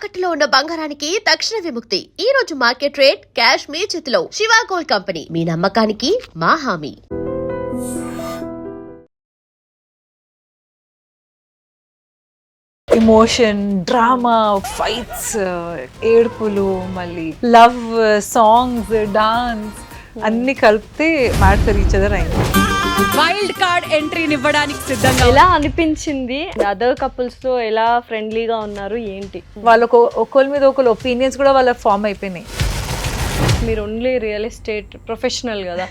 తాకట్టులో ఉన్న బంగారానికి తక్షణ విముక్తి. ఈ రోజు మార్కెట్ రేట్ క్యాష్ మీ చేతిలో. శివ గోల్డ్ కంపెనీ, మీ నమ్మకానికి మా హామీ. ఎమోషన్, డ్రామా, ఫైట్స్, ఏడుపులు, మళ్ళీ లవ్, సాంగ్స్, డాన్స్ అన్ని కలిపితే మ్యాడ్ ఫర్ ఈచ్ అదర్ అయింది. వైల్డ్ కార్డ్ ఎంట్రీని ఇవ్వడానికి సిద్ధంగా ఎలా అనిపించింది? అదర్ కపుల్స్ తో ఎలా ఫ్రెండ్లీగా ఉన్నారు ఏంటి? వాళ్ళకు ఒకరి మీద ఒకరు ఒపీనియన్స్ కూడా వాళ్ళ ఫామ్ అయిపోయినాయి. మీరు ఓన్లీ రియల్ ఎస్టేట్ ప్రొఫెషనల్ కదా,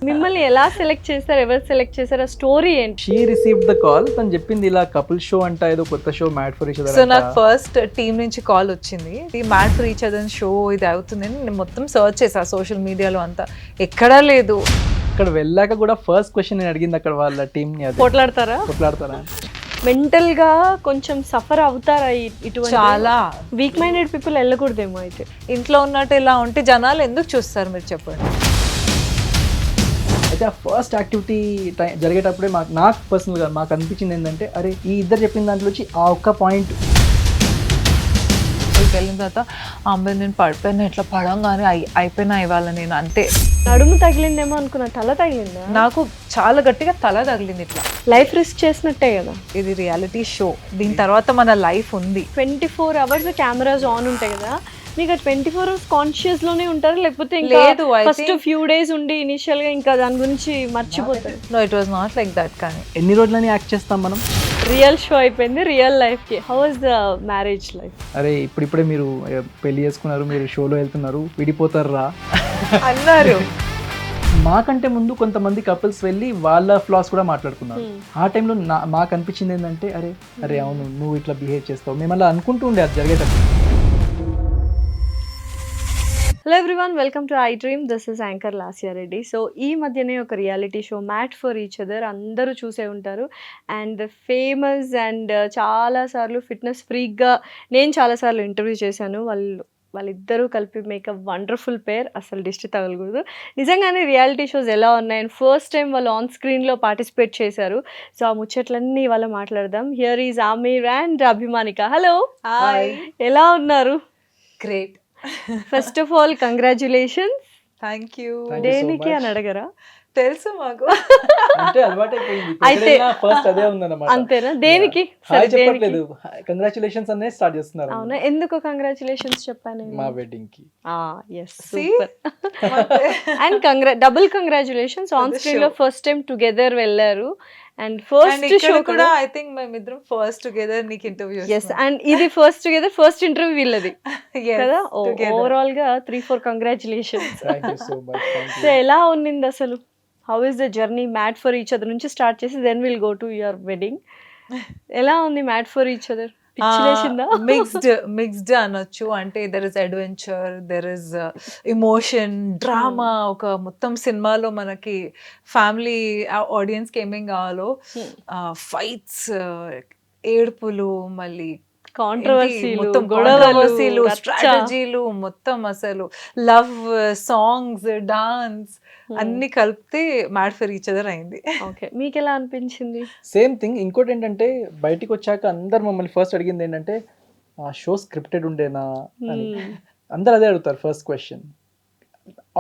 మిమ్మల్ని ఎలా సెలెక్ట్ చేశారు? ఎవరు సెలెక్ట్ చేశారు? ఆ స్టోరీ ఏంటి? She received the call. తను చెప్పింది ఇలా కపుల్ షో అంట, ఏదో కొత్త show mad for each other. So నాకు ఫస్ట్ టీమ్ నుంచి కాల్ వచ్చింది, ఈ mad for each other show ఇది అవుతుంది అని. నేను మొత్తం సర్చ్ చేసా సోషల్ మీడియాలో, అంతా ఎక్కడా లేదు. అక్కడ వెళ్ళాక కూడా ఫస్ట్ క్వశ్చన్ నేను అడిగింది అక్కడ వాళ్ళ టీమ్ ని, అది పోట్లాడతారా? కొట్లాడతారా మెంటల్ గా కొంచెం సఫర్ అవుతారా? ఇటువంటి చాలా వీక్ మైండెడ్ పీపుల్ వెళ్ళకూడదేమో. అయితే ఇంట్లో ఉన్నట్టు ఇలా ఉంటే జనాలు ఎందుకు చూస్తారు మీరు చెప్పండి. అయితే ఆ ఫస్ట్ యాక్టివిటీ జరిగేటప్పుడే నాకు పర్సనల్గా మాకు అనిపించింది ఏంటంటే, అరే ఈ ఇద్దరు చెప్పిన దాంట్లో వచ్చి ఆ ఒక్క పాయింట్ వెళ్ళిన తర్వాత అమ్మాయి నేను పడిపోయినా, ఇట్లా పడంగానే అయిపోయినా ఇవాళ నేను అంతే. నడుము తగిలిందేమో అనుకున్నా, తల తగిలిందా? నాకు చాలా గట్టిగా తల తగిలింది. ఇట్లా లైఫ్ రిస్క్ చేసినట్టే కదా. ఇది రియాలిటీ షో, దీని తర్వాత మన లైఫ్ ఉంది. 24 hours కెమెరాస్ ఆన్ ఉంటాయి కదా, మీకు 24 hours కాన్షియస్ లోనే ఉంటారు? లేకపోతే లేదు, ఫస్ట్ ఫ్యూ డేస్ ఉండి ఇనిషియల్ గా ఇంకా దాని గురించి మర్చిపోతారు? No, it was not like that. కానీ ఎన్ని రోజులని యాక్ట్ చేస్తాం మనం? రియల్ షో అయిపోయింది, రియల్ లైఫ్ కి. How was the marriage life? అరే ఇప్పుడిప్పుడే మీరు పెళ్లి చేసుకున్నారు, మీరు షోలో వెళ్తున్నారు, విడిపోతారా అన్నారు. మాకంటే ముందు కొంతమంది కపుల్స్ వెళ్ళి వాళ్ళ ఫ్లాస్ కూడా మాట్లాడుకున్నారు. ఆ టైంలో మాకు అనిపించింది ఏంటంటే, అరే అరే అవును నువ్వు ఇట్లా బిహేవ్ చేస్తావు, మేము అలా అనుకుంటూ ఉండే అది జరిగేటప్పుడు. Hello everyone, welcome to I dream. This is anchor Lasya Reddy. So ఈ మధ్యనే ఒక reality show mad for each other అందరూ చూసే ఉంటారు. అండ్ ఫేమస్ అండ్ చాలాసార్లు ఫిట్నెస్ ఫ్రీక్గా నేను చాలాసార్లు ఇంటర్వ్యూ చేశాను. వాళ్ళిద్దరూ కలిపి మేకప్ వండర్ఫుల్ పేర్, అసలు దిష్టి తగలకూడదు. నిజంగానే రియాలిటీ షోస్ ఎలా ఉన్నాయి అండ్ ఫస్ట్ టైం వాళ్ళు ఆన్ స్క్రీన్లో పార్టిసిపేట్ చేశారు. సో ఆ ముచ్చట్లన్నీ ఇవాళ మాట్లాడదాం. Here is Aamir and Abhimanika. Hello, hi, ఎలా ఉన్నారు? Great. First of all congratulations. Thank you. దేనికి అని అడగరా? తెలుసు మాకు, అంటే అలవాటైపోయింది. అయితే ఫస్ట్ అదే ఉందన్నమాట. అంతేనా? దేనికి? హాయ్ చెప్పట్లేదు, కంగ్రాచులేషన్స్ అనే స్టార్ట్ చేస్తున్నారు. అవునా? ఎందుకు కంగ్రాచులేషన్స్ చెప్పాను? మా వెడ్డింగ్ కి. Yes, super. And double congratulations. On screen లో ఫస్ట్ టైం టుగెదర్ వెళ్ళారు. అండ్ ఫస్ట్ షో కూడా ఐ థింక్ మేమిద్దరం ఫస్ట్ టుగెదర్ నీకు ఇంటర్వ్యూ. ఎస్, అండ్ ఇది ఫస్ట్ టుగెదర్, ఫస్ట్ ఇంటర్వ్యూ వీళ్ళది కదా. ఓవరాల్ గా 3-4 congratulations. Thank you so much. So ఎలా ఉన్నింది అసలు? How is the journey mad for each other నుంచి స్టార్ట్ చేసి then will go to your wedding? ఎలా ఉంది mad for each other? Mixed అనొచ్చు. అంటే there is adventure, there is emotion, drama. ఒక మొత్తం సినిమాలో మనకి ఫ్యామిలీ ఆడియన్స్కి ఏమేం కావాలో, ఫైట్స్, ఏడుపులు, మళ్ళీ కాంట్రవర్సీలు, స్ట్రాటజీలు, మొత్తం అసలు లవ్, సాంగ్స్, డాన్స్ అన్ని కలిపితే మ్యాడ్ ఫర్ ఈచ్ అదర్ అయింది. ఓకే, మీకు ఎలా అనిపించింది? Same thing. ఇంకోటి ఏంటంటే, బయటికి వచ్చాక అందరు మమ్మల్ని ఫస్ట్ అడిగింది ఏంటంటే, ఆ షో స్క్రిప్టెడ్ ఉండేనా అని. అందరు అదే అడుగుతారు ఫస్ట్ క్వశ్చన్.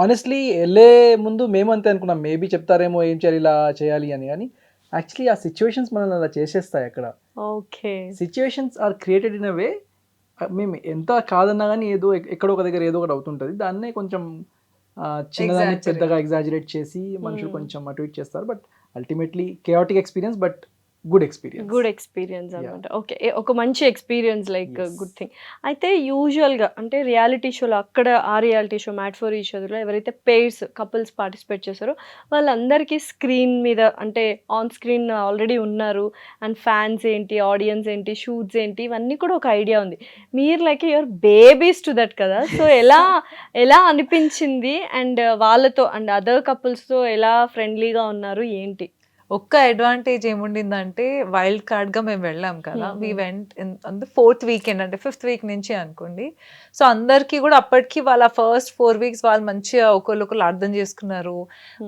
ఆనెస్ట్లీ వెళ్ళే ముందు మేము అంతే అనుకున్నాం, మేబీ చెప్తారేమో ఏం చేయాలి ఇలా చేయాలి అని. కానీ యాక్చువల్లీ ఆ సిచ్యువేషన్స్ మనల్ని అలా చేసేస్తాయి. అక్కడ okay, situations are created in a way, మేము ఎంత కాదన్నా కానీ ఏదో ఎక్కడో ఒక దగ్గర ఏదో ఒకటి అవుతుంటుంది. దాన్నే కొంచెం చిన్నదాన్ని పెద్దగా ఎగ్జాజరేట్ చేసి మనుషులు కొంచెం అటు ఇటు చేస్తారు. But ultimately chaotic experience, but good experience అనమాట. ఓకే, ఒక మంచి ఎక్స్పీరియన్స్, లైక్ గుడ్ థింగ్. అయితే యూజువల్గా అంటే రియాలిటీ షోలో, అక్కడ ఆ reality show mad for each అదర్లో ఎవరైతే పేర్స్ కపుల్స్ పార్టిసిపేట్ చేశారో వాళ్ళందరికీ స్క్రీన్ మీద అంటే ఆన్ స్క్రీన్ ఆల్రెడీ ఉన్నారు. అండ్ ఫ్యాన్స్ ఏంటి, ఆడియన్స్ ఏంటి, షూట్స్ ఏంటి, ఇవన్నీ కూడా ఒక ఐడియా ఉంది. మీరు like your babies to that కదా. సో ఎలా అనిపించింది? అండ్ వాళ్ళతో అండ్ అదర్ కపుల్స్తో ఎలా ఫ్రెండ్లీగా ఉన్నారు ఏంటి? ఒక్క అడ్వాంటేజ్ ఏముండిందంటే వైల్డ్ కార్డ్గా మేము వెళ్ళాం కదా, we went in 4th weekend అంటే 5th వీక్ నుంచి అనుకోండి. సో అందరికీ కూడా అప్పటికి వాళ్ళ ఫస్ట్ 4 వీక్స్ వాళ్ళు మంచిగా ఒకళ్ళు అర్థం చేసుకున్నారు.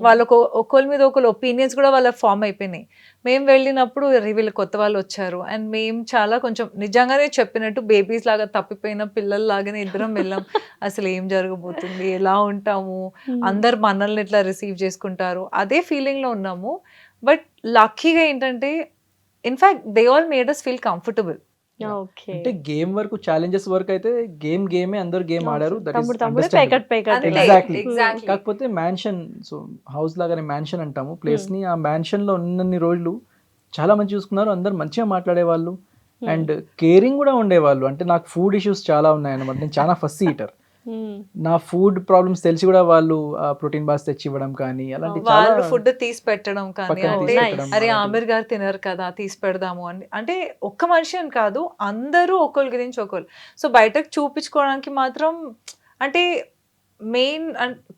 వాళ్ళకు ఒకళ్ళ మీద ఒకళ్ళు ఒపీనియన్స్ కూడా వాళ్ళ ఫామ్ అయిపోయినాయి. మేము వెళ్ళినప్పుడు వీళ్ళు కొత్త వాళ్ళు వచ్చారు అండ్ మేము చాలా కొంచెం నిజంగానే చెప్పినట్టు బేబీస్ లాగా తప్పిపోయిన పిల్లల లాగానే ఇద్దరం వెళ్ళాం. అసలు ఏం జరగబోతుంది, ఎలా ఉంటాము, అందరు మనల్ని ఎట్లా రిసీవ్ చేసుకుంటారు, అదే ఫీలింగ్లో ఉన్నాము. బట్ లక్కీగా ఏంటంటే in fact they all made us feel comfortable. Okay. అంటే గేమ్ వరకు ఛాలెంజెస్ వరకు అయితే గేమే అందరు గేమ్ ఆడారు. దట్ ఈస్ తమ్ముడే పేకట్ అంతే. ఎగ్జాక్ట్లీ. Exactly. కాకపోతే మ్యాన్షన్, సో హౌస్ లాగానే మ్యాన్షన్ అంటాము ప్లేస్ ని. ఆ మ్యాన్షన్ లో ఉన్నన్ని రోజులు చాలా మంచి చూసుకున్నారు, అందరు మంచిగా మాట్లాడేవాళ్ళు అండ్ కేరింగ్ కూడా ఉండేవాళ్ళు. అంటే నాకు ఫుడ్ ఇష్యూస్ చాలా ఉన్నాయన్నమాట, నేను చాలా ఫస్ట్ ఈటర్. నా ఫుడ్ ప్రాబ్లమ్స్ తెలిసి కూడా వాళ్ళు ప్రోటీన్ బార్స్ తెచ్చి ఇవ్వడం కానీ అలాంటి వాళ్ళు చాలా ఫుడ్ తీసి పెట్టడం కానీ, పక్కన అంటే తీసి పెట్టడం అరే అలాంటివి. ఆమిర్ గారు తినరు కదా తీసి పెడదాము అని. అంటే ఒక్క మనిషి అని కాదు, అందరూ ఒకరి గురించి ఒకరు. సో బయటకు చూపించుకోవడానికి మాత్రం అంటే మెయిన్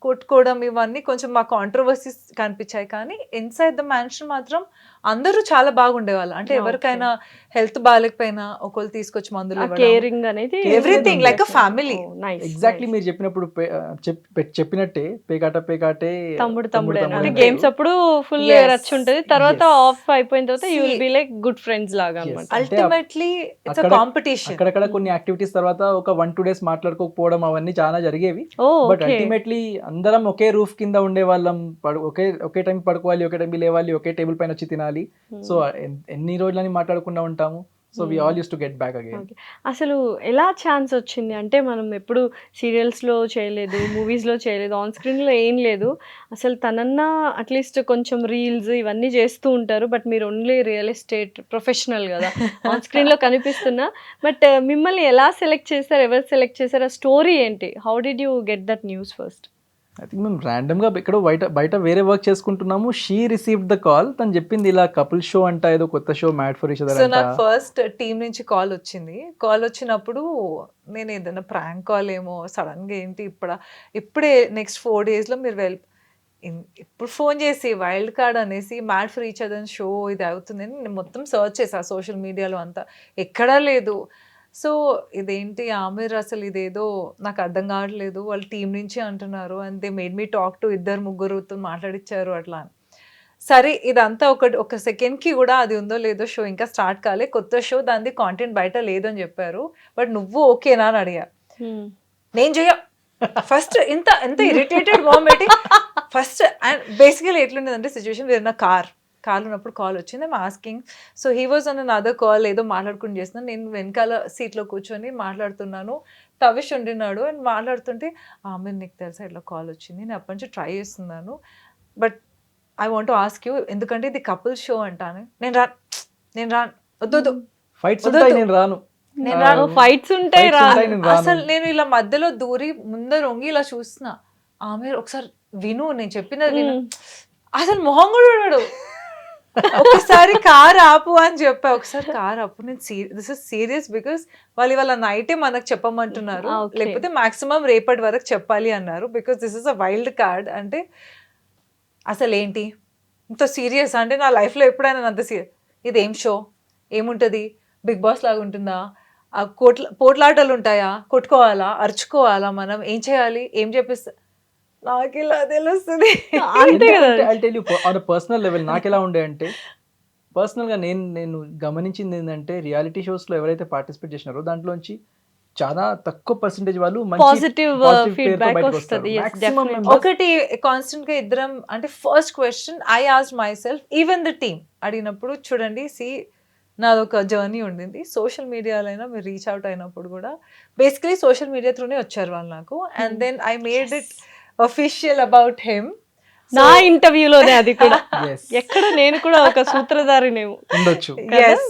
కొట్టుకోవడం ఇవన్నీ కొంచెం మా కాంట్రవర్సీస్ కనిపించాయి, కానీ ఇన్సైడ్ ద మ్యాన్షన్ మాత్రం అందరూ చాలా బాగుండేవాళ్ళు. అంటే ఎవరికైనా హెల్త్ బాగాలేకపోయినా ఒకళ్ళు తీసుకొచ్చి మందులు ఇవ్వడం, కేరింగ్ అనేది everything like a family. Exactly మీరు చెప్పినప్పుడు చెప్పినట్టే పేకాటే తమ్ముడు అంటే అని గేమ్స్ అప్పుడు ఫుల్ Yes. రచ్ ఉంటది, తర్వాత Yes. ఆఫ్ అయిపోయిన తర్వాత you will See. Be like good friends లాగా Yes. అన్నమాట. అల్టిమేట్లీ ఇట్స్ అ అక్కడ- కాంపిటీషన్. అక్కడక్కడ కొన్ని యాక్టివిటీస్ తర్వాత ఒక 1-2 days మాట్లాడుకోకపోవడం అవన్నీ చాలా జరిగేవి. ఓ బట్ ఓకే. అల్టిమేట్లీ అందరం ఒకే రూఫ్ కింద ఉండే వాళ్ళం, ఒకే టైం పడుకోవాలి, ఒకే టైం లేవాలి, ఒకే టేబుల్ పైన వచ్చి తినాలి. సో ఎన్ని రోజులని మాట్లాడకుండా ఉంటాము. So we all use to get back again. Okay. అసలు ఎలా ఛాన్స్ వచ్చింది అంటే మనం ఎప్పుడు సీరియల్స్లో చేయలేదు, మూవీస్లో చేయలేదు, ఆన్ స్క్రీన్లో ఏం లేదు. అసలు తనన్నా అట్లీస్ట్ కొంచెం రీల్స్ ఇవన్నీ చేస్తూ ఉంటారు, బట్ మీరు ఓన్లీ రియల్ ఎస్టేట్ ప్రొఫెషనల్ కదా ఆన్ స్క్రీన్లో కనిపిస్తున్నా. బట్ మిమ్మల్ని ఎలా సెలెక్ట్ చేశారు, ఎవరు సెలెక్ట్ చేశారు, ఆ స్టోరీ ఏంటి, how did you get that news first? I think మేము ర్యాండమ్ గా ఎక్కడో బయట వేరే వర్క్ చేసుకుంటున్నాము. She received the call. తను చెప్పింది ఇలా కపుల్ షో అంట, ఏదో కొత్త show made for each other so అంట. నాకు ఫస్ట్ టీం నుంచి కాల్ వచ్చింది. కాల్ వచ్చినప్పుడు నేను ఏదైనా ప్రాంక్ కాల్ ఏమో సడన్ గా ఏంటి ఇప్పుడే నెక్స్ట్ 4 days లో మీరు ఇప్పుడు ఫోన్ చేసి వైల్డ్ కార్డ్ అనేసి made for each other show ఇది అవుతుంది అని నేను మొత్తం సర్చ్ చేసా సోషల్ మీడియాలో అంతా, ఎక్కడా లేదు. సో ఇదేంటి ఆమిర్ అసలు ఇదేదో నాకు అర్థం కావట్లేదు, వాళ్ళ టీం నుంచి అంటున్నారు and they made me talk to 2-3 మాట్లాడిచ్చారు అట్లా అని. సరే ఇదంతా ఒక సెకండ్కి కూడా అది ఉందో లేదో షో ఇంకా స్టార్ట్ కాలే, కొత్త షో, దాని కాంటెంట్ బయట లేదు అని చెప్పారు. బట్ నువ్వు ఓకేనా అని అడిగా. నేను చెయ్య ఫస్ట్ ఎంత irritated moment first. And basically ఎట్లుండేదంటే సిచ్యువేషన్, వేరే నా కార్లో ఉన్నప్పుడు కాల్ వచ్చింది. I'm asking, so he was on other call, ఏదో మాట్లాడుకుని చేస్తున్నాను, నేను వెనకాల సీట్లో కూర్చొని మాట్లాడుతున్నాను, తవిష్ ఉండినాడు అండ్ మాట్లాడుతుంటే ఆమె నీకు తెలుసా ఇట్లా కాల్ వచ్చింది, నేను అప్పటి నుంచి ట్రై చేస్తున్నాను, but I want to ask you, ఎందుకంటే ఇది కపుల్ షో అంటాను. నేను రాను వద్దు ఫైట్స్ ఉంటాయి, నేను రాను. నేను రాను. ఫైట్స్ ఉంటాయి రా. నేను రాను. అసలు నేను ఇలా మధ్యలో దూరి ముందర వంగి ఇలా చూస్తున్నా, ఆమె ఒకసారి విను నేను చెప్పినది విను, అసలు మొహం కూడా ఉన్నాడు. ఒకసారి కార్ ఆపు అని చెప్పా, ఒకసారి కార్ ఆపు, నేను దిస్ ఇస్ సీరియస్ బికాస్ వాళ్ళు ఇవాళ నైటే మనకు చెప్పమంటున్నారు, Okay. లేకపోతే మాక్సిమం రేపటి వరకు చెప్పాలి అన్నారు, because this is a wild card. అంటే అసలు ఏంటి ఇంత సీరియస్, అంటే నా లైఫ్లో ఎప్పుడైనా అంత సీరియస్, ఇదేం షో, ఏముంటుంది, బిగ్ బాస్ లాగా ఉంటుందా, పోట్లాటలు ఉంటాయా, కొట్టుకోవాలా, అరుచుకోవాలా, మనం ఏం చేయాలి, ఏం చెప్పిస్తా, నాకు ఇలా తెలుస్తుంది. అంతే కదా. I tell you on personal level నాకు ఎలా ఉండే అంటే, పర్సనల్ గా నేను గమనించింది ఏంటంటే, రియాలిటీ షోస్ లో ఎవరైతే పార్టిసిపేట్ చేసినారో దాంట్లోంచి చాలా తక్కువ పర్సెంటేజ్ వాళ్ళు Positive, feedback వస్తది. Yes, definitely. ఒకటి కాన్స్టెంట్ గా ఇద్దరం, అంటే first question I asked my self, even the team అడిగినప్పుడు, చూడండి నాదొక జర్నీ ఉండింది, సోషల్ మీడియాలో మీరు రీచ్ అవుట్ అయినప్పుడు కూడా బేసికలీ సోషల్ మీడియా త్రూనే వచ్చారు వాళ్ళు నాకు, and then I made it official about him. నా ఇంటర్వ్యూలోనే అది కూడా Yes. ఎక్కడ నేను కూడా ఒక సూత్రధారినేమో. ఉండొచ్చు. Yes.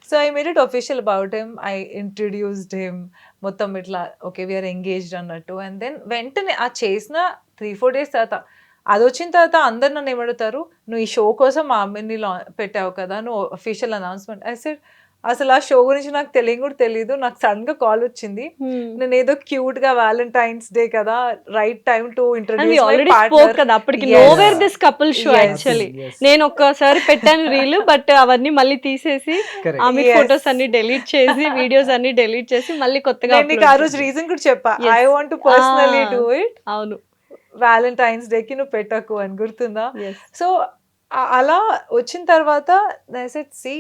So I made it official about him. I introduced him. మొత్తం ఇట్లా ఓకే వీఆర్ ఎంగేజ్డ్ అన్నట్టు. అండ్ దెన్ వెంటనే ఆ చేసిన 3-4 days తర్వాత అది వచ్చిన తర్వాత అందరు నన్ను ఏమడుగుతారు, నువ్వు ఈ షో కోసం మా అమ్మని పెట్టావు కదా, నువ్వు అఫీషియల్ అనౌన్స్మెంట్. ఐ సెడ్ అసలు ఆ షో గురించి నాకు కూడా తెలియదు. నాకు సడన్ గా కాల్ వచ్చింది. నేను ఏదో క్యూట్ గా వ్యాలంటైన్స్ డే కదా, right time to introduce my already spoke partner. కదా అప్పటికి Yes. Nowhere this couple show Yes. Actually. Yes. నేను ఒక్కసారి పెట్టాను రీల్, బట్ అవన్నీ మళ్ళీ తీసేసి Correct. ఆమె Yes. ఫొటోస్ అన్ని డెలీట్ చేసి వీడియోస్ అన్ని డెలీట్ చేసి మళ్ళీ కొత్తగా నేను నీకు ఆ upload రోజు చేశాను. రీజన్ కూడా చెప్పా. Yes. I want to personally do it, అవును. వ్యాలంటైన్స్ డే కి నువ్వు పెట్టకు అని గుర్తుందా? Yes. సో అలా వచ్చిన తర్వాత సి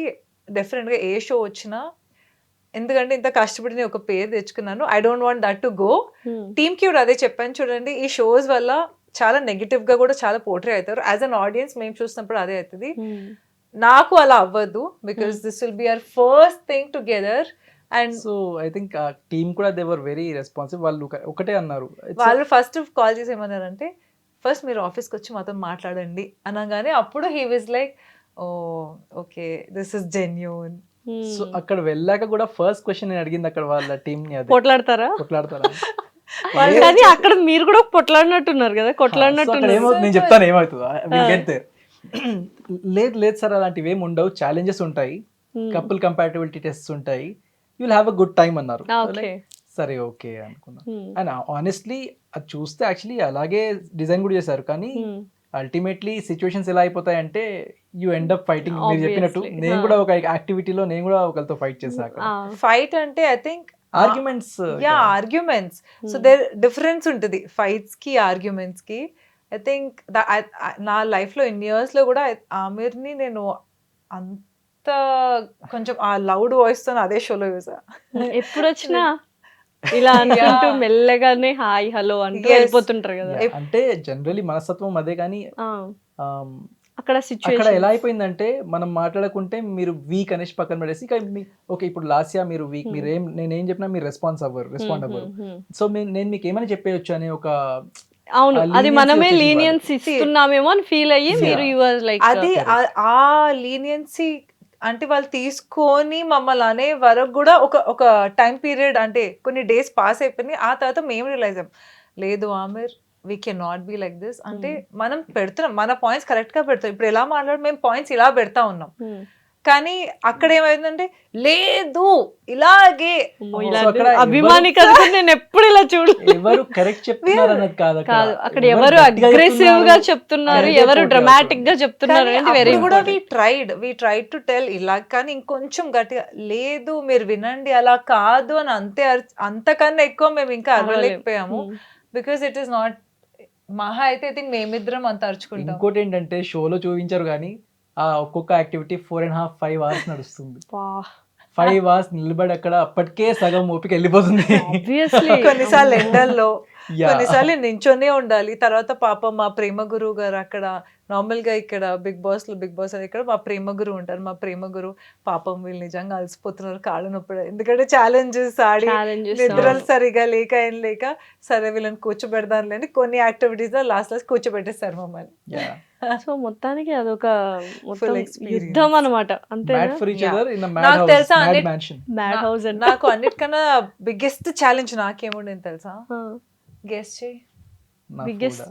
డెఫినెట్గా ఏ షో వచ్చినా, ఎందుకంటే ఇంత కష్టపడి నేను ఒక పేరు తెచ్చుకున్నాను, I don't want that to go. Team కి కూడా అదే చెప్పాను, చూడండి ఈ షోస్ వల్ల చాలా నెగిటివ్ గా కూడా చాలా పోర్ట్రే అవుతారు. యాజ్ అన్ ఆడియన్స్ మేము చూసినప్పుడు అదే అవుతుంది. నాకు అలా అవ్వదు, because this will be our first thing together. And so I think ఆ టీమ్ కూడా దే వర్ వెరీ రెస్పాన్సివ్. వాళ్ళు ఒకటే అన్నారు, వాళ్ళు ఫస్ట్ కాల్ చేసి ఏమన్నారంటే, ఫస్ట్ మీరు ఆఫీస్కి వచ్చి మాతో మాట్లాడండి అనగానే అప్పుడు he was like, oh okay this is genuine. So అక్కడ వెళ్ళాక కూడా ఫస్ట్ క్వశ్చన్ నేను అడిగింది అక్కడ వాళ్ళ టీమ్ ని, అదే పొట్లాడతారా? కొట్లాడతారా? కానీ అక్కడ మీరు కూడా పొట్లాడినట్టున్నారు కదా, కొట్లాడినట్టున్నారు. నేను చెప్తాను ఏమవుతుందో. లేదు లేదు సార్, అలాంటివి ఏమి ఉండవు, ఛాలెంజెస్ ఉంటాయి, కపుల్ కంపాటబిలిటీ టెస్ట్స్ ఉంటాయి, you will have a good time అన్నారు. ఓకే. సరే ఓకే అనుకున్నా. అండ్ ఆనెస్ట్లీ అది చూస్తే యాక్చువల్లీ అలాగే డిజైన్ కూడా చేశారు, కానీ అల్టిమేట్లీ సిచ్యువేషన్స్ ఎలా అయిపోతాయంటే యూ ఎండ్ అప్ ఫైటింగ్. మీరు చెప్పినట్టు నేను కూడా ఒక యాక్టివిటీలో నేను కూడా ఒకరితో ఫైట్ చేశాక. ఫైట్ అంటే I think arguments, arguments. So there difference ఉంటుంది ఫైట్స్ కి ఆర్గ్యుమెంట్స్ కి. ఐ థింక్ నా లైఫ్ లో ఇన్ ఇయర్స్ లో కూడా ఆమిర్ని నేను అంత కొంచెం ఆ లౌడ్ వాయిస్ తో అదే షోలో చూసా. ఎప్పుడు వచ్చినా ఇలా అనుకుంటూ మెల్లగానే హాయ్ హలో అంటూ Yes. వెళ్ళిపోతుంటారు కదా. అంటే జనరలీ మనస్తత్వం అదే, కానీ అక్కడ అక్కడ సిచ్యువేషన్ ఎలా అయిపోయిందంటే మనం మాట్లాడుకుంటే మీరు వీక్ అనేసి పక్కన పడేసి, ఓకే ఇప్పుడు లాస్యా మీరు వీక్, మీరేం నేనేం చెప్పినా మీరు రెస్పాండ్ అవ్వరు. సో నేను మీకు ఏమైనా చెప్పేయచ్చు అనే ఒక అవును, ఆ అది leniency మనమే వచ్చేసింది లీనియన్స్ ఇస్తున్నామేమో అని ఫీల్ అయ్యి మీరు యువర్ లైక్ అది ఆ లీనియన్సీ అంటే వాళ్ళు తీసుకొని మమ్మల్ని అనే వరకు కూడా ఒక టైం పీరియడ్, అంటే కొన్ని డేస్ పాస్ అయిపోయినాయి. ఆ తర్వాత మేము రియలైజ్ అయ్యాం, లేదు Aamir we can not be like this. అంటే మనం పెడుతున్నాం, మన పాయింట్స్ కరెక్ట్ గా పెడతాం. ఇప్పుడు ఎలా మాట్లాడు, మేము పాయింట్స్ ఇలా పెడతా ఉన్నాం, కానీ అక్కడ ఏమైందంటే లేదు ఇలాగే. అభిమాని కదా, నేను ఎప్పుడు ఇలా చూడు. ఎవరు కరెక్ట్ చెప్తున్నారు అన్నది కాదు కాదు, అక్కడ ఎవరు అగ్రెసివ్ గా చెప్తున్నారు, ఎవరు డ్రామాటిక్ గా చెప్తున్నారు అనేది వెరీ కూడా వి ట్రైడ్ టు టెల్ ఇలా, కానీ ఇంకొంచెం గట్టిగా లేదు మీరు వినండి అలా కాదు అని అంతకన్నా ఎక్కువ మేము ఇంకా అరవలేకపోయాము. బికాస్ ఇట్ ఈస్ నాట్ మహా అయితే ఐ థింక్ మేమిద్దరం అంత అరుచుకుంటాం. ఇంకోటి ఏంటంటే షోలో చూపించారు కానీ ఆ ఒక్కొక్క యాక్టివిటీ 4.5-5 hours నడుస్తుంది. 5 hours నిలబడి అక్కడ అప్పటికే సగం ఓపిక వెళ్ళిపోతుంది. కొన్నిసార్లు ఎండల్లో, కొన్నిసార్లు నించొనే ఉండాలి. తర్వాత పాపం మా ప్రేమ గురువు గారు అక్కడ, నార్మల్ గా ఇక్కడ బిగ్ బాస్ ఇక్కడ మా ప్రేమ గురువు ఉంటారు. మా ప్రేమ గురువు పాపం వీళ్ళు నిజంగా అలసిపోతున్నారు, కాళ్ళు నొప్పి, ఎందుకంటే ఛాలెంజెస్ ఆడి నిద్రలు సరిగా లేక ఏం లేక, సరే వీళ్ళని కూర్చోబెడదాంలేని కొన్ని యాక్టివిటీస్ లో లాస్ట్ కూర్చోబెట్టేస్తారు మమ్మల్ని. సో మొత్తానికి అదొక యుద్ధం అనమాట, అంతే. నాకు తెలుసా మ్యాడ్ హౌస్ అంటే నాకు అన్నిటికన్నా బిగ్గెస్ట్ ఛాలెంజ్ నాకేముండేది తెలుసా? గెస్ చేయి. బిగ్గెస్ట్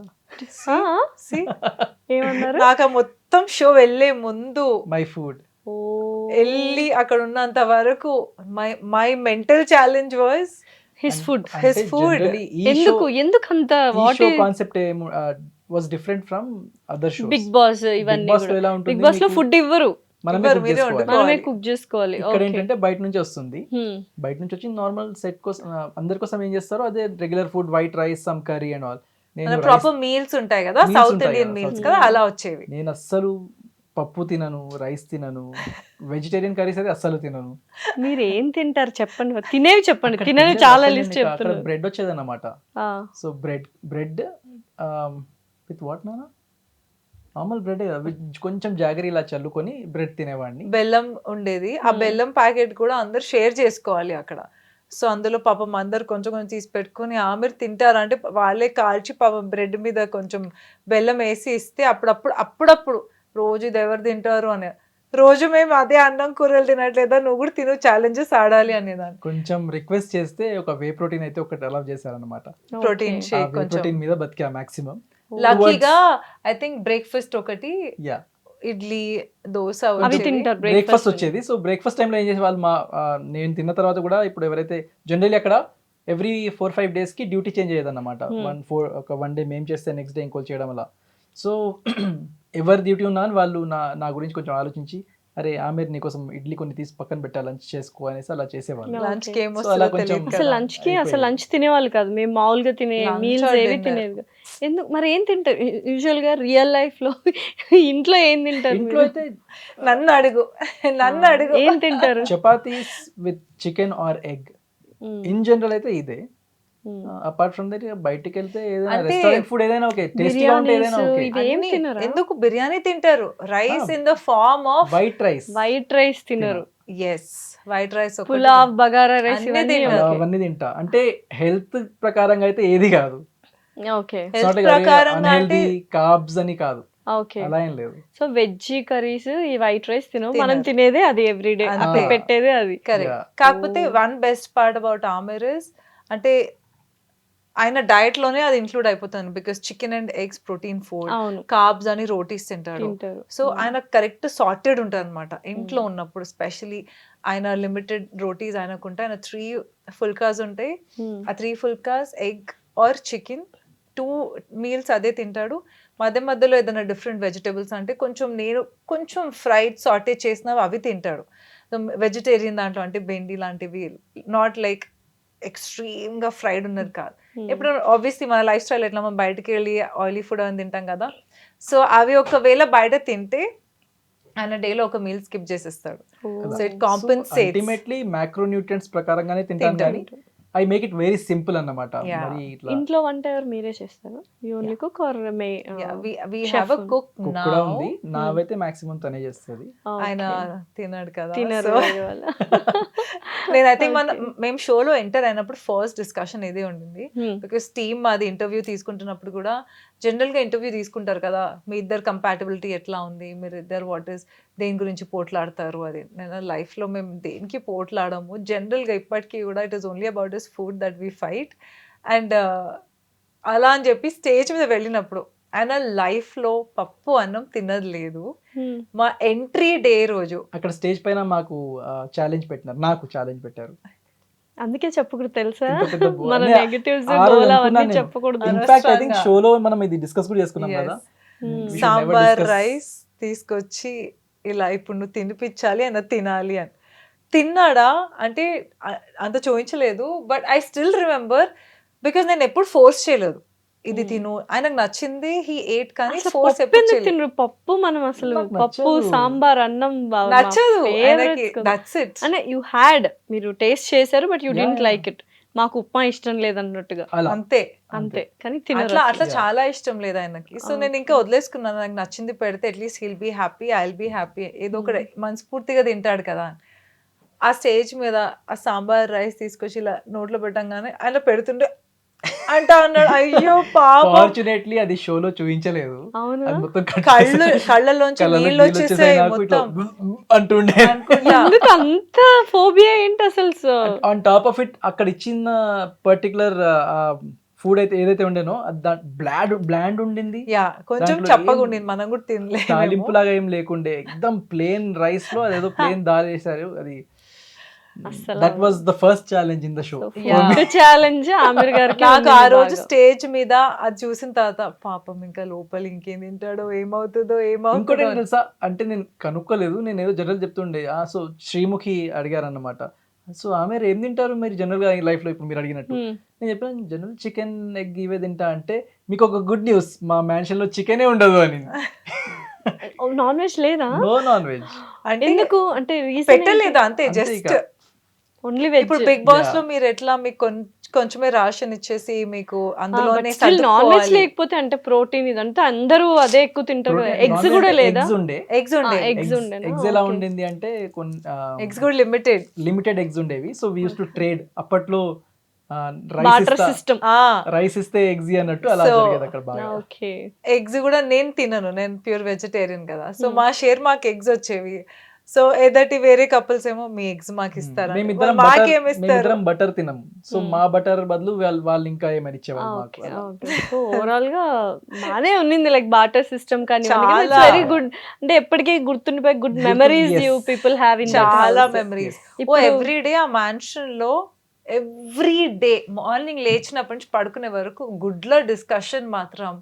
ఏమన్నారు? నాకు మొత్తం షో వెళ్ళే ముందు మై ఫుడ్ వెళ్ళి అక్కడ ఉన్నంత వరకు my mental challenge was his food. ఎందుకు అంత what concept was different from other shows. Bigg Boss ఇవన్నీ బిగ్ బాస్ లో ఫుడ్ ఇవ్వరు, మనమే కుక్ చేసుకోవాలి. ఇక్కడ ఏంటంటే బయట నుంచి వస్తుంది, బయట నుంచి వచ్చి నార్మల్ సెట్ కోసం అందరి కోసం ఏం చేస్తారో అదే regular food, white rice, some curry and all. Proper meals ఉంటాయి కదా, సౌత్ ఇండియన్ మీల్స్ కదా, అలా వచ్చేవి. నేను అస్సలు పప్పు తినను, రైస్ తినను, వెజిటేరియన్ కర్రీస్ అయితే అస్సలు తినను. మీరు ఏం తింటారు చెప్పండి, తినేవి చెప్పండి. తినేవి చాలా లిస్ట్ చెప్తున్నారు. బ్రెడ్ వచ్చేది అన్నమాట. సో బ్రెడ్ విత్ వాట్ నానా, నార్మల్ బ్రెడ్ కొంచెం జాగరీ ఇలా చల్లుకొని బ్రెడ్ తినేవాడిని. బెల్లం ఉండేది, ఆ బెల్లం ప్యాకెట్ కూడా అందరు షేర్ చేసుకోవాలి అక్కడ. సో అందులో పాపం అందరు కొంచెం కొంచెం తీసి పెట్టుకుని ఆమిర్ తింటారు అంటే వాళ్ళే కాల్చి పాపం బ్రెడ్ మీద కొంచెం బెల్లం వేసి ఇస్తే అప్పుడప్పుడు రోజు ఇది ఎవరు తింటారు అని, రోజు మేము అదే అన్నం కూరలు తినట్లేదా, నువ్వు కూడా తిను, ఛాలెంజెస్ ఆడాలి అనేదాన్ని. కొంచెం రిక్వెస్ట్ చేస్తే ఒక వే ప్రోటీన్ అయితే ఒకటి అలౌ చేశారనమాట. ప్రోటీన్ షేక్ కొంచెం ప్రోటీన్ మీద బతికా మాక్సిమం. లక్కీగా ఐ థింక్ బ్రేక్ఫాస్ట్ ఒకటి ఇడ్లీ దోశ అవి వచ్చేవి. తింటారు బ్రేక్ఫాస్ట్ వచ్చేది. సో బ్రేక్ఫాస్ట్ టైంలో ఏం చేసే వాళ్ళు నేను తిన్న తర్వాత కూడా ఇప్పుడు ఎవరైతే జనరల్లీ అక్కడ ఎవ్రీ 4-5 డేస్కి డ్యూటీ చేంజ్ అయ్యేదన్నమాట. వన్ డే మేము చేస్తే నెక్స్ట్ డే ఇంకోటి చేయడం వల్ల. సో ఎవరి డ్యూటీ ఉన్నా అని వాళ్ళు నా గురించి కొంచెం ఆలోచించి అరే ఆమెర్ నీకోసం ఇడ్లీ కొన్ని తీసి పక్కన పెట్టా లంచ్ చేసుకో అనేసి అలా చేసేవాళ్ళు. లంచ్ కి ఏం So, వస్తుందో అలా కొంచెం తెలియదు అసలు కదా. లంచ్ కి అసలు లంచ్ తినేవాళ్ళు కాదు, మేము మామూలుగా తినే Lunch మీల్స్ or ఏవి dinner? తినేది కాదు. ఎందుకు మరి ఏం తింటారు యూజువల్ గా రియల్ లైఫ్ లో? ఇంట్లో ఏం తింటారు ఇంట్లో మీరు? అయితే నన్ను అడుగు నన్ను అడుగు. ఏం తింటారు? Chapatis with chicken or egg in general అయితే ఇదే. అపార్ట్ ఫ్రమ్ దట్ బయటికి వెళ్తే ఏదైనా అంటే రెస్టారెంట్ ఫుడ్ ఏదైనా ఓకే, టేస్టీగా ఉంటే ఏదైనా ఓకే. ఇవి ఏం అన్ని- తినరా? ఎందుకు బిర్యానీ తింటారు? Rice in the form of white rice white rice తినరు, yes white rice pulao bagara rice అన్నీ ఇవన్నీ తింటారు. అవన్నీ తింటా. అంటే హెల్త్ ప్రకారంగా అయితే ఏది కాదు. ఓకే హెల్త్ ప్రకారంగా అంటే అన్హెల్దీ కార్బ్స్ అని కాదు, ఓకే. అలా ఏం లేదు. సో వెజ్ కర్రీస్ ఈ వైట్ రైస్ తినవు, మనం తినరు. తినేదే అది ఎవ్రీడే, అంతే. అక్కడ పెట్టేదే అది. కరెక్ట్. Yeah. కాకపోతే one best part about Aamir is అంటే ఆయన డైట్ లోనే అది ఇంక్లూడ్ అయిపోతుంది. Because chicken and eggs protein food, అవును కార్బ్స్ అని రోటీస్ తింటాడు. తింటారు. సో ఆయన కరెక్ట్ సార్టెడ్ ఉంటారు అనమాట ఇంట్లో ఉన్నప్పుడు. స్పెషలీ ఆయన లిమిటెడ్ రోటీస్ ఆయనకుంటే ఆయన 3 ఫుల్కాస్ ఉంటాయి. ఆ 3 phulkas egg or chicken 2 meals అదే తింటాడు. మధ్య మధ్యలో ఏదైనా డిఫరెంట్ వెజిటేబుల్స్ అంటే కొంచెం ఫ్రైడ్ సాటే చేసినవి అవి తింటాడు. వెజిటేరియన్ దాంట్లో అంటే బెండి లాంటివి, నాట్ లైక్ ఎక్స్ట్రీమ్ గా ఫ్రైడ్ ఉన్నది కాదు. ఇప్పుడు ఆబ్వియస్లీ మన లైఫ్ స్టైల్ ఎట్లా మనం బయటకు వెళ్ళి ఆయిలీ ఫుడ్ అని తింటాం కదా. సో అవి ఒకవేళ బయట తింటే ఆయన డేలో ఒక మీల్ స్కిప్ చేసేస్తాడు. So it compensates. Ultimately macronutrients ప్రకారంగానే తింటాను కానీ I make it very simple అన్నమాట. Yeah. మరి ఇట్లా ఇంట్లో వంట ఎవరు మీరే చేస్తారు? You only cook or me? we chef have a cook cook now. కూడా ఉంది. నావైతే మాక్సిమం తనే చేస్తుంది. ఆయన తిన్నాడు కదా. తినరు So, వేరే వాళ్ళ. నేనైతే మేము షోలో ఎంటర్ అయినప్పుడు ఫస్ట్ డిస్కషన్ ఇదే ఉండింది. Hmm. బికాస్ టీమ్ అది ఇంటర్వ్యూ తీసుకుంటున్నప్పుడు కూడా జనరల్ గా ఇంటర్వ్యూ తీసుకుంటారు కదా, మీ ఇద్దరు కంపాటబిలిటీ ఎట్లా ఉంది, మీరు ఇద్దరు దేని గురించి పోట్లాడతారు అది. నేను లైఫ్ లో మేము దేనికి పోట్లాడము జనరల్ గా ఇప్పటికీ కూడా. It is only about this food that we fight. And అలా అని చెప్పి స్టేజ్ మీద వెళ్ళినప్పుడు ఆయన లైఫ్ లో పప్పు అన్నం తినది లేదు. మా ఎంట్రీ డే రోజు అక్కడ స్టేజ్ పైన మాకు ఛాలెంజ్ పెట్టినారు, నాకు ఛాలెంజ్ పెట్టారు. అందుకే చెప్పకూడదు తెలుసా, ఇంత పెద్ద బో- మన అనే నెగటివ్స్ ఆ రోజు గోల్ అనుకున్నా అవన్నీ నేను. చెప్పకూడదు. ఇన్ఫాక్ట్ ఐ థింక్ అనవసరంగా. షోలో మనం ఇది డిస్కస్ కూడా చేసుకున్నాం Yes. కదా. We should never sambar discuss. Rice తీసుకొచ్చి ఇలా ఇప్పుడు నువ్వు తినిపించాలి అన్న తినాలి అని. తిన్నాడా అంటే అంత చూపించలేదు. But I still remember because నేను ఎప్పుడు ఫోర్స్ చేయలేదు ఇది తిను. ఆయనకు నచ్చింది హీ ఎయిట్, కానీ అసలు ఫోర్స్ పప్పు ఎప్పుడు ఎందుకు చేయలేదు. తినరు? పప్పు మనం అసలు నాకు పప్పు నచ్చదు. సాంబార్ అన్నం నచ్చదు ఆయనకి. That's it. అంటే యూ హ్యాడ్, మీరు టేస్ట్ చేశారు but you didn't Yeah. Like it. మాకు ఉప్మా ఇష్టం లేదన్నట్టుగా అలా అంతే. అంతే, కానీ తినరు అట్లా అసలు. అట్లా చాలా ఇష్టం లేదు ఆయనకి. సో నేను ఇంకా వదిలేసుకున్నాను, నాకు నచ్చింది పెడితే at least he'll be happy, I will be happy, ఏదో ఒకటి మనస్ఫూర్తిగా తింటాడు కదా. ఆ స్టేజ్ మీద ఆ సాంబార్ రైస్ తీసుకొచ్చి ఇలా నోట్లో పెట్టంగానే ఆయన పెడుతుండే అంటా అన్నాడు. అయ్యో పాపం, ఫార్చునేట్లీ అది షోలో చూపించలేదు. అవునా? అది మొత్తం cut కళ్ళలోంచి కళ్ళలోకి నీళ్ళు నీళ్ళు వచ్చేసాయి నాకు ఇట్లా మొత్తం అంటుండే. అనుకుంటా. ఎందుకు అంత ఫోబియా ఏంటి అసలు? ఆన్ టాప్ ఆఫ్ ఇట్ అక్కడ ఇచ్చిన పర్టికులర్ ఫుడ్ అయితే ఏదైతే ఉండేనో బ్లాండ్ ఉండింది. యా కొంచెం దాంట్లో చప్పగా ఏం ఉండింది, మనం కూడా తినలేదు. తాలింపు లాగా ఏం లేకుండే, ఎక్దమ్ ప్లేన్ రైస్ లో అదేదో ప్లేన్ దాల్ వేసారు. అది అస్సలు that was the first challenge in the show. Challenge Aamir గారికి నాకు ఆ ఉంది రోజు బాగా. స్టేజ్ మీద అది చూసిన తర్వాత పాపం ఇంకా లోపల ఇంకేం తింటాడో ఏమవుతుందో ఇంకోటి ఏమవుతుందో ఏంటి తెలుసా, అంటే నేను కనుక్కోలేదు, నేను ఏదో జనరల్ చెప్తుండే. సో శ్రీముఖి అడిగారు అన్నమాట. సో ఆమె ఏం తింటారు మీరు జనరల్ గా లైఫ్ లో ఇప్పుడు మీరు అడిగినట్టు. Hmm. నేను చెప్పాను జనరల్ చికెన్ ఎగ్ ఇవే తింటా అంటే, మీకు ఒక గుడ్ న్యూస్, మా మ్యాన్షన్ లో చికెనే ఉండదు అని. నాన్ వెజ్ లేదా? No non veg. అంటే ఎందుకు అంటే రీజన్ పెట్టలేదా అంతే. అంతే జస్ట్ ఇక. Only veg. ఇప్పుడు బిగ్ బాస్ లో Yeah. మీరు ఎట్లా మీకు కొంచెమే రాషన్ ఇచ్చేసి మీకు అందులోనే నాన్ వెజ్ సర్దుకోవాలి. లేకపోతే అంటే ప్రోటీన్ ఇదంతా అందరూ అదే ఎక్కువ తింటారు కదా. ఎగ్స్ కూడా లేదా? ఎగ్స్ ఉండే. ఎగ్స్ ఉండే. eggs ఉండేనా? ఎగ్స్ ఎలా Okay. ఉండింది అంటే ఎగ్స్ కూడా లిమిటెడ్. లిమిటెడ్ ఎగ్స్ ఉండేవి. So we use to trade. అప్పట్లో బార్టర్ సిస్టమ్. రైస్ ఇస్తే ఎగ్స్ అన్నట్టు అలా So, జరిగేది అక్కడ బాగా. ఓకే. ఎగ్స్ కూడా నేను తినను, నేను ప్యూర్ వెజిటేరియన్ కదా. సో మా షేర్ మాకు ఎగ్స్ వచ్చేవి. సో ఎదటి వేరే కపుల్స్ ఏమో మీ ఎగ్స్ మాకు ఇస్తారా, మాకేం ఇస్తారు? మేమిద్దరం బటర్ తినం, సో మా బటర్ బదులు వాళ్ళు ఇంకా ఏమైనా ఇచ్చేవాళ్ళు మాకు. Okay okay. సో ఓవరాల్ గా బానే ఉన్నింది లైక్ బార్టర్ సిస్టమ్ కానీ చాలా. Very good. అంటే ఎప్పటికీ గుర్తుండిపోయే good memories yes. You people have in చాలా మెమరీస్. ఓ ఇప్పుడు- ఎవ్రీ డే ఆ మ్యాన్షన్ లో ఎవ్రీ డే మార్నింగ్ లేచినప్పటి నుంచి పడుకునే వరకు గుడ్ల డిస్కషన్ మాత్రం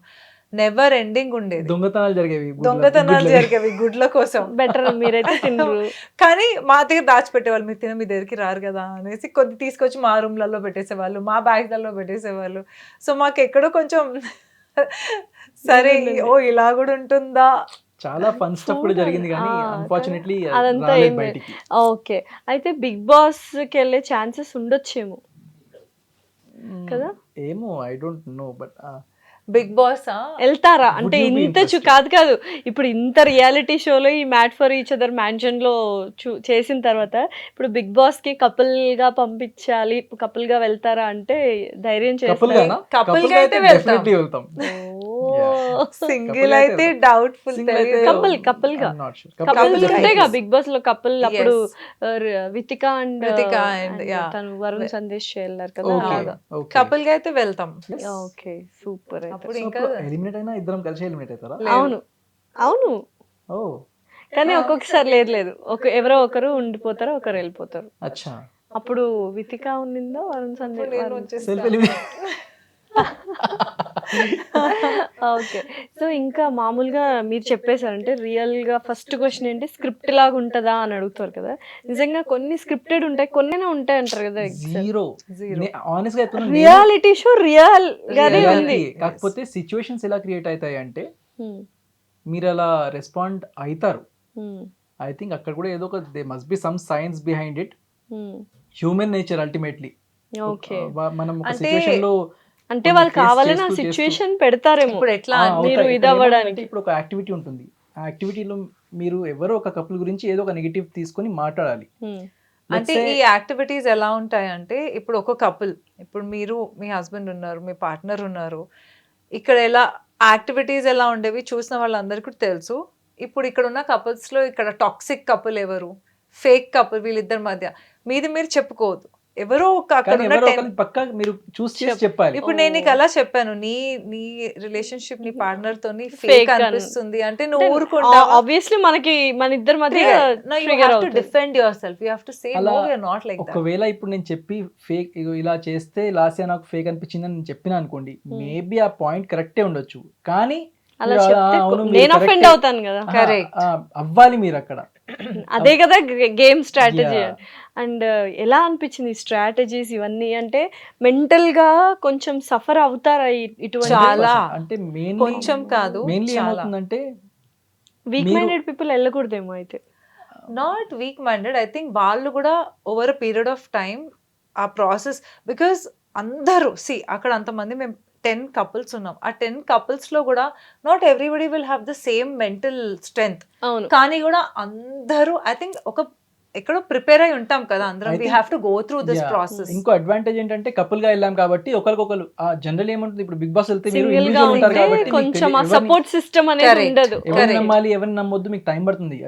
నెవర్ ఎండింగ్ ఉండేది. దొంగతనాలు జరిగేవి, దొంగతనాలు జరిగేవి గుడ్ల కోసం. బెటర్ మీరైతే తినరు. కానీ మా దగ్గర దాచిపెట్టేవాళ్ళు, మీరు తిన మీ దగ్గరికి రారు కదా అనేసి కొద్ది తీసుకొచ్చి మా రూమ్లలో పెట్టేసేవాళ్ళు, మా బ్యాగ్లలో పెట్టేసేవాళ్ళు. సో మాకు ఎక్కడో కొంచెం సరే ఓ ఇలా కూడా ఉంటుందా. చాలా ఫన్ స్టఫ్ కూడా జరిగింది కానీ అన్ఫార్చునేట్లీ అదంతా రాలేదు ఏం బయటికి. ఓకే. అయితే బిగ్ బాస్ కి వెళ్ళే ఛాన్సెస్ ఉండొచ్చేమో కదా. ఏమో I don't know, but Bigg Boss వెళ్తారా అంటే you be ఇంత interested? కాదు ఇప్పుడు ఇంత రియాలిటీ షోలో ఈ made for each other mansion లో చేసిన తర్వాత ఇప్పుడు బిగ్ బాస్ కి కపుల్ గా పంపించాలి, కపుల్ గా వెళ్తారా అంటే ధైర్యం కపుల్ చేస్తారు. గానా? Couple Couple గా గా అయితే అయితే వెళ్తాం. definitely వెళ్తాం. సింగిల్ Couple అయితే అయితే డౌట్ఫుల్. Single అయితే Couple గా. I'm not sure. Couple Couple ఉంటాయిగా definitely. బిగ్ బాస్ లో కపుల్ అప్పుడు Yes. Vithika and Ritika and, yeah. తను వరుణ్ సందేశ్ వెళ్ళారు కదా. Okay, అలాగా. okay. కపుల్ గా అయితే వెళ్తాం. Okay super. అప్పుడు So, ఇంకా ఇప్పుడు ఎలిమినేట్ అయినా ఇద్దరం కలిసి ఎలిమినేట్ అవుతారా? అవును అవును ఓ కానీ ఒక్కొక్కసారి లేదు ఎవరో ఒకరు ఉండిపోతారు, ఒకరు వెళ్ళిపోతారు. అచ్చా, అప్పుడు వితిక ఉన్నిందో వరుణ్ సందేశ్ నేను వచ్చేసి సెల్ఫ్ ఎలిమినేట్. ఓకే. సో ఇంకా మామూలుగా మీరు చెప్పేశారంటే రియల్ గా ఫస్ట్ క్వశ్చన్ ఏంటి స్క్రిప్ట్ లాగా ఉంటుందా అని అడుగుతారు కదా. నిజంగా కొన్ని స్క్రిప్టెడ్ ఉంటాయి, కొన్ని ఉంటాయి అంటారు కదా. జీరో. ఆనెస్ట్ గా చెప్తున్నా, రియాలిటీ షో రియల్ గానే reality. ఉంది. కాకపోతే సిచ్యువేషన్స్ ఎలా క్రియేట్ అవుతాయి అంటే Hmm. మీరు అలా రెస్పాండ్ అవుతారు. Hmm. ఐ థింక్ అక్కడ కూడా ఏదో ఒక they must be some science behind it. Hmm. Human nature ultimately. Okay. మనం ఒక అంటే- సిచ్యువేషన్ లో అంటే వాళ్ళు face కావాలని ఆ చేస్తూ సిచ్యువేషన్ పెడతారేమో. ఇప్పుడు ఎట్లా అవుతాయి. మీరు ఇక్కడ ఇది అవ్వడానికి. ఏమంటే ఇప్పుడు ఒక యాక్టివిటీ ఉంటుంది, ఆ యాక్టివిటీలో మీరు ఎవరో ఒక కపుల్ గురించి ఏదో ఒక నెగిటివ్ తీసుకొని మాట్లాడాలి. Hmm. అంటే ఈ యాక్టివిటీస్ ఎలా ఉంటాయంటే ఇప్పుడు ఒక కపుల్, ఇప్పుడు మీరు మీ హస్బెండ్ ఉన్నారు, మీ పార్ట్నర్ ఉన్నారు, ఇక్కడ ఎలా యాక్టివిటీస్ ఎలా ఉండేవి చూసిన వాళ్ళందరికీ కూడా తెలుసు. ఇప్పుడు ఇక్కడ ఉన్న కపుల్స్ లో ఇక్కడ టాక్సిక్ కపుల్ ఎవరు, ఫేక్ కపుల్, వీళ్ళిద్దరి మధ్య మీది మీరు చెప్పుకోవద్దు. ఎవరో ఒక అక్కడ కానీ ఉన్న ఎవరో 10 ఒకరిని పక్కా మీరు చూస్ చేసి చెప్పాలి. ఇప్పుడు నేను నీకు అలా చెప్పాను, నీ రిలేషన్షిప్ నీ పార్ట్నర్ తోని Fake ఫేక్ అని. అనిపిస్తుంది అంటే నువ్వు ఊరుకుంటావా? ఆబ్వియస్లీ మనకి మన ఇద్దరి మధ్య No, you trigger have to అవుతుంది. defend yourself. You have to say అలా no, we are not like that. ఒకవేళ ఇప్పుడు నేను చెప్పి ఫేక్ ఇలా చేస్తే లాస్యా నాకు ఫేక్ అనిపించిందని నేను చెప్పినా అనుకోండి, మేబీ ఆ పాయింట్ కరెక్టే ఉండొచ్చు, కానీ అలా మీరు చెప్తే అవును, మీరు నేను అఫెండ్ correct. అవుతాను కదా. ఆహా, Correct. అవ్వాలి మీరు అక్కడ. అదే కదా గేమ్ స్ట్రాటజీ. Yeah. అండ్ ఎలా అనిపించింది స్ట్రాటజీస్ ఇవన్నీ అంటే మెంటల్ గా కొంచెం సఫర్ అవుతారా ఇటువంటి చాలా. అంటే కొంచెం కాదు, మెయిన్లీ చాలా. ఏమవుతుందంటే వీక్ మీరు- మైండెడ్ పీపుల్ వెళ్ళకూడదేమో అయితే. Not week minded, I think వాళ్ళు కూడా over a period of time ఆ ప్రాసెస్, బికాస్ అందరూ అక్కడ అంతమంది మేము 10 couples ఉన్నాం, ఆ 10 couples లో కూడా not everybody will have the same mental strength, అవును. కానీ కూడా అందరూ ఐ థింక్ ఒక ఎక్కడో ప్రిపేర్ అయి ఉంటాం కదా అందరం. I we think- have to go through this Yeah. Process. ఇంకో అడ్వాంటేజ్ ఏంటంటే కపుల్ గా వెళ్ళాం కాబట్టి ఒకరికొకరు జనరల్ ఏముంటుంది, ఇప్పుడు బిగ్ బాస్ వెళ్తే మీరు సింగిల్ గా individual ఉంటారు ఉంటే కాబట్టి మీకు కొంచెం ఆ ఎవరిని- సపోర్ట్ సిస్టమ్ అనేది Correct. ఉండదు. ఎవరిని Correct. నమ్మాలి ఎవరిని నమ్మొద్దు మీకు టైం పడుతుంది,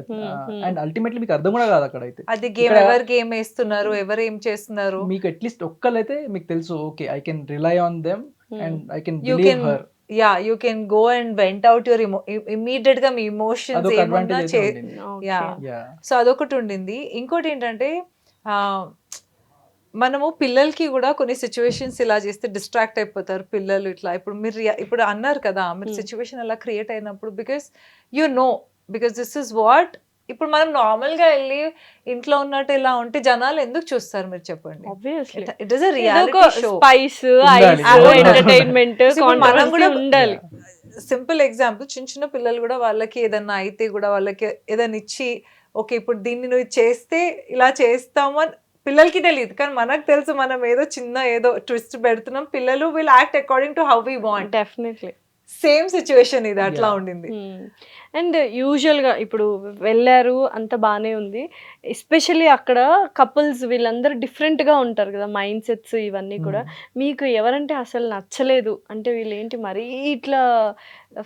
అండ్ అల్టిమేట్లీ మీకు అర్థం కూడా కాదు అక్కడ అయితే. అది గేమ్ ఇక్కడ- ఎవరు గేమ్ వేస్తున్నారు, ఎవరు ఏం చేస్తున్నారు, మీకు అట్లీస్ట్ ఒక్కలైతే మీకు తెలుసు, okay I can rely on them and I can you believe can her. You can go and went out your immediate గా మీ ఇమోషన్స్ అదొక ఏమన్నా అడ్వాంటేజ్ అయితే ఉండింది. Yeah. Yeah. సో అదొకటి ఉండింది. ఇంకోటి ఏంటంటే మనము పిల్లలకి కూడా కొన్ని సిచ్యువేషన్స్ ఇలా చేస్తే డిస్ట్రాక్ట్ అయిపోతారు పిల్లలు. ఇట్లా ఇప్పుడు మీరు ఇప్పుడు అన్నారు కదా మీరు సిచ్యువేషన్ అలా క్రియేట్ అయినప్పుడు, because you know, because this is what. ఇప్పుడు మనం నార్మల్ గా వెళ్ళి ఇంట్లో ఉన్నట్టు ఇలా ఉంటే జనాలు ఎందుకు చూస్తారు మీరు చెప్పండి. Obviously. It is a reality show. Spice, ఉండాలి. ఐస్, ఎంటర్టైన్మెంట్, మనం కూడా ఉండాలి. సింపుల్ ఎగ్జాంపుల్, చిన్న చిన్న పిల్లలు కూడా వాళ్ళకి ఏదన్నా అయితే కూడా వాళ్ళకి ఏదైనా ఇచ్చి ఓకే ఇప్పుడు దీన్ని నువ్వు చేస్తే ఇలా చేస్తాము అని పిల్లలకి తెలియదు, కానీ మనకు తెలుసు మనం ఏదో చిన్న ఏదో ట్విస్ట్ పెడుతున్నాం. పిల్లలు will act according to how we want. Definitely. Same situation ఇది అట్లా ఉండింది. అండ్ యూజువల్గా ఇప్పుడు వెళ్ళారు అంత బాగానే ఉంది. ఎస్పెషల్లీ అక్కడ కపుల్స్ వీళ్ళందరూ డిఫరెంట్గా ఉంటారు కదా, మైండ్ సెట్స్ ఇవన్నీ కూడా. మీకు ఎవరంటే అసలు నచ్చలేదు అంటే వీళ్ళు ఏంటి మరీ ఇట్లా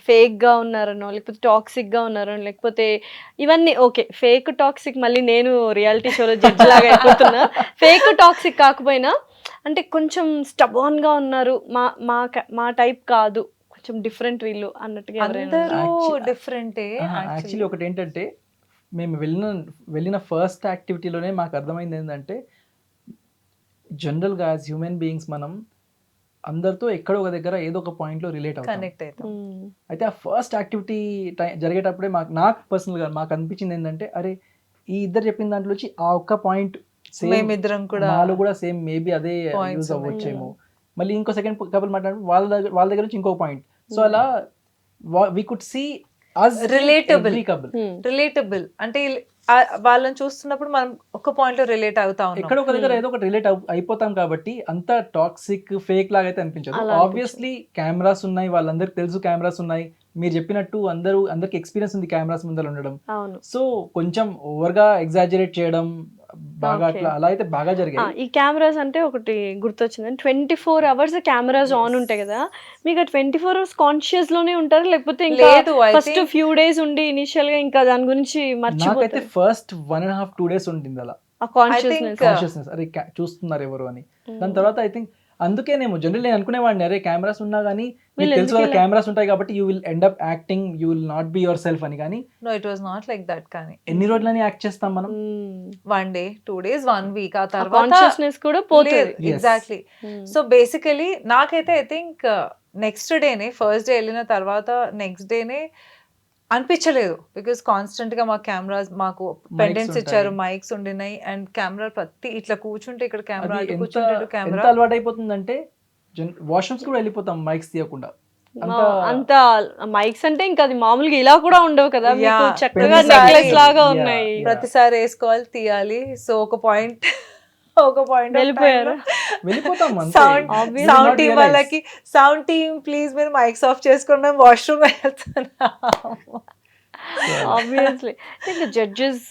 ఫేక్గా ఉన్నారనో, లేకపోతే టాక్సిక్గా ఉన్నారనో, లేకపోతే ఇవన్నీ ఓకే ఫేక్ టాక్సిక్, మళ్ళీ నేను రియాలిటీ షోలో జడ్జ్ లాగా అయిపోతున్నా. ఫేక్ టాక్సిక్ కాకపోయినా అంటే కొంచెం స్టబాన్గా ఉన్నారు, మా టైప్ కాదు, కొంచెం డిఫరెంట్ వీళ్ళు అన్నట్టుగా ఎవరైనా అందరూ Actu- డిఫరెంటే. యాక్చువల్లీ ఒకటి ఏంటంటే మేము వెళ్ళిన ఫస్ట్ యాక్టివిటీలోనే మాకు అర్థమైంది ఏంటంటే జనరల్గా యాజ్ హ్యూమన్ బీయింగ్స్ మనం అందరితో ఎక్కడో ఒక దగ్గర ఏదో ఒక పాయింట్లో రిలేట్ అవుతాం. కనెక్ట్ అవుతాం. అయితే ఆ ఫస్ట్ యాక్టివిటీ జరిగేటప్పుడే నాకు పర్సనల్గా మాకు అనిపించింది ఏంటంటే అరే ఈ ఇద్దరు చెప్పిన దాంట్లో వచ్చి ఆ ఒక్క పాయింట్ మేమిద్దరం కూడా మాలో కూడా సేమ్ మేబీ అదే Points యూజ్ ఉన్నాయి. అవ్వచ్చేమో. మళ్ళీ ఇంకో సెకండ్ కపుల్ మాట్లాడి వాళ్ళ దగ్గర నుంచి ఇంకో పాయింట్. సో అలా we could see us Relatable. Couple relatable అంటే వాళ్ళని చూస్తున్నప్పుడు మనం ఒక పాయింట్ లో రిలేట్ అవుతా ఉన్నాం. ఎక్కడ ఒక దగ్గర ఏదో ఒకటి రిలేట్ అయిపోతాం కాబట్టి అంత టాక్సిక్ ఫేక్ లాగా అయితే అనిపించదు. అలా ఆబ్వియస్లీ కెమెరాస్ ఉన్నాయి, వాళ్ళందరికి తెలుసు కెమెరాస్ ఉన్నాయి, మీరు చెప్పినట్టు అందరికి ఎక్స్పీరియన్స్ ఉంది కెమెరాస్ ముందర ఉండడం. అవును. సో కొంచెం ఓవర్ గా ఎగ్జాజరేట్ చేయడం బాగా Okay. అలా అయితే బాగా జరిగాయి. ఈ కెమెరాస్ అంటే ఒకటి గుర్తొచ్చింది, 24 hours కెమెరాస్ ఆన్ ఉంటాయి కదా, మీకు ఆ 24 hours కాన్షియస్ లోనే ఉంటారు, లేకపోతే ఇంకా లేదు, I first think- few days ఉండి ఇనిషియల్ గా ఇంకా దాని గురించి నాకైతే మర్చిపోతారు ఫస్ట్ 1.5-2 days ఉంటుంది అలా ఆ కాన్షియస్నెస్. think- కాన్షియస్నెస్, అరే చూస్తున్నారు ఎవరు అని. దాని తర్వాత ఐ థింక్ అందుకేనేమో జనరల్ నేను అనుకునేవాడిని అరే కెమెరాస్ ఉన్నా కానీ మీకు వీళ్ళు తెలుసు కదా ఎందుకు కెమెరాస్ ఉంటాయి కాబట్టి you will end up acting, you will not be yourself అని. కానీ no, it was not like that. కానీ ఎన్ని రోజులని యాక్ట్ చేస్తాం మనం? 1 day 2 days 1 week ఆ తర్వాత కాన్షియస్నెస్ కూడా పోతుంది. Yes. ఎగ్జాక్ట్లీ. సో బేసికలీ నాకైతే ఐ థింక్ నెక్స్ట్ డేనే, ఫస్ట్ డే వెళ్ళిన తర్వాత నెక్స్ట్ డేనే అనిపించలేదు. బికాస్ కాన్స్టెంట్ గా మా కెమెరాస్ మాకు పెండెంట్స్ ఇచ్చారు, మైక్స్ ఉండినాయి, అండ్ కెమెరా ప్రతి ఇట్లా కూర్చుంటే ఇక్కడ కెమెరా, అది కూర్చుంటే ఎంత కెమెరా. అలవాటు అయిపోతుందంటే వాష్రూమ్స్ కూడా వెళ్ళిపోతాం మైక్స్ తీయకుండా. అంత మైక్స్ అంటే ఇంకా అది మామూలుగా ఇలా కూడా ఉండవు కదా, మీకు Yeah. చక్కగా పెన్సిల్ నెక్లెస్ Yeah. లాగా Yeah. ఉన్నాయి. Yeah. ప్రతిసారి వేసుకోవాలి, తీయాలి. సో ఒక పాయింట్ వెళ్ళిపోయారు. వెళ్ళిపోతాం అంతే. Sound Obviously. Sound Not team realize. వాళ్ళకి, సౌండ్ టీమ్ ప్లీజ్ మీరు మైక్స్ ఆఫ్ చేసుకొని మేము వాష్రూమ్ వెళ్తున్నాము. ఆబ్వియస్లీ. ఇంకా జడ్జెస్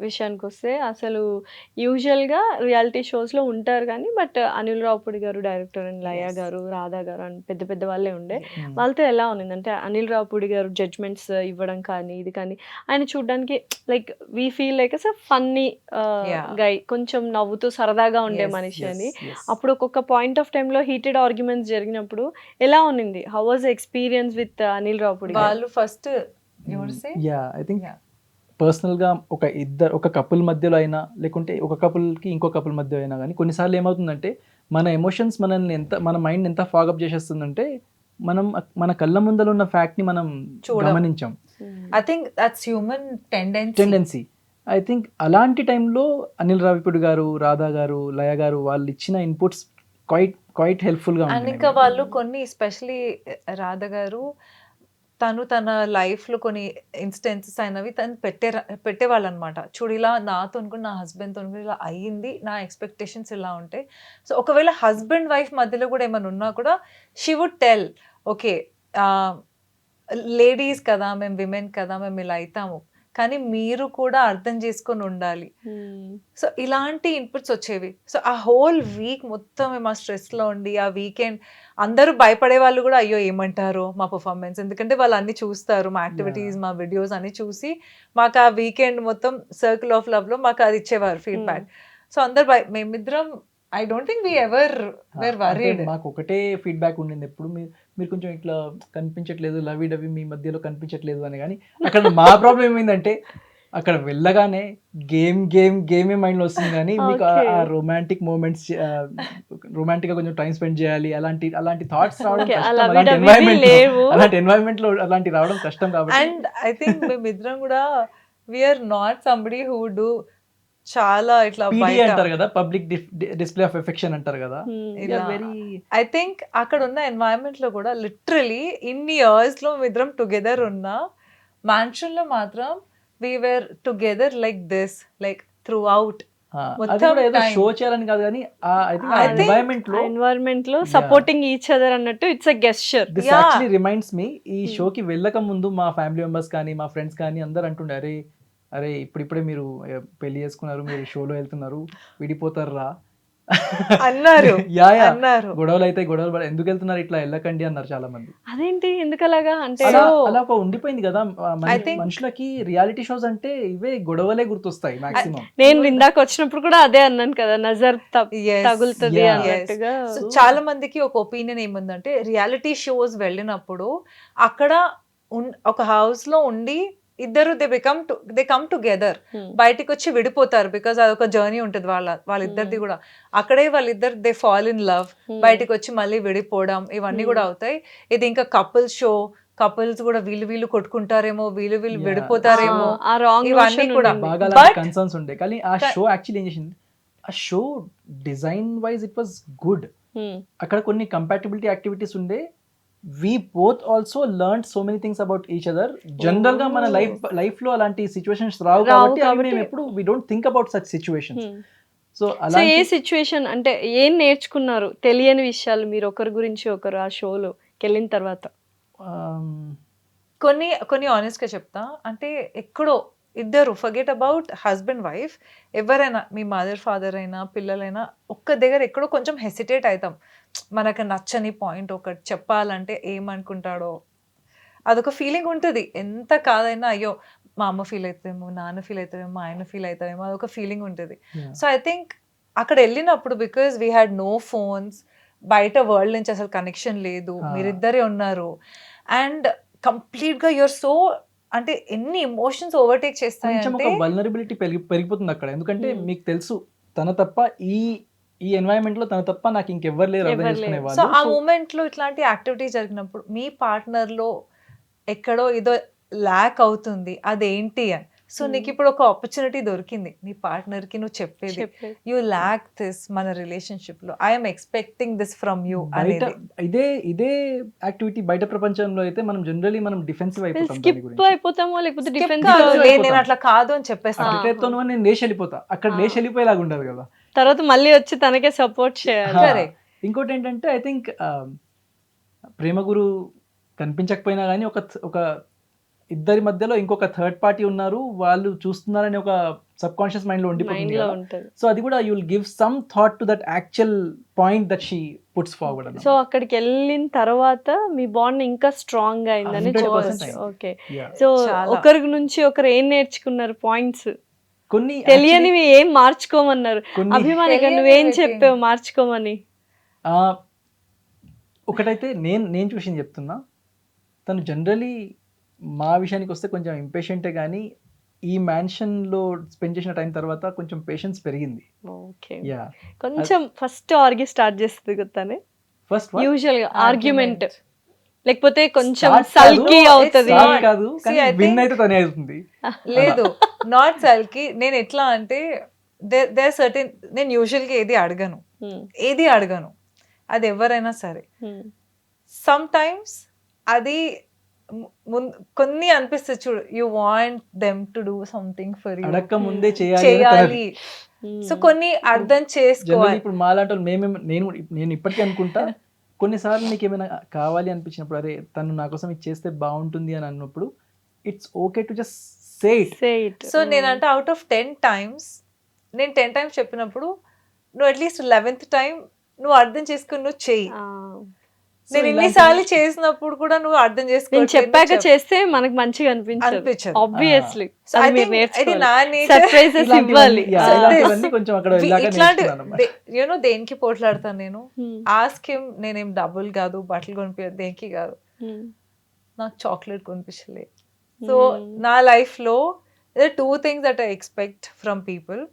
విషయానికి వస్తే అసలు యూజువల్గా రియాలిటీ షోస్లో ఉంటారు కానీ, బట్ అనిల్ రావుపూడి గారు డైరెక్టర్ అండ్ లయ గారు, రాధా గారు అని పెద్ద పెద్ద వాళ్ళే ఉండే. వాళ్ళతో ఎలా ఉన్నింది అంటే అనిల్ రావుపూడి గారు జడ్జ్మెంట్స్ ఇవ్వడం కానీ ఇది కానీ, ఆయన చూడడానికి like we feel like us funny Yeah. Guy, కొంచెం నవ్వుతూ సరదాగా ఉండే Yes, మనిషి అని. Yes. అప్పుడు ఒక్కొక్క పాయింట్ ఆఫ్ టైంలో హీటెడ్ ఆర్గ్యుమెంట్స్ జరిగినప్పుడు ఎలా ఉన్నింది? How was experience with Anil Ravipudi గారు? వాళ్ళు ఫస్ట్ యా ఐ థింక్ పర్సనల్గా ఒక కపుల్ మధ్యలో అయినా, లేకుంటే ఒక కపుల్కి ఇంకో కపుల్ మధ్య అయినా కానీ కొన్నిసార్లు ఏమవుతుందంటే మన ఎమోషన్స్ మన మైండ్ ఎంత ఫాగప్ చేసేస్తుందంటే మనం మన కళ్ళ ముందర ఉన్న ఫ్యాక్ట్ ని మనం చూడం. గమనించాం. I think that's human tendency. I think అలాంటి టైంలో అనిల్ రావిపూడి గారు, రాధా గారు, లయ గారు వాళ్ళు ఇచ్చిన ఇన్పుట్స్ క్వైట్ హెల్ప్ఫుల్ గా అండ్ ఇంకా వాళ్ళు కొన్ని ఎస్పెషలీ రాధ గారు తన లైఫ్ లో కొన్ని ఇన్స్టెన్సెస్ అయినవి తను పెట్టేవాళ్ళు అనమాట. చూడు ఇలా నాతో అనుకుని, నా హస్బెండ్తో అనుకుని ఇలా అయ్యింది, నా ఎక్స్పెక్టేషన్స్ ఇలా ఉంటాయి. సో ఒకవేళ హస్బెండ్ వైఫ్ మధ్యలో కూడా ఏమైనా ఉన్నా కూడా she would tell, okay ladies కదా మేము, విమెన్ కదా మేము ఇలా అవుతాము, కానీ మీరు కూడా అర్థం చేసుకొని ఉండాలి. సో ఇలాంటి ఇన్పుట్స్ వచ్చేవి. సో ఆ హోల్ వీక్ మొత్తం మేము ఆ స్ట్రెస్లో ఉండి, ఆ వీకెండ్ అందరూ భయపడే వాళ్ళు కూడా అయ్యో ఏమంటారో మా పర్ఫార్మెన్స్, ఎందుకంటే వాళ్ళు అన్ని చూస్తారు, మా యాక్టివిటీస్, మా వీడియోస్ అన్ని చూసి మాకు ఆ వీకెండ్ మొత్తం సర్కిల్ ఆఫ్ లవ్లో మాకు అది ఇచ్చేవారు ఫీడ్బ్యాక్. సో అందరు మేమిద్దరం I don't think we ever were worried. మాకు ఒకటే ఫీడ్బ్యాక్ ఉండింది ఎప్పుడు, మీరు కొంచెం ఇట్లా కనిపించట్లేదు, లవి డవి మీ మధ్యలో కనిపించట్లేదు అని. కానీ అక్కడ మా ప్రాబ్లం ఏమైందంటే అక్కడ వెళ్ళగానే గేమే మైండ్ లో వస్తుంది, కానీ మీకు ఆ రొమాంటిక్ మూమెంట్స్, రొమాంటిక్ గా కొంచెం టైం స్పెండ్ చేయాలి, అలాంటి థాట్స్ రావడం కష్టం. అలాంటి ఎన్వైరన్మెంట్ లో అలాంటి రావడం కష్టం కాబట్టి. అండ్ ఐ థింక్ మేమిద్దరం కూడా we are not somebody who do చాలా ఇట్లా PD అంటారు కదా, పబ్లిక్ డిస్ప్లే ఆఫ్ ఎఫెక్షన్ అంటారు కదా. వెరీ ఐ థింక్ అక్కడ ఉన్న ఎన్వైరన్మెంట్ లో కూడా లిటరలీ ఇన్ని ఇయర్స్ లో ఇద్దరం టుగెదర్ ఉన్న మ్యాన్షన్ లో మాత్రం we were together like this, like throughout అది మొత్తం కూడా ఏదో time. షో చేయాలని కాదు కానీ ఐ థింక్ ఆ I think ఎన్వైరన్మెంట్ లో ఎన్వైరన్మెంట్ లో సపోర్టింగ్ ఈచ్ అదర్ అన్నట్టు it's a gesture. This Yeah. Actually reminds me ఈ షోకి వెళ్ళక ముందు మా ఫ్యామిలీ మెంబర్స్ కానీ మా ఫ్రెండ్స్ కానీ అందరు అంటుండే అరే అరే ఇప్పుడిప్పుడే మీరు పెళ్లి చేసుకున్నారు, మీరు షోలో వెళ్తున్నారు, విడిపోతారా అన్నారు యా యా అన్నారు. గొడవలు అయితే గొడవలు ఎందుకు వెళ్తున్నారు ఇట్లా వెళ్ళకండి అన్నారు చాలా మంది. అదేంటి ఎందుకు అలాగా అంటే అలా So, అలా ఒక ఉండిపోయింది కదా I think- మనుషులకి రియాలిటీ షోస్ అంటే ఇవే గొడవలే గుర్తొస్తాయి మాక్సిమం. నేను ఇందాక వచ్చినప్పుడు కూడా అదే అన్నాను కదా, నజర్ Yes. తగులుతుంది Yeah. అన్నట్టుగా. So, చాలా మందికి ఒక ఒపీనియన్ ఏముందంటే రియాలిటీ షోస్ వెళ్ళినప్పుడు అక్కడ ఒక హౌస్ లో ఉండి ఇద్దరు దే కమ్ టుగెదర్, Hmm. బయటికి వచ్చి విడిపోతారు బికాజ్ అదొక జర్నీ ఉంటుంది వాళ్ళిద్దరిది కూడా. అక్కడే వాళ్ళిద్దరు దే ఫాల్ ఇన్ లవ్, బయటికి వచ్చి మళ్ళీ విడిపోవడం ఇవన్నీ కూడా అవుతాయి. ఇది ఇంకా కపుల్స్ షో, కపుల్స్ కూడా వీళ్ళు కొట్టుకుంటారేమో, వీళ్ళు Yeah. విడిపోతారేమో, ఆ రాంగ్ ఇవన్నీ కూడా. బాగా But- కన్సర్న్స్ ఉండే కానీ ఆ షో యాక్చువల్లీ ఏం చేసింది, ఆ show design wise it was good. అక్కడ కొన్ని కంపాటబిలిటీ యాక్టివిటీస్ ఉండే. We both also learn so many things about each other. General గా మన లైఫ్ లో అలాంటి సిచ్యువేషన్స్ రావు కాబట్టి మేము ఎప్పుడు we don't think about such situations. So so అలా ఏ సిచ్యువేషన్ అంటే ఏం నేర్చుకున్నారు తెలియని విషయాలు మీరు ఒకరి గురించి ఒకరు ఆ షోలోకి వెళ్ళిన తర్వాత? కొన్ని ఆనెస్ట్ గా చెప్తా, అంటే ఎక్కడో ఇద్దరు ఫర్గెట్ అబౌట్ హస్బెండ్ వైఫ్, ఎవరైనా మీ మదర్ ఫాదర్ అయినా పిల్లలైనా ఒక్క దగ్గర ఎక్కడో కొంచెం హెసిటేట్ అవుతాం. మనకు నచ్చని పాయింట్ ఒకటి చెప్పాలంటే ఏమనుకుంటాడో అదొక ఫీలింగ్ ఉంటుంది. ఎంత కాదైనా అయ్యో మా అమ్మ ఫీల్ అవుతారేమో, నాన్న ఫీల్ అవుతారేమో, మా ఆయన ఫీల్ అవుతారేమో, అదొక ఫీలింగ్ ఉంటుంది. సో ఐ థింక్ అక్కడ వెళ్ళినప్పుడు because we had no phones, బయట వరల్డ్ నుంచి అసలు కనెక్షన్ లేదు, మీరిద్దరే ఉన్నారు అండ్ కంప్లీట్ గా యూఆర్ సో, అంటే ఎన్ని ఎమోషన్స్ ఓవర్టేక్ చేస్తాయి కొంచెం అంటే ఒక వల్నరబిలిటీ పెరిగిపోతుంది అక్కడ. ఎందుకంటే మీకు తెలుసు తన తప్ప ఈ ఎన్వైరన్మెంట్ లో తన తప్ప నాకు ఇంకెవ్వరు లేరు అర్థం చేసుకునే సో వాళ్ళు. ఆ మూమెంట్ లో ఇట్లాంటి యాక్టివిటీస్ జరిగినప్పుడు మీ పార్ట్నర్ లో ఎక్కడో ఏదో ల్యాక్ అవుతుంది, అదేంటి అని. సో నీకు ఇప్పుడు ఒక ఆపర్చునిటీ దొరికింది నీ పార్ట్నర్ కి నువ్వు చెప్పేది, యూ ల్యాక్ దిస్ మన రిలేషన్షిప్ లో, I'm expecting this from you బయట అనేది. ఇదే యాక్టివిటీ బయట ప్రపంచంలో అయితే మనం జనరలీ మనం డిఫెన్సివ్ అయిపోతాం దాని స్కిప్ గురించి. అయిపోతామో లేకపోతే Skip డిఫెన్స్ కాదు, అయిపోతాం. నేను అట్లా కాదు అని చెప్పేస్తాను. అటుకైతోనూ నేను లేచి వెళ్ళిపోతా, అక్కడ లేచి వెళ్ళిపోయేలాగా ఉండదు కదా. తర్వాత మళ్ళీ వచ్చి తనకే సపోర్ట్ చేయాలి. Correct. ఇంకోటి ఏంటంటే ఐ థింక్ ప్రేమ గురు కనిపించకపోయినా కానీ ఒక ఇద్దరి మధ్యలో ఇంకొక థర్డ్ పార్టీ ఉన్నారు, వాళ్ళు చూస్తున్నారని ఒక సబ్ కాన్షియస్ మైండ్ లో మైండ్ ఉండిపోతుంది లో కదా. ఉంటది. సో అది కూడా you will give some thought to that actual point that she puts forward. So అక్కడికి వెళ్ళిన తర్వాత మీ బాండ్ ఇంకా స్ట్రాంగ్ గా అయిందని 100% చెప్పవచ్చు. అయింది. Okay, Yeah. సో చాలా. ఒకరి నుంచి ఒకరు ఏం నేర్చుకున్నారు పాయింట్స్? కొన్ని తెలియనివి ఏం మార్చుకోమన్నారు? కొన్ని అభిమానిగా తెలియనివి నువ్వేం ఏంటి? చెప్పావు మార్చుకోమని? ఒకటైతే నేను చూసి చెప్తున్నా, తను జనరలీ మా విషయానికి వస్తే కొంచెం ఇంపేషెంటే కానీ ఈ మ్యాన్షన్ లో స్పెండ్ చేసిన టైం తర్వాత కొంచెం పేషెన్స్ పెరిగింది. ఓకే, యా కొంచెం ఫస్ట్ ఆర్గ్యూ స్టార్ట్ చేస్తుంది కదా ఫస్ట్ యూజువల్ గా ఆర్గ్యుమెంట్, Argument. లేకపోతే కొంచెం Start సల్కీ కాదు, అవుతుంది. it's not. కాదు కానీ See, I విన్ think- అయితే తనే అవుతుంది. లేదు నాట్ సల్కి. నేను ఎట్లా అంటే దే సర్టెన్, నేను యూజువల్ గా ఏది అడగను, అది ఎవరైనా సరే. సమ్ టైమ్స్ అది కొన్ని అనిపిస్తుంది చూడు, you want them to do something for you, అడక్క ముందే చేయాలి. సో కొన్ని అర్థం జనరల్ చేసుకోవాలి. ఇప్పుడు మాలాంటి వాళ్ళు నేను ఇప్పటికీ అనుకుంటా, కొన్నిసార్లు నీకు ఏమైనా కావాలి అనిపించినప్పుడు అరే తను నా కోసం ఇది చేస్తే బాగుంటుంది అని అన్నప్పుడు it's okay to just say it. So నేనంటే అవుట్ ఆఫ్ 10 times నేను 10 times చెప్పినప్పుడు నువ్వు అట్లీస్ట్ 11th time నువ్వు అర్థం చేసుకుని నువ్వు చెయ్యి. నేను ఎన్నిసార్లు చేసినప్పుడు కూడా నువ్వు అర్థం నేను చేసుకో చెప్పాక చేస్తే మనకు మంచిగా అనిపించదు అనిపించదు. ఆబ్వియస్లీ. So I think ఇది నా nature. సర్ప్రైజెస్ ఇవ్వాలి. ఇలాంటివన్నీ కొంచెం అక్కడ వెళ్ళాక ఇట్లాంటి నేర్చుకున్నాను అన్నమాట. యూనో దేనికి పోట్లాడతాను నేను, ఆస్క్ హిమ్. నేనేం డబ్బులు కాదు, బట్టలు కొనిపించదు, దేనికి కాదు, నాకు చాక్లెట్ కొనిపించలే. సో నా లైఫ్ లో 2 things that I expect from people.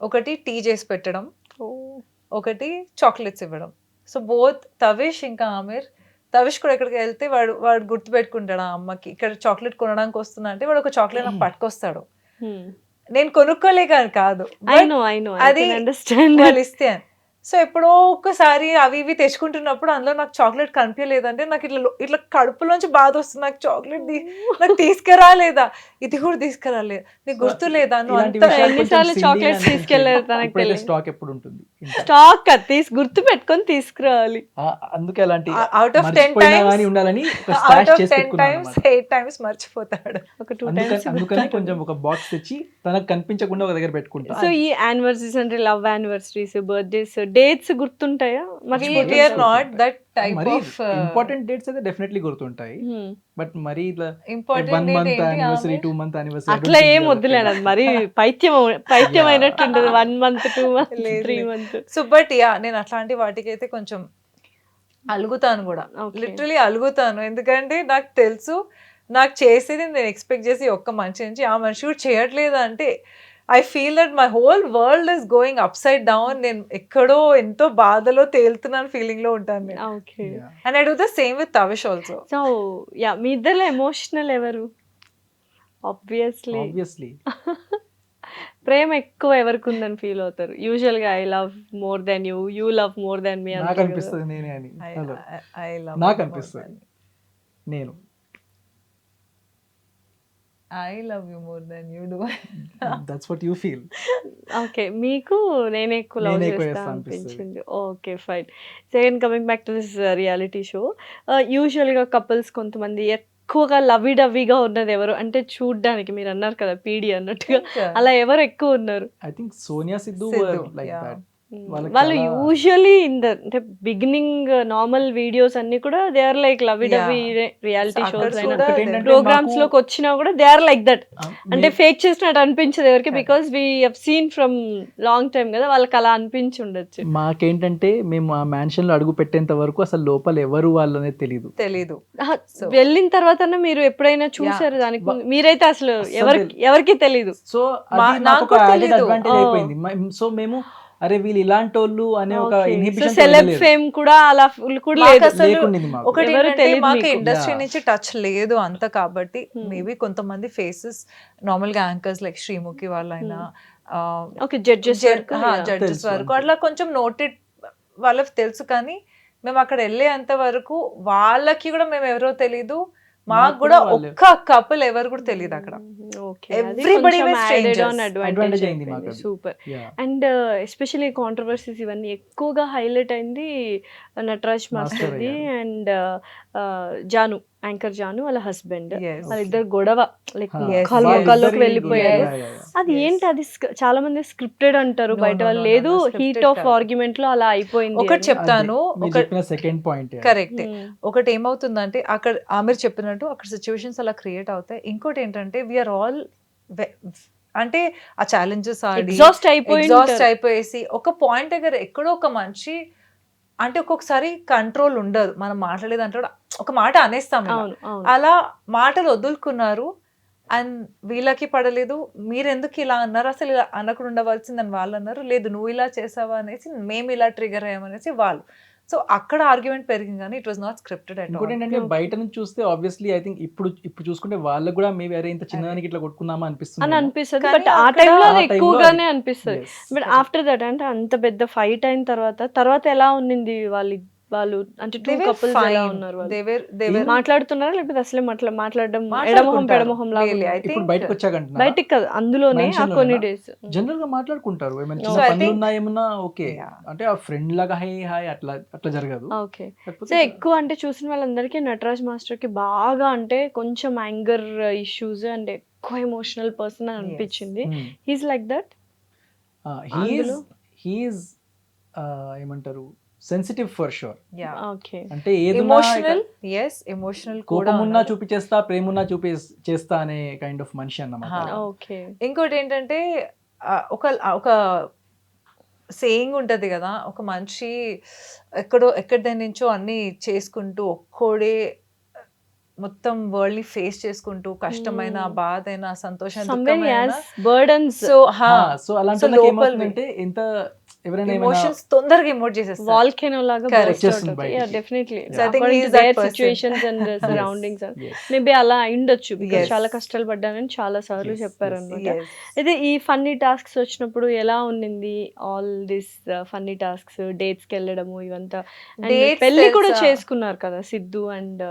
ఒకటి టీ చేసి పెట్టడం, ఒకటి చాక్లెట్స్ ఇవ్వడం. సో బోత్ తవిష్ ఇంకా ఆమిర్, తవిష్ కూడా ఎక్కడికి వెళ్తే వాడు గుర్తు పెట్టుకుంటాడు ఆ అమ్మకి ఇక్కడ చాక్లెట్ కొనడానికి వస్తున్నా అంటే వాడు ఒక చాక్లెట్ నాకు పట్టుకొస్తాడు. నేను కొనుక్కోలేక కాదు, I know, I అది can understand. వాళ్ళు ఇస్తే. సో ఎప్పుడో ఒక్కసారి అవి ఇవి తెచ్చుకుంటున్నప్పుడు అందులో నాకు చాక్లెట్ కనిపించలేదంటే నాకు ఇట్లా కడుపులోంచి బాధ వస్తుంది. నాకు చాక్లెట్ నాకు తీసుకురాలేదా, ఇది కూడా తీసుకురాలేదు, నీకు గుర్తు లేదా, నువ్వు ఇలాంటి అంతా విషయాలు ఎన్నిసార్లు కొంచెం chocolates silly గా తీసుకెళ్లారు అనిపించేది. తనకు ఇప్పుడైతే తెలియదు. స్టాక్ ఎప్పుడు ఉంటుంది ఇంట్లో. స్టాక్ తీసి గుర్తు పెట్టుకొని తీసుకురావాలి. అందుకే అలాంటి out of 10 మర్చిపోయినా times- కానీ ఉండాలని ఒక అవుట్ స్టాష్ ఆఫ్ చేసి 10 పెట్టుకున్నాను times అన్నమాట. 8 times మర్చిపోతాడు. ఒక 2 times అందుకని కొంచెం ఒక బాక్స్ తెచ్చి తనకు కనిపించకుండా ఒక దగ్గర పెట్టుకుంటా. సో ఈ యానివర్సరీస్ అంటే లవ్ యానివర్సరీస్, బర్త్డేస్, డేట్స్ గుర్తుంటాయా? We are not that type మరి of ఇంపార్టెంట్ డేట్స్ అయితే డెఫినెట్లీ గుర్తుంటాయి, బట్ మరి ఇట్లా important 1 date month ఏంటి యానివర్సరీ ఆమె? 2 month యానివర్సరీ అట్లా ఏం వద్దులేండి, అది మరి పైత్యం అయినట్టు ఉంటుంది. 1 month 2 months లేదు, 3 లేదు. months. సో బట్ యా నేను అట్లాంటి వాటికైతే కొంచెం అలుగుతాను కూడా, Okay. లిటరలీ అలుగుతాను. ఎందుకంటే నాకు తెలుసు నాకు చేసేది నేను ఎక్స్పెక్ట్ చేసి ఒక్క మనిషి నుంచి ఆ మనిషి కూడా చేయట్లేదు అంటే I feel that my whole world is going upside down. నేను ఎక్కడో ఎంతో బాధలో తేలుతున్నాను ఫీలింగ్ లో ఉంటాను నేను. Okay. And I do the same with Tavish also. So yeah, మీ ఇద్దరు ఎమోషనల్ ఎవరు? ఆబ్వియస్లీ ప్రేమ ఎక్కువ ఎవరికి ఉందని ఫీల్ అవుతారు యూజువల్ గా? I love more than you, you love more than me నాకు అనిపిస్తుంది నేనే అని. Hello. నాకు అనిపిస్తుంది నేను. I love you more than you do. That's what you feel. Okay, మీకు నేనే ఎక్కువ లవ్ నేనే ఎక్కువ చేస్తా చేస్తా అనిపిస్తుంది. అనిపించింది. Okay fine. Second coming back to this reality show, యూజువల్గా కపుల్స్ కొంతమంది ఎక్కువగా లవ్వీ డవ్వీగా ఉన్నది ఎవరు అంటే చూడ్డానికి మీరు అన్నారు కదా పీడి అన్నట్టుగా, అలా ఎవరు ఎక్కువ ఉన్నారు? I think Sonia Sidhu Sidhu, like yeah. That. వాళ్ళకి వాళ్ళు చాలా- యూజువలీ ఇన్ ద అంటే బిగినింగ్ నార్మల్ వీడియోస్ అన్ని కూడా they are like lovey dovey reality అక్కడ షోస్ అయినా కూడా ఒకటేంటంటే ప్రోగ్రామ్స్ మాకు- లోకి వచ్చినా కూడా దే ఆర్ లైక్ దట్. అంటే ఫేక్ చేసినట్టు అనిపించదు ఎవరికి, because we have seen from long time కదా, వాళ్ళకి అలా అనిపించి ఉండొచ్చు. మాకేంటంటే మేము ఆ మ్యాన్షన్ లో అడుగు పెట్టేంత వరకు అసలు లోపల ఎవరు వాళ్ళు అనేది తెలియదు. తెలీదు. So- వెళ్ళిన తర్వాత మీరు ఎప్పుడైనా చూసారు దానికి ముందు? మీరైతే అసలు అస్సలు ఎవరికి తెలీదు. సో నాకు నాకు కూడా యాడెడ్ తెలీదు. Advantage Oh. అయిపోయింది. సో మేము అరే వీళ్ళు ఇలాంటి వాళ్ళు అనే ఒక ఇన్హిబిషన్ సెలెబ్ ఫేమ్ కూడా అలా కూడా మాకు లేదు. అసలు లేకుండింది మాకు. ఒకటి ఎవరు ఏంటంటే తెలీదు మాకు మీకు. Industry Yeah. నుంచి టచ్ లేదు అంత, కాబట్టి మేబీ కొంతమంది ఫేసెస్ నార్మల్ గా యాంకర్స్ లైక్ శ్రీముఖి వాళ్ళైనా ఓకే, జడ్జెస్ జడ్జెస్ తెలుసు వరకు అంతే. అట్లా కొంచెం నోటెడ్ వాళ్ళకి తెలుసు, కానీ మేము అక్కడ వెళ్ళేంత వరకు వాళ్ళకి కూడా మేము ఎవరో తెలీదు, మాకు కూడా ఒక్క కపుల్ ఎవరు కూడా తెలియదు అక్కడ. Everybody was strangers. Advantage అయింది మాకు అది. Super. Yeah. And especially controversies ఇవన్నీ ఎక్కువగా హైలైట్ అయింది నటరాజ్ మాస్టర్ది అయ్యారు. అండ్ జాను, యాంకర్ జాను వాళ్ళ హస్బెండ్, Yes. వాళ్ళిద్దరు గొడవ లైక్ Ah, ముఖాలు yes. ముఖాల్లోకి వాళ్ళిద్దరి వెళ్ళిపోయారు. Yeah, yeah, yeah. అది Yes. ఏంటి, అది చాలా మంది స్క్రిప్టెడ్ అంటారు No, బయట no, వాళ్ళు, no, no, లేదు no, హీట్ scripted ఆఫ్ కాదు. ఆర్గ్యుమెంట్ లో అలా అయిపోయింది ఒకటి అని. చెప్తాను, అదే, మీరు ఒక చెప్పిన సెకండ్ పాయింట్. కరెక్ట్. Hmm. ఒకటి ఏమవుతుందంటే అక్కడ ఆమెర్ చెప్పినట్టు అక్కడ సిచ్యువేషన్స్ అలా క్రియేట్ అవుతాయి. ఇంకోటి ఏంటంటే వీఆర్ ఆల్ అంటే ఆ ఛాలెంజెస్ ఆడి ఎగ్జాస్ట్ అయిపోయి ఎగ్జాస్ట్ ఉంటారు. అయిపోయేసి ఒక పాయింట్ దగ్గర ఎక్కడో ఒక మనిషి అంటే ఒక్కొక్కసారి కంట్రోల్ ఉండదు, మనం మాట్లాడేదంటే కూడా ఒక మాట అనేస్తాం ఇలా. అవును అవును. అలా మాటలు వదులుకున్నారు అండ్ వీళ్ళకి పడలేదు. మీరు ఎందుకు ఇలా అన్నారు, అసలు ఇలా అనకుండా ఉండవలసిందని వాళ్ళు అన్నారు. లేదు నువ్వు ఇలా చేసావా అనేసి, మేము ఇలా ట్రిగర్ అయ్యామనేసి వాళ్ళు. సో అక్కడ ఆర్గ్యుమెంట్ పెరిగింది, కానీ it was not scripted at ఇంకోటి ఏంటంటే బయట నుంచి చూస్తే ఆబ్వియస్లీ ఐ థింక్ ఇప్పుడు చూసుకుంటే వాళ్ళకి కూడా మేబీ అరే ఇంత చిన్నదానికి ఇట్లా కొట్టుకున్నామా అని అనిపిస్తుంది. అనిపిస్తుంది, కానీ బట్ ఆ అక్కడ టైంలో అది ఆ time లో ఎక్కువగానే అది- అనిపిస్తుంది. Yes. బట్ ఆఫ్టర్ దట్ అంటే అంత పెద్ద ఫైట్ అయిన తర్వాత ఎలా ఉన్నింది వాళ్ళు అంటే టూ కపుల్స్ ఎలా ఉన్నారు వాళ్ళు? మాట్లాడుతున్నారా లేకపోతే అసలే మాట్లాడడం ఎడమొహం పెడమొహం లాగా ఉందా? ఇప్పుడు బయటకు వచ్చాకంటున్నా బయటికి కాదు, అందులోనే ఆ Mansion కొన్ని లోనేనా? డేస్ జనరల్ గా మాట్లాడుకుంటారు, ఏమైనా So చిన్న I పనులు think- ఉన్నా ఏమన్నా ఓకే, Yeah. అంటే ఆ ఫ్రెండ్ లాగా హై హాయ్ అట్లా జరగదు. ఓకే. కాకపోతే సో ఎక్కువ అంటే చూసిన వాళ్ళందరికీ నటరాజ్ మాస్టర్ కి బాగా అంటే కొంచెం యాంగర్ ఇష్యూస్ అండ్ ఎక్కువ ఎమోషనల్ పర్సన్ అని అనిపించింది. He's like that. అందులో? హీఈస్ ఏమంటారు సెన్సిటివ్ ఫర్ షూర్. ఓకే. అంటే ఏదున్నా ఎమోషనల్, ఎస్ ఎమోషనల్ కూడా కోపమున్నా చూపించేస్తా, ప్రేమున్నా చేస్తా అనే కైండ్ ఆఫ్ మనిషి అన్నమాట. ఓకే. ఇంకోటి ఏంటంటే ఒక సేయింగ్ ఉంటది కదా, ఒక మనిషి ఎక్కడి నుంచో అన్ని చేసుకుంటూ ఒక్కోడే మొత్తం వరల్డ్ ని ఫేస్ చేసుకుంటూ కష్టమైన బాధైనా సంతోషం somewhere he has burdens. So so అలాంటి వాళ్ళకి ఏమవుతుందంటే ఎంత ఎవరైనా ఏమైనా ఎమోషన్స్ తొందరగా ఎమోట్ చేసేస్తారు. వాల్కెనో లాగా Correct. burst out చేస్తుంది అవుతాయి. బయటికి. Yeah, definitely. So I think According he to is that their person. situations and the surroundings. Yes. Maybe అలా అయిండొచ్చు బికాస్ Yes. చాలా కష్టాలు పడ్డానని చాలా సార్లు Yes, చెప్పారు yes. అనమాట. Yes. అయితే ఈ ఫన్నీ టాస్క్స్ వచ్చినప్పుడు ఎలా ఉండింది? All this funny tasks, dates కి వెళ్ళడము ఇవంతా. And Dates పెళ్లి కూడా తెలుసా? చేసుకున్నారు కదా సిద్ధు అండ్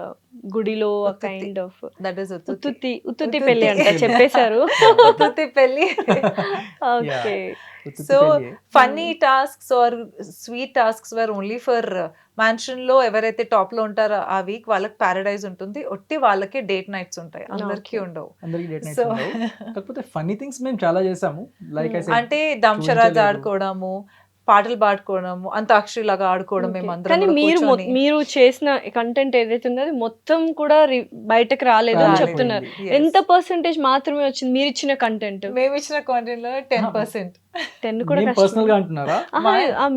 గుడిలో ఉత్తుత్తి. కైండ్ ఆఫ్ That is ఉత్తుత్తి ఉత్తుత్తి పెళ్లి అంట చెప్పేశారు. ఉత్తుత్తి పెళ్లి. ఓకే. ఉత్తుత్తి సో పెళ్ళి. Funny tasks or sweet tasks were only for mansion లో ఎవరైతే టాప్ లో ఉంటారో ఆ వీక్ వాళ్ళకి పారడైజ్ ఉంటుంది, ఒట్టి వాళ్ళకి డేట్ నైట్స్ ఉంటాయి, అందరికీ Okay. ఉండవు. అందరికి డేట్ So- నైట్స్ కాకపోతే ఫన్నీ థింగ్స్ మేము చాలా చేసాము. లైక్ అంటే దంశరాజ్ చూపించలేదు. ఆడుకోవడము, పాటలు పాడుకోవడము, అంతాక్షరి లాగా ఆడుకోవడం, మేము అందరం కానీ కూడా మీరు కూర్చొని. మీరు చేసిన కంటెంట్ ఏదైతే ఉందో అది మొత్తం కూడా బయటకు రాలేదు అని రాలేదు. చెప్తున్నారు. Yes. ఎంత పర్సెంటేజ్ మాత్రమే వచ్చింది మీరు ఇచ్చిన కంటెంట్? మేము ఇచ్చిన కాంటెంట్ లో 10%. 10 కూడా మేము కష్టం. పర్సనల్ గా అంటున్నారా?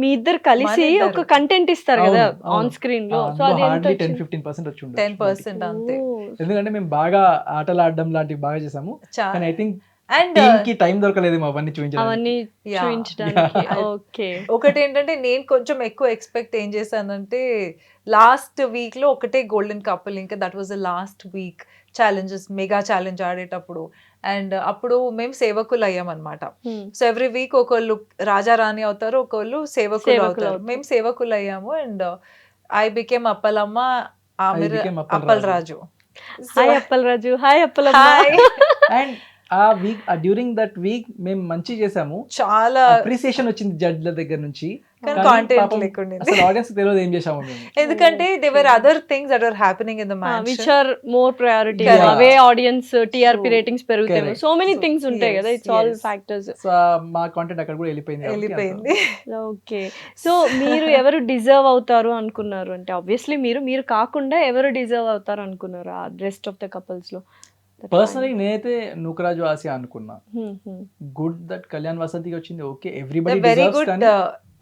మీ ఇద్దరు కలిసి మన ఒక కంటెంట్ ఇస్తారు కదా అవును, అవును. ఆన్ స్క్రీన్ లో. సో అది ఎంత హార్డ్లీ వచ్చింది? 10-15% వచ్చి ఉండొచ్చు. 10% అంతే. ఓ. ఎందుకంటే మేము బాగా ఆటలు ఆడడం లాంటివి బాగా చేసాము. కానీ ఐ థింక్ అండ్ టీమ్ కి టైం దొరకలేదు అవన్నీ చూపించడానికి. అవన్నీ Yeah. చూపించడానికి. Yeah. ఓకే. ఒకటి ఏంటంటే నేను కొంచెం ఎక్కువ ఎక్స్పెక్ట్ ఏం చేశానంటే లాస్ట్ వీక్ లో ఒకటే గోల్డెన్ కపుల్, ఇంకా that was the last week challenges, mega challenge ఆడేటప్పుడు. అండ్ అప్పుడు మేము సేవకులు అయ్యామన్నమాట. సో ఎవ్రీ వీక్ ఒకళ్ళు రాజా రాణి అవుతారు, ఒకళ్ళు సేవకులు సేవకులు అవుతారు. అవుతారు. మేము సేవకులు అయ్యాము. అండ్ ఐ బికేమ్ అప్పలమ్మ, ఆమె became Appal Raju. Hi Appal Raju. Hi Appalamma. Hi. And ఆ వీక్ డ్యూరింగ్ దట్ వీక్ మేము మంచి చేసాము. చాలా అప్రిసియేషన్ వచ్చింది జడ్జ్ల దగ్గర నుంచి. కానీ కానీ content పాపం లేకుండింది. అసలు ఆడియన్స్ తెలియదు ఏం చేసాము మేము. ఎందుకంటే they were other things that are happening in the which man. Are more priority. Correct. అవే ఆడియన్స్ టీఆర్పీ So, రేటింగ్స్ పెరుగుతాయి. correct. So many So, things ఉంటాయి yes, కదా. It's all yes. Factors. So మా కాంటెంట్ అక్కడ కూడా వెళ్ళిపోయింది కాబట్టి వెళ్ళిపోయింది. ఓకే. సో మీరు ఎవరు డిజర్వ్ అవుతారు అనుకున్నారు? అంటే ఆబ్వియస్లీ మీరు కాకుండా ఎవరు డిజర్వ్ అవుతారు అనుకున్నారు ఆ రెస్ట్ ఆఫ్ ద కపుల్స్ లో? పర్సనలీ నేనైతే నూకరాజు ఆసియా అనుకున్నా. గుడ్ దట్ కళ్యాణ్ వసంతికి వచ్చింది. Okay everybody very deserves. Good. కానీ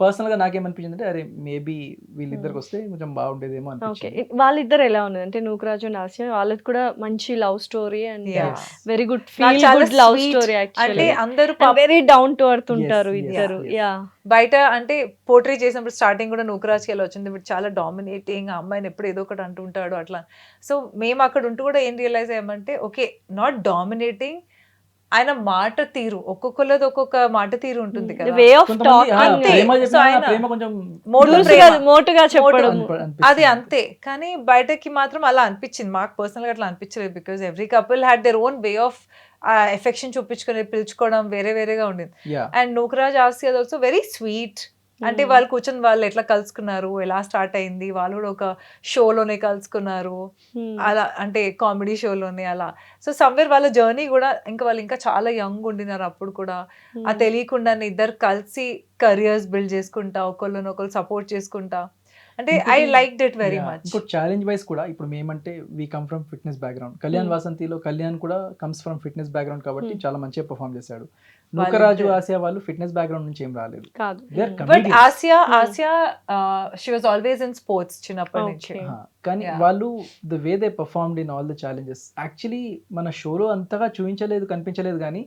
పర్సనల్ గా నాకేమనిపించింది అంటే అరే మేబీ వీళ్ళిద్దరికి వస్తే కొంచెం బాగుండేదేమో ఓకే. అనిపించింది. వాళ్ళిద్దరు ఎలా ఉన్నది అంటే నూకరాజు అండ్ ఆసియా, వాళ్ళది కూడా మంచి love story and Yeah. Very good నాకు ఫీల్ చాలా గుడ్ లవ్ sweet. స్టోరీ అంటే యాక్చువల్లీ. అందరూ వెరీ డౌన్ టు ఎర్త్ ఉంటారు yes, ఇద్దరు. yes. యా. బయట అంటే పోర్ట్రీ చేసినప్పుడు స్టార్టింగ్ కూడా నూకరాజ్కి ఎలా వచ్చింది, ఇప్పుడు చాలా డామినేటింగ్, అమ్మాయిని ఎప్పుడు ఏదో ఒకటి అంటుంటాడు అట్లా. సో మేము అక్కడ ఉంటూ కూడా ఏం రియలైజ్ అయ్యామంటే ఓకే నాట్ డామినేటింగ్, ఆయన మాట తీరు, ఒక్కొక్కళ్ళది ఒక్కొక్క మాట తీరు ఉంటుంది కదా. వే ఆఫ్ కొంతమంది టాకింగ్ ప్రేమ So చెప్పినా ఆయన ప్రేమ కొంచెం మోటు దురుసుగా ప్రేమ. మోటుగా చెప్పడం. అది అంతే. కానీ బయటకి మాత్రం అలా అనిపించింది, మాకు పర్సనల్ గా అట్లా అనిపించలేదు. Because every couple had their own way of affection చూపించుకొని పిలుచుకోవడం వేరే వేరేగా ఉండేది. Yeah and Nookaraj Asia also very sweet. అంటే వాళ్ళు కూర్చొని వాళ్ళు ఎట్లా కలుసుకున్నారు, ఎలా స్టార్ట్ అయింది, వాళ్ళు కూడా ఒక షోలోనే కలుసుకున్నారు, అలా అంటే కామెడీ షోలోనే అలా. సో సమ్వేర్ వాళ్ళ జర్నీ కూడా ఇంకా వాళ్ళు ఇంకా చాలా యంగ్ ఉండినారు అప్పుడు కూడా. ఆ తెలియకుండానే ఇద్దరు కలిసి కెరియర్స్ బిల్డ్ చేసుకుంటా, ఒకళ్ళు సపోర్ట్ చేసుకుంటా. అంటే I like it very much. ఇంకో ఛాలెంజ్ వైస్ కూడా ఇప్పుడు మేమంటే we come from fitness background. Kalyan వాసంతిలో కళ్యాణ్ కూడా కమ్స్ ఫ్రమ్ ఫిట్నెస్ బ్యాక్గ్రౌండ్ కాబట్టి చాలా మంచిగా పర్ఫామ్ చేశాడు. నూకరాజు ఆసియా వాళ్ళు ఫిట్నెస్ బ్యాక్గ్రౌండ్ నుంచి ఏం రాలేదు. కాదు. They are but comedians. Asia she was always in sports చిన్నప్పటి నుంచి. Okay. కానీ Yeah. వాళ్ళు the way they performed in all the challenges actually మన షోలో అంతగా కనిపించలేదు కానీ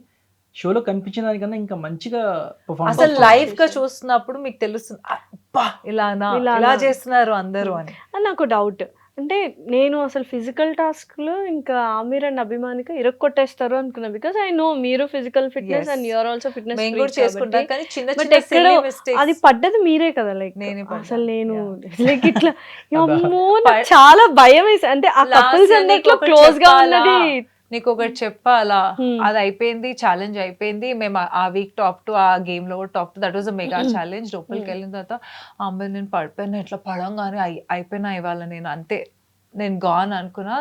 షోలో కనిపించిన దానికన్నా ఇంకా మంచిగా పర్ఫార్మ్ అసలు లైవ్ గా చూస్తున్నప్పుడు మీకు తెలుస్తుంది అబ్బా ఇలానా ఇలానా. ఇలా చేస్తున్నారు అందరూ అని. అని నాకు డౌట్. అంటే నేను అసలు ఫిజికల్ టాస్క్ లో ఇంకా ఆమిర్ అండ్ అభిమానిక ఇరక్కొట్టేస్తారు అనుకున్నా. బికాస్ ఐ నో మీరు physical fitness Yes. And you are also fitness మేము కూడా చేసుకుంటాం కానీ చిన్న But చిన్న ఎక్కడో silly mistakes. అది పడ్డది మీరే కదా. లైక్ నేనే పడ్డా. అసలు నేను Yeah. లైక్ ఇట్లా అదా. అమ్మో నాకు చాలా భయం వేసి, అంటే ఆ Last కపుల్స్ year అందరిలో నీకు ఒకటి క్లోజ్ గా చెప్పాలా? ఉన్నది. నీకు ఒకటి చెప్పాలా, Hmm. అది అయిపోయింది, ఛాలెంజ్ అయిపోయింది. మేము ఆ వీక్ టాప్ టు, ఆ గేమ్ లో top to, that was a mega challenge. లోపలికి వెళ్ళిన తర్వాత అమ్మాయి నేను పడిపోయినా, ఇట్లా పడంగానే అయిపోయినా ఇవాళ నేను అంతే, నేను గాన్ అనుకున్నా.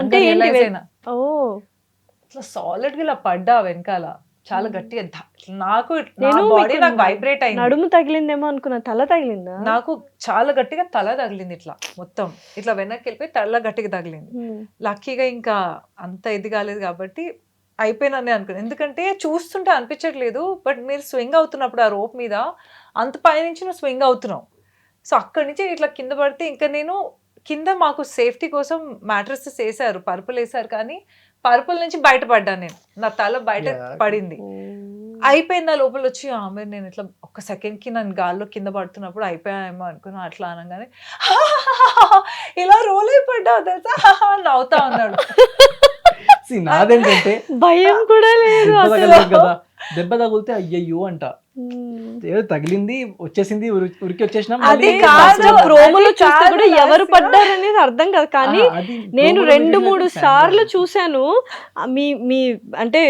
అంటే ఏంటి రియలైజ్ అయినా ఓ ఇట్లా సాలిడ్ గా ఇలా పడ్డా వెనకాల చాలా గట్టిగా నాకు నేను బాడీ మీకు నాకు వైబ్రేట్ అయింది. నడుము తగిలిందేమో అనుకున్నా. తల తగిలిందా? నాకు చాలా గట్టిగా తల తగిలింది, ఇట్లా మొత్తం ఇట్లా వెనక్కి వెళ్ళిపోయి తల గట్టిగా తగిలింది. లక్కీగా ఇంకా అంత ఇది కాలేదు కాబట్టి అయిపోయినని అనుకున్నాను. ఎందుకంటే చూస్తుంటే అనిపించట్లేదు, బట్ మీరు స్వింగ్ అవుతున్నప్పుడు ఆ రోప్ మీద అంత పైనుంచి నువ్వు స్వింగ్ అవుతున్నావు. సో అక్కడి నుంచి ఇట్లా కింద పడితే ఇంకా నేను కింద మాకు సేఫ్టీ కోసం మ్యాట్రసెస్ వేసారు, పరుపులు వేసారు, కానీ పరుపుల నుంచి బయటపడ్డాను నేను. నా తల బయట Yeah. పడింది. అయిపోయిందా లోపల వచ్చి ఆమె నేను ఇట్లా ఒక్క సెకండ్ కి నన్ను గాల్లో కింద పడుతున్నప్పుడు అయిపోయామో అనుకున్నా. అట్లా అనగానే ఇలా రోల్ అయిపడ్డావు తెలుసా నవ్వుతా ఉన్నాడు. See, నాదేంటంటే భయం కూడా లేదు దెబ్బ అసలు. తగలదు కదా, దెబ్బ తగిలితే అయ్యయ్యో అంట, మ్మ్. ఏదో తగిలింది వచ్చేసింది ఉరికి వచ్చేసినాం. అది మళ్ళీ కాదు, అసలు ప్రోమోలో చూస్తే కాదు కూడా ఎవరు లాస్య. పడ్డారు అనేది అర్థం కాదు. కానీ అది నేను promo 2-3 video సార్లు fan. చూశాను. మీ మీ అంటే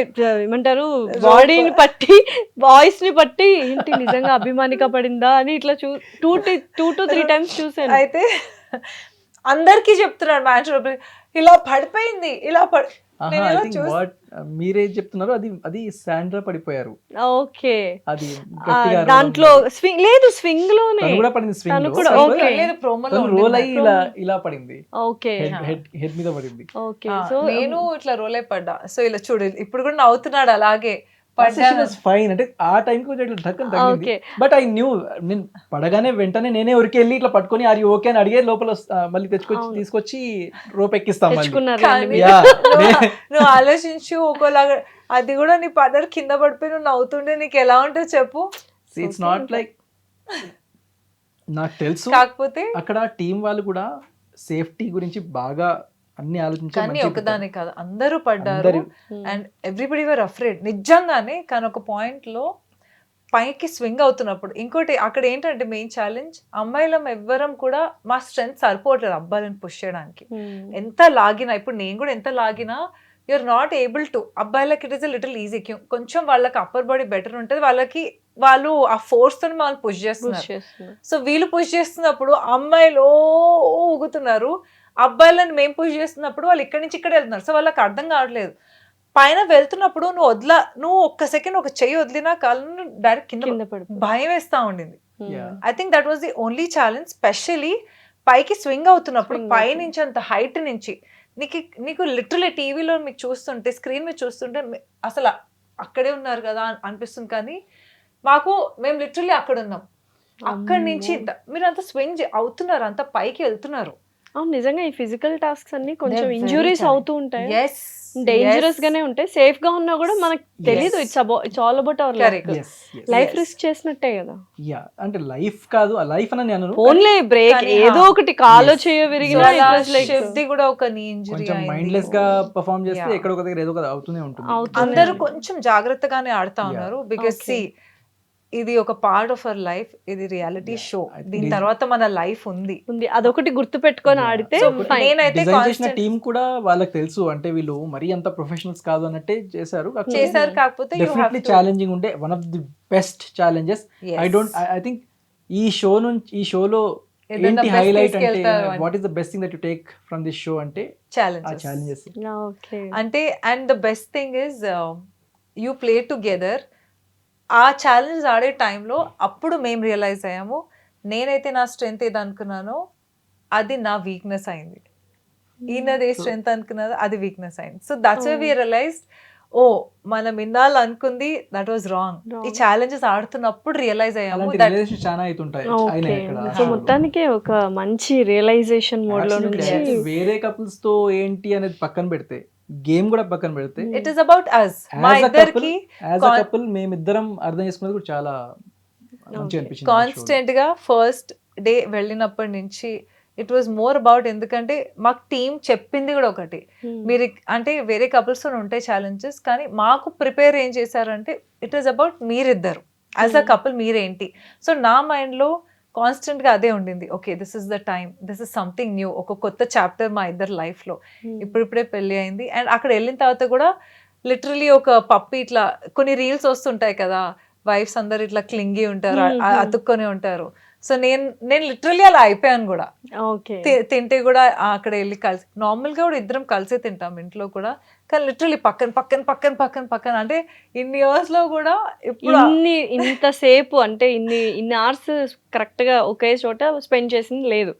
ఏమంటారు బాడీని పట్టి వాయిస్ ని పట్టి ఏంటి నిజంగా అభిమానిక పడిందా అని ఇట్లా 2-3 టైమ్స్ చూశాను. అయితే అందరికీ చెప్తున్నాడు మ్యాచ్ ఇలా పడిపోయింది ఇలా ఆహా, నేను I ఇలా think చూసి what, మీరే చెప్తున్నారు అది శాండ్రా పడిపోయారు. ఓకే అది గట్టిగా అరవడం దాంట్లో వల్ల. స్వింగ్ లేదు, స్వింగ్ లోనే తను కూడా పడింది స్వింగ్ తను లో. కూడా, కాకపోతే okay. లేదు ప్రోమోలో తను రోల్ అయ్యి ఇలా పడింది, ఓకే హెడ్ మీద పడింది. ఓకే. సో నేను ఇట్లా రోల్ అయి పడ్డా. సో ఇలా చూడు ఇప్పుడు కూడా నవ్వుతున్నాడు అలాగే ఫైన్ అంటే ఆ టైం కి ఇట్లా టక్కని తగిలింది. Okay. బట్ ఐ న్యూ, నేను పడగానే వెంటనే నేనే ఉరికి వెళ్ళి ఇట్లా పట్టుకొని ఆర్ యూ ఓకే అని అడిగే లోపల మళ్ళీ తీసుకొచ్చి రోప్ ఎక్కిస్తాం మళ్ళీ. తెచ్చుకున్నారు కానీ Yeah. నువ్వు ఆలోచించు ఒకలాగా అది కూడా నీ పదర్ కింద పడిపోయి నువ్వు నవ్వుతుంటే నీకు ఎలా ఉంటుంది చెప్పు. ఇట్స్ నాట్ లైక్, నాకు తెలుసు కాకపోతే అక్కడ టీం వాళ్ళు కూడా సేఫ్టీ గురించి బాగా అన్ని ఆలోచించారు. కానీ మంచిగా ఒకదాని కాదు అందరూ పడ్డారు అందరూ. అండ్ ఎవ్రీబడి వర్ అఫ్రేడ్ నిజంగానే. కానీ ఒక పాయింట్ లో పైకి స్వింగ్ అవుతున్నప్పుడు ఇంకోటి అక్కడ ఏంటంటే మెయిన్ ఛాలెంజ్ అమ్మాయిలం ఎవ్వరం కూడా మా స్ట్రెంత్ సరిపోవట్లేదు అబ్బాయిలను పుష్ చేయడానికి. ఎంత లాగినా ఇప్పుడు నేను కూడా ఎంత లాగినా యూఆర్ నాట్ ఏబుల్ టు. అబ్బాయిలకి it is a little easy, కొంచెం వాళ్ళకి అప్పర్ బాడీ బెటర్ ఉంటుంది, వాళ్ళు ఆ ఫోర్స్ తో వాళ్ళు పుష్ చేస్తున్నారు. సో వీళ్ళు పుష్ చేస్తున్నప్పుడు అమ్మాయిలు ఊగుతున్నారు, అబ్బాయిలను మేము పుష్ చేస్తున్నప్పుడు వాళ్ళు ఇక్కడి నుంచి ఇక్కడ వెళ్తున్నారు. సో వాళ్ళకి అర్థం కావట్లేదు. పైన వెళ్తున్నప్పుడు నువ్వు ఒక్క సెకండ్ ఒక చెయ్యి వదిలినా కాళ్ళను డైరెక్ట్ కింద భయం వేస్తా ఉండింది. Yeah. I think that was the only challenge. Especially పైకి స్వింగ్ అవుతున్నప్పుడు పై నుంచి అంత హైట్ నుంచి నీకు లిటరలీ టీవీలో మీకు చూస్తుంటే స్క్రీన్ మీద చూస్తుంటే అసలు అక్కడే ఉన్నారు కదా అనిపిస్తుంది. కానీ మేము లిటరలీ అక్కడ ఉన్నాం. అక్కడి నుంచి మీరు అంత స్వింగ్ అవుతున్నారు, అంత పైకి వెళ్తున్నారు. అవును, నిజంగా ఈ ఫిజికల్ టాస్క్స్ అన్ని కొంచెం ఇంజురీస్ అవుతూ ఉంటాయి, Yes, డేంజరస్ గానే ఉంటాయి. సేఫ్ గా ఉన్నా కూడా మనకు తెలియదు. It's all about our Correct. Yes, yes. Life Yes. Risk చేసినట్టే కదా. Yeah, అంటే లైఫ్ కాదు, ఆ లైఫ్ అని నేను ఓన్లీ బ్రేక్ కానీ, ఏదో ఒకటి కాలో Yes. చేయో So విరిగినా అలా లైక్ శబ్ది కూడా ఒక నీ ఇంజరీ కొంచెం మైండ్లెస్ గా పర్ఫామ్ చేస్తే Yeah. ఎక్కడో ఒక దగ్గర ఏదో ఒక అవుతూనే ఉంటుంది. అవుతుంది. అందరూ కొంచెం జాగ్రత్తగానే ఆడుతా Yeah. ఉన్నారు. Because Okay. ఇది ఒక పార్ట్ ఆఫ్ అవర్ లైఫ్, ఇది రియాలిటీ షో. I think దీని తర్వాత మన లైఫ్ ఉంది. అదొకటి గుర్తు పెట్టుకొని Yeah. ఆడితే So, fine. నేనైతే డిజైన్ చేసిన constant టీం కూడా వాళ్ళకి తెలుసు, అంటే వీళ్ళు మరీ అంత ప్రొఫెషనల్స్ కాదు అన్నట్టే చేశారు. చేశారు. కాకపోతే you have definitely to- challenging ఉండే, one of the best challenges. Yes. I think ఈ షోలో ఏదైనా ఏంటి best హైలైట్ అంటే తీసుకెళ్తారు అని. What is the best thing that you take from this show అంటే ఆ Challenges. ఛాలెంజెస్. Okay. అంటే and the best thing is you play together. ఆ ఛాలెంజ్ ఆడే టైంలో అప్పుడు మేము రియలైజ్ అయ్యాము, నేనైతే నా స్ట్రెంగ్త్ ఏది అనుకున్నానో అది నా వీక్నెస్ అయింది, ఈయనదే స్ట్రెంగ్త్ అనుకున్నది అది వీక్నెస్ అయింది. So that's why we realized, ఓ మనం ఇన్నాళ్ళు అనుకుంది దట్ వాజ్ రాంగ్. ఈ ఛాలెంజెస్ ఆడుతున్నప్పుడు రియలైజ్ అయ్యాము అలాంటి that రిలేషన్ చాలా అవుతుంటాయి అయినా Okay. ఇక్కడ. సో మొత్తానికి ఒక మంచి రియలైజేషన్ మోడ్ లో Absolutely. నుంచి అంటే వేరే కపుల్స్ తో ఏంటి అనేది పక్కన పెడితే, గేమ్ కూడా పక్కన పెడితే, ఇట్ ఈస్ అబౌట్ అస్. మా ఇద్దరికి యాజ్ అ కపుల్ మేమిద్దరం అర్థం చేసుకున్నది కూడా చాలా మంచిగా అనిపించింది. కాన్స్టెంట్ గా ఫస్ట్ డే వెళ్ళినప్పటి నుంచి ఇట్ వాజ్ మోర్ అబౌట్, ఎందుకంటే మాకు టీం చెప్పింది కూడా ఒకటి, మీరు అంటే వేరే కపుల్స్ తో ఉంటాయి ఛాలెంజెస్, కానీ మాకు ప్రిపేర్ ఏం చేశారంటే ఇట్ ఈస్ అబౌట్ మీరిద్దరు యాజ్ అ కపుల్ మీరేంటి. సో నా మైండ్ లో కాన్స్టెంట్ గా అదే ఉండింది, okay this is the time, this is something new, ఒక కొత్త చాప్టర్ మా ఇద్దరు లైఫ్ లో. ఇప్పుడిప్పుడే పెళ్లి అయింది. అండ్ అక్కడ వెళ్ళిన తర్వాత కూడా లిటరలీ ఒక పప్పి ఇట్లా కొన్ని రీల్స్ వస్తుంటాయి కదా, వైఫ్స్ అందరు ఇట్లా క్లింగి ఉంటారు, అతుక్కొని ఉంటారు. సో నేను లిటరలీ అలా అయిపోయాను కూడా. ఓకే. తింటే కూడా అక్కడ వెళ్ళి కలిసి, నార్మల్ గా కూడా ఇద్దరం కలిసే తింటాం ఇంట్లో కూడా, కానీ లిటరలీ పక్కన అంటే ఇన్ని ఇయర్స్ లో కూడా ఇప్పుడు ఇంతసేపు అంటే ఇన్ని అవర్స్ కరెక్ట్ గా ఒకే చోట స్పెండ్ చేసింది లేదు.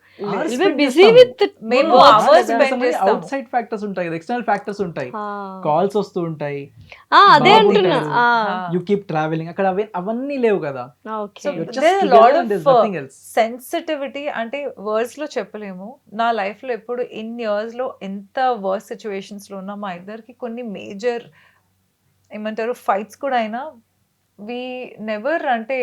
బిజీ విత్ మేము hours spend చేస్తాము. అవుట్ సైడ్ ఫ్యాక్టర్స్ ఉంటాయి కదా, ఎక్స్టర్నల్ ఫ్యాక్టర్స్ ఉంటాయి, కాల్స్ వస్తూ ఉంటాయి, అదే బాబు అంటున్నా. ఉంటాడు, యు కీప్ ట్రావెలింగ్, అక్కడ అవన్నీ లేవు కదా. Okay. You're just there's a together lot and there's of nothing else. Sensitivity అంటే వర్డ్స్ లో చెప్పలేము. నా లైఫ్ లో ఎప్పుడు ఇన్ని ఇయర్స్ లో ఎంత వర్స్ సిచ్యువేషన్స్ లో ఉన్నా మా ఇద్దరికి కొన్ని మేజర్ ఏమంటారు ఫైట్స్ కూడా అయినా వీ నెవర్ అంటే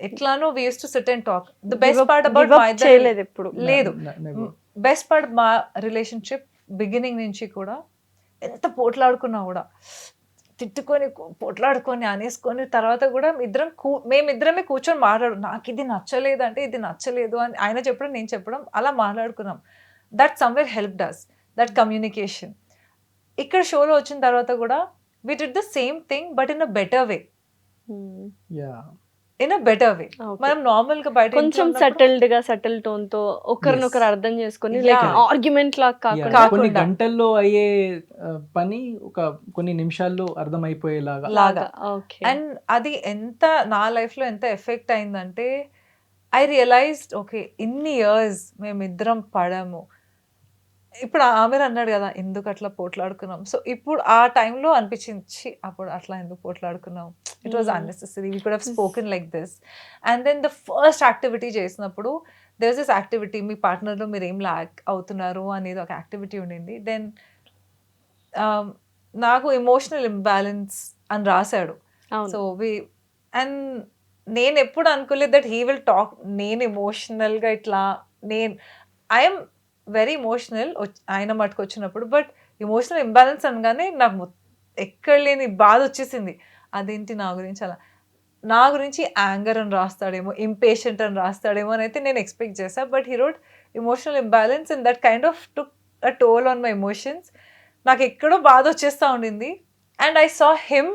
ఎట్లానో we use to sit and talk. The best part about my చేయలేదు ఎప్పుడు. లేదు, never. బెస్ట్ పార్ట్ మా రిలేషన్షిప్ బిగినింగ్ నుంచి కూడా ఎంత పోట్లాడుకున్నా కూడా తిట్టుకొని పోట్లాడుకొని అనేసుకొని తర్వాత కూడా మేమిద్దరమే కూర్చొని మాట్లాడు, నాకు ఇది నచ్చలేదు అంటే ఇది నచ్చలేదు అని ఆయన చెప్పడం నేను చెప్పడం అలా మాట్లాడుకున్నాం. That somewhere help does, that communication. ఇక్కడ షోలో వచ్చిన తర్వాత కూడా we did the same thing but in a better way. Yeah. In a better way. Okay. మనం నార్మల్ గా బయట కొంచెం సెటిల్డ్ గా సెటిల్ టోన్ తో ఒకరినొకరు అర్థం చేసుకుని లైక్ Yeah. ఆర్గ్యుమెంట్ లాగా Yeah. కాకుండా కొన్ని గంటల్లో అయ్యే పని కొన్ని నిమిషాల్లో అర్థమైపోయేలాగా. లాగా. ఓకే. అండ్ అది ఎంత నా లైఫ్ లో ఎంత ఎఫెక్ట్ అయిందంటే ఐ రియలైజ్డ్ ఓకే ఇన్ని ఇయర్స్ మేమిద్దరం పడాము. ఇప్పుడు ఆమె అన్నాడు కదా ఎందుకు అట్లా పోట్లాడుకున్నాం. సో ఇప్పుడు ఆ టైంలో అనిపించింది అప్పుడు అట్లా ఎందుకు పోట్లాడుకున్నాం, it was unnecessary, we could have spoken like this. And then the first activity చేసినప్పుడు దేర్ వాజ్ దిస్ యాక్టివిటీ, మీ పార్ట్నర్లో మీరు ఏం లాక్ అవుతున్నారు అనేది ఒక యాక్టివిటీ ఉండింది. దెన్ నాకు ఎమోషనల్ ఇంబ్యాలెన్స్ అని రాశాడు. అవును. సో అండ్ నేను ఎప్పుడు అనుకోలేదు దట్ హీ విల్ టాక్. నేను ఎమోషనల్గా ఇట్లా ఐఎమ్ వెరీ ఎమోషనల్ ఆయన మటుకు వచ్చినప్పుడు, బట్ ఎమోషనల్ ఇంబ్యాలెన్స్ అనగానే నాకు ఎక్కడ లేని బాధ వచ్చేసింది. అదేంటి నా గురించి అలా, నా గురించి యాంగర్ అని రాస్తాడేమో, ఇంపేషెంట్ అని రాస్తాడేమో అని అయితే నేను ఎక్స్పెక్ట్ చేశాను. But he wrote emotional imbalance and that kind of took a toll on my emotions. నాకు ఎక్కడో బాధ వచ్చేస్తూ ఉండింది. And I saw him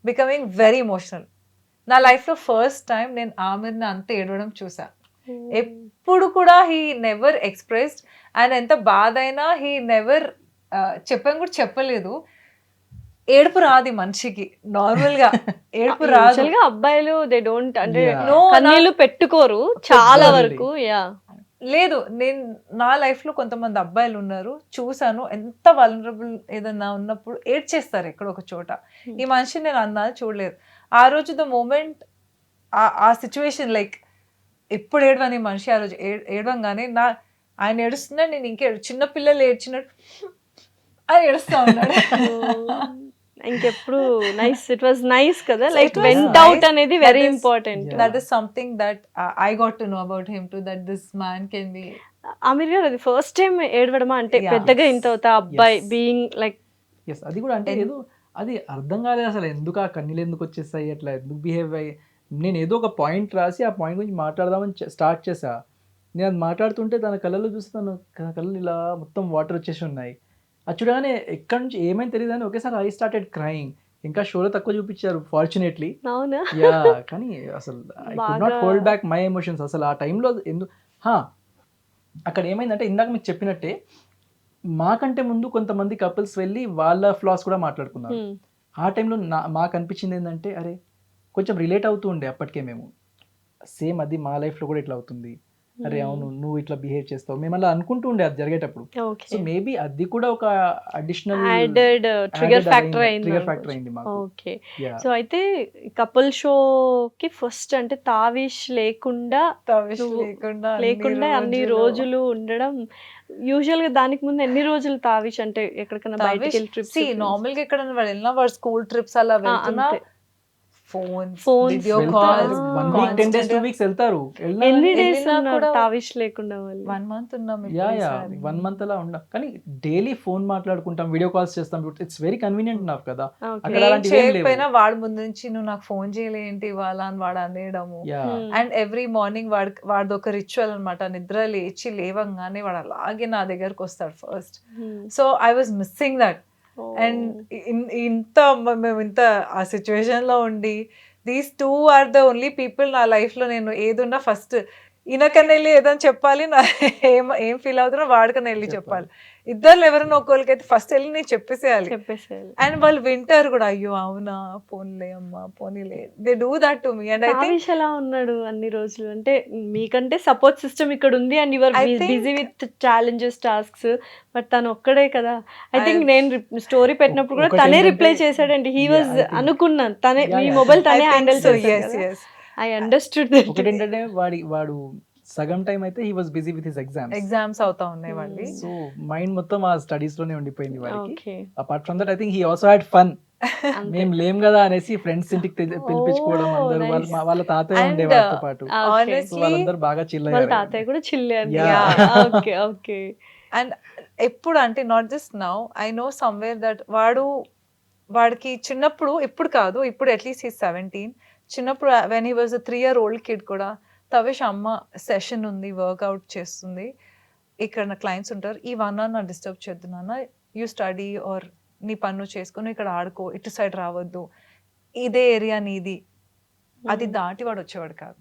becoming very emotional. నా లైఫ్లో ఫస్ట్ టైం నేను ఆమెను అంత ఏడవడం చూసా. ఎప్పుడు కూడా హీ నెవర్ ఎక్స్ప్రెస్డ్. అండ్ ఎంత బాధ అయినా హీ నెవర్ చెప్పని కూడా చెప్పలేదు. ఏడుపు రాదు మనిషికి నార్మల్ గా, ఏడుపు రాదు. Usually గా అబ్బాయిలు దే డోంట్ అంటే Yeah. No, కన్నీళ్ళు పెట్టుకోరు చాలా వరకు. యా లేదు, నేను నా లైఫ్ లో కొంతమంది అబ్బాయిలు ఉన్నారు, చూసాను ఎంత వలనరబుల్ ఏదన్నా ఉన్నప్పుడు ఏడ్చేస్తారు ఎక్కడో ఒక చోట. ఈ మనిషిని నేను అన్నా చూడలేదు. ఆ రోజు ద మూమెంట్ ఆ సిచ్యువేషన్ లైక్ ఎప్పుడు ఏడవని మనిషి ఆ రోజు ఏడవంగానే ఆయన ఏడుస్తున్నాడు, నేను ఇంకే చిన్నపిల్లలు ఏడ్చినట్టు అని ఏడుస్తా ఉన్నాడు. ఇంకెప్పుడు నైస్, ఇట్ వాస్ నైస్ కదా, So like it was went nice. Out అనేది very That is- important. Yeah. That is something that I got to know about him too, that this man can be. Aamir గారు అది first time ఏడవడమా అంటే Yeah. పెద్దగా ఇంత అవుతా అబ్బాయి Yes. Being like yes, అది కూడా అంటే ఏదో అది అర్థం కాలేదు అసలు, ఎందుకు ఆ కన్నీళ్ళు ఎందుకు వచ్చేస్తాయి, అట్లా ఎందుకు బిహేవ్ అయ్యి. నేను ఏదో ఒక పాయింట్ రాసి ఆ పాయింట్ గురించి మాట్లాడదామని స్టార్ట్ చేసా. నేను అది మాట్లాడుతుంటే తన కళ్ళలో చూస్తాను, తన కళ్ళు ఇలా మొత్తం వాటర్ వచ్చేసి ఉన్నాయి. అది చూడగానే ఎక్కడి నుంచి ఏమైనా తెలియదు అని ఒకేసారి ఐ స్టార్టెడ్ క్రైయింగ్. ఇంకా షోలో తక్కువ చూపించారు ఫార్చునేట్లీ. అవునా. యా, కానీ అసలు ఐ కుడ్ నాట్ బాగా- హోల్డ్ బ్యాక్ మై ఎమోషన్స్. అసలు ఆ టైంలో అక్కడ ఏమైందంటే ఇందాక మీకు చెప్పినట్టే మాకంటే ముందు కొంతమంది కపుల్స్ వెళ్ళి వాళ్ళ ఫ్లాస్ కూడా మాట్లాడుకున్నారు. ఆ టైంలో మాకు అనిపించింది ఏంటంటే అరే కొంచెం రిలేట్ అవుతూ ఉండే అప్పటికే మేము, సేమ్ అది మా లైఫ్లో కూడా ఇట్లా అవుతుంది, అరే అవును నువ్వు ఇట్లా బిహేవ్ చేస్తావు, మేము అలా అనుకుంటూ ఉండే అది జరిగేటప్పుడు. So okay. మేబీ అది కూడా ఒక అడిషనల్ యాడెడ్ ట్రిగర్ ఫ్యాక్టర్ అయింది. ట్రిగర్ ఫ్యాక్టర్ అయింది మాకు. ఓకే. Yeah. సో అయితే కపుల్ షోకి ఫస్ట్ అంటే తావిష్ లేకుండా Tavish నువ్వు లేకుండా అన్ని రోజులు ఉండడం, యూజువల్ గా దానికి ముందు ఎన్ని రోజులు తావిష్ అంటే ఎక్కడికైనా బయటికి వెళ్ళి ట్రిప్స్? నార్మల్ గా ఎక్కడ వెళ్ళినా వాడు స్కూల్ ట్రిప్స్ అలా వెళ్తున్నా అంతే. Phones, video calls, 1 week 10 days 2 weeks వెళ్తారు. ఎన్ని డేస్ వెళ్ళినా ఉన్నారు కూడా- తావిష్ లేకుండా వాళ్ళు? 1 month ఉన్నాం యా ఇప్పుడు యా ఈసారి. 1 month అలా ఉండ, కానీ డైలీ ఫోన్ మాట్లాడుకుంటాం, వీడియో కాల్స్ చేస్తాం. ఇట్స్ వెరీ కన్వీనియంట్ నాకు కదా. ఓకే. అక్కడ నేను అలాంటివి ఏం లేవు. చేయకపోయినా వాడు ముందు నుంచి నువ్వు నాకు ఫోన్ చేయలేంటి ఇవాళ అని వాడు అనేయడము. యా అండ్ ఎవ్రీ మార్నింగ్ వాడిది ఒక రిచువల్ అనమాట. నిద్ర లేవంగానే వాడు అలాగే నా దగ్గరకు వస్తాడు first. So I was missing that. And మేము ఇంత ఆ సిచ్యువేషన్ లో ఉండి these 2 are the only people నా లైఫ్ లో నేను ఏదున్నా ఫస్ట్ ఈయనకన్నా వెళ్ళి ఏదని చెప్పాలి, నా ఏం ఫీల్ అవుతున్నా వాడికన్నా వెళ్ళి చెప్పాలి. ఇద్దరు ఎవరైనా ఒకరికైతే ఫస్ట్ వెళ్ళి నేను చెప్పేసేయాలి. చెప్పేసేయాలి. అండ్ వాళ్ళు వింటారు కూడా, అయ్యో అవునా పోనీలే అమ్మా పోనీలే, they do that to me. And I think Tavish ఎలా ఉన్నాడు అన్ని రోజులు? అంటే మీకంటే సపోర్ట్ సిస్టమ్ ఇక్కడ ఉంది and your I think- busy with challenges tasks, but తను ఒక్కడే కదా. ఐ థింక్ నేను స్టోరీ పెట్టినప్పుడు కూడా ఒకటి తనే ఏంటంటే- రిప్లై చేశాడండి. He Yeah, was I think- అనుకున్నాను తనే Yeah, మీ yeah. మొబైల్ తనే హ్యాండిల్ సో చేశాడు. yes. I understood. ఒకటి ఏంటంటే వాడు సగం టైం అయితే he was busy with his exams. Exams అవుతా ఉన్నాయి వాళ్ళవి. సో మైండ్ మొత్తం ఆ స్టడీస్ లోనే ఉండిపోయింది వాడికి. Okay. Apart from that I think he also had fun. మేము లేం కదా అనేసి ఫ్రెండ్స్ ఇంటికి పిలిపించుకోవడం Oh, అందరూ nice. వాళ్ళ తాతయ్య And, ఉండే వాళ్ళతో పాటు సో honestly, వాళ్ళందరూ బాగా చిల్ వాళ్ళ అయ్యారు తాతయ్య కూడా చిల్లే అని Yeah. ఓకే ఓకే అండ్ ఎప్పుడు అంటే not just now I know somewhere that వాడికి చిన్నప్పుడు ఇప్పుడు కాదు ఇప్పుడు అట్లీస్ట్ ఈ 17 చిన్నప్పుడు when he was 3-year-old kid కూడా తవేష్ అమ్మ సెషన్ ఉంది వర్కౌట్ చేస్తుంది ఇక్కడ నా క్లయింట్స్ ఉంటారు ఈ 1 hour నా డిస్టర్బ్ చేయొద్దు నాన్న యూ స్టడీ ఆర్ నీ పన్ను చేసుకొని ఇక్కడ ఆడుకో ఇటు సైడ్ రావద్దు ఇదే ఏరియా నీది అది దాటి వాడు వచ్చేవాడు కాదు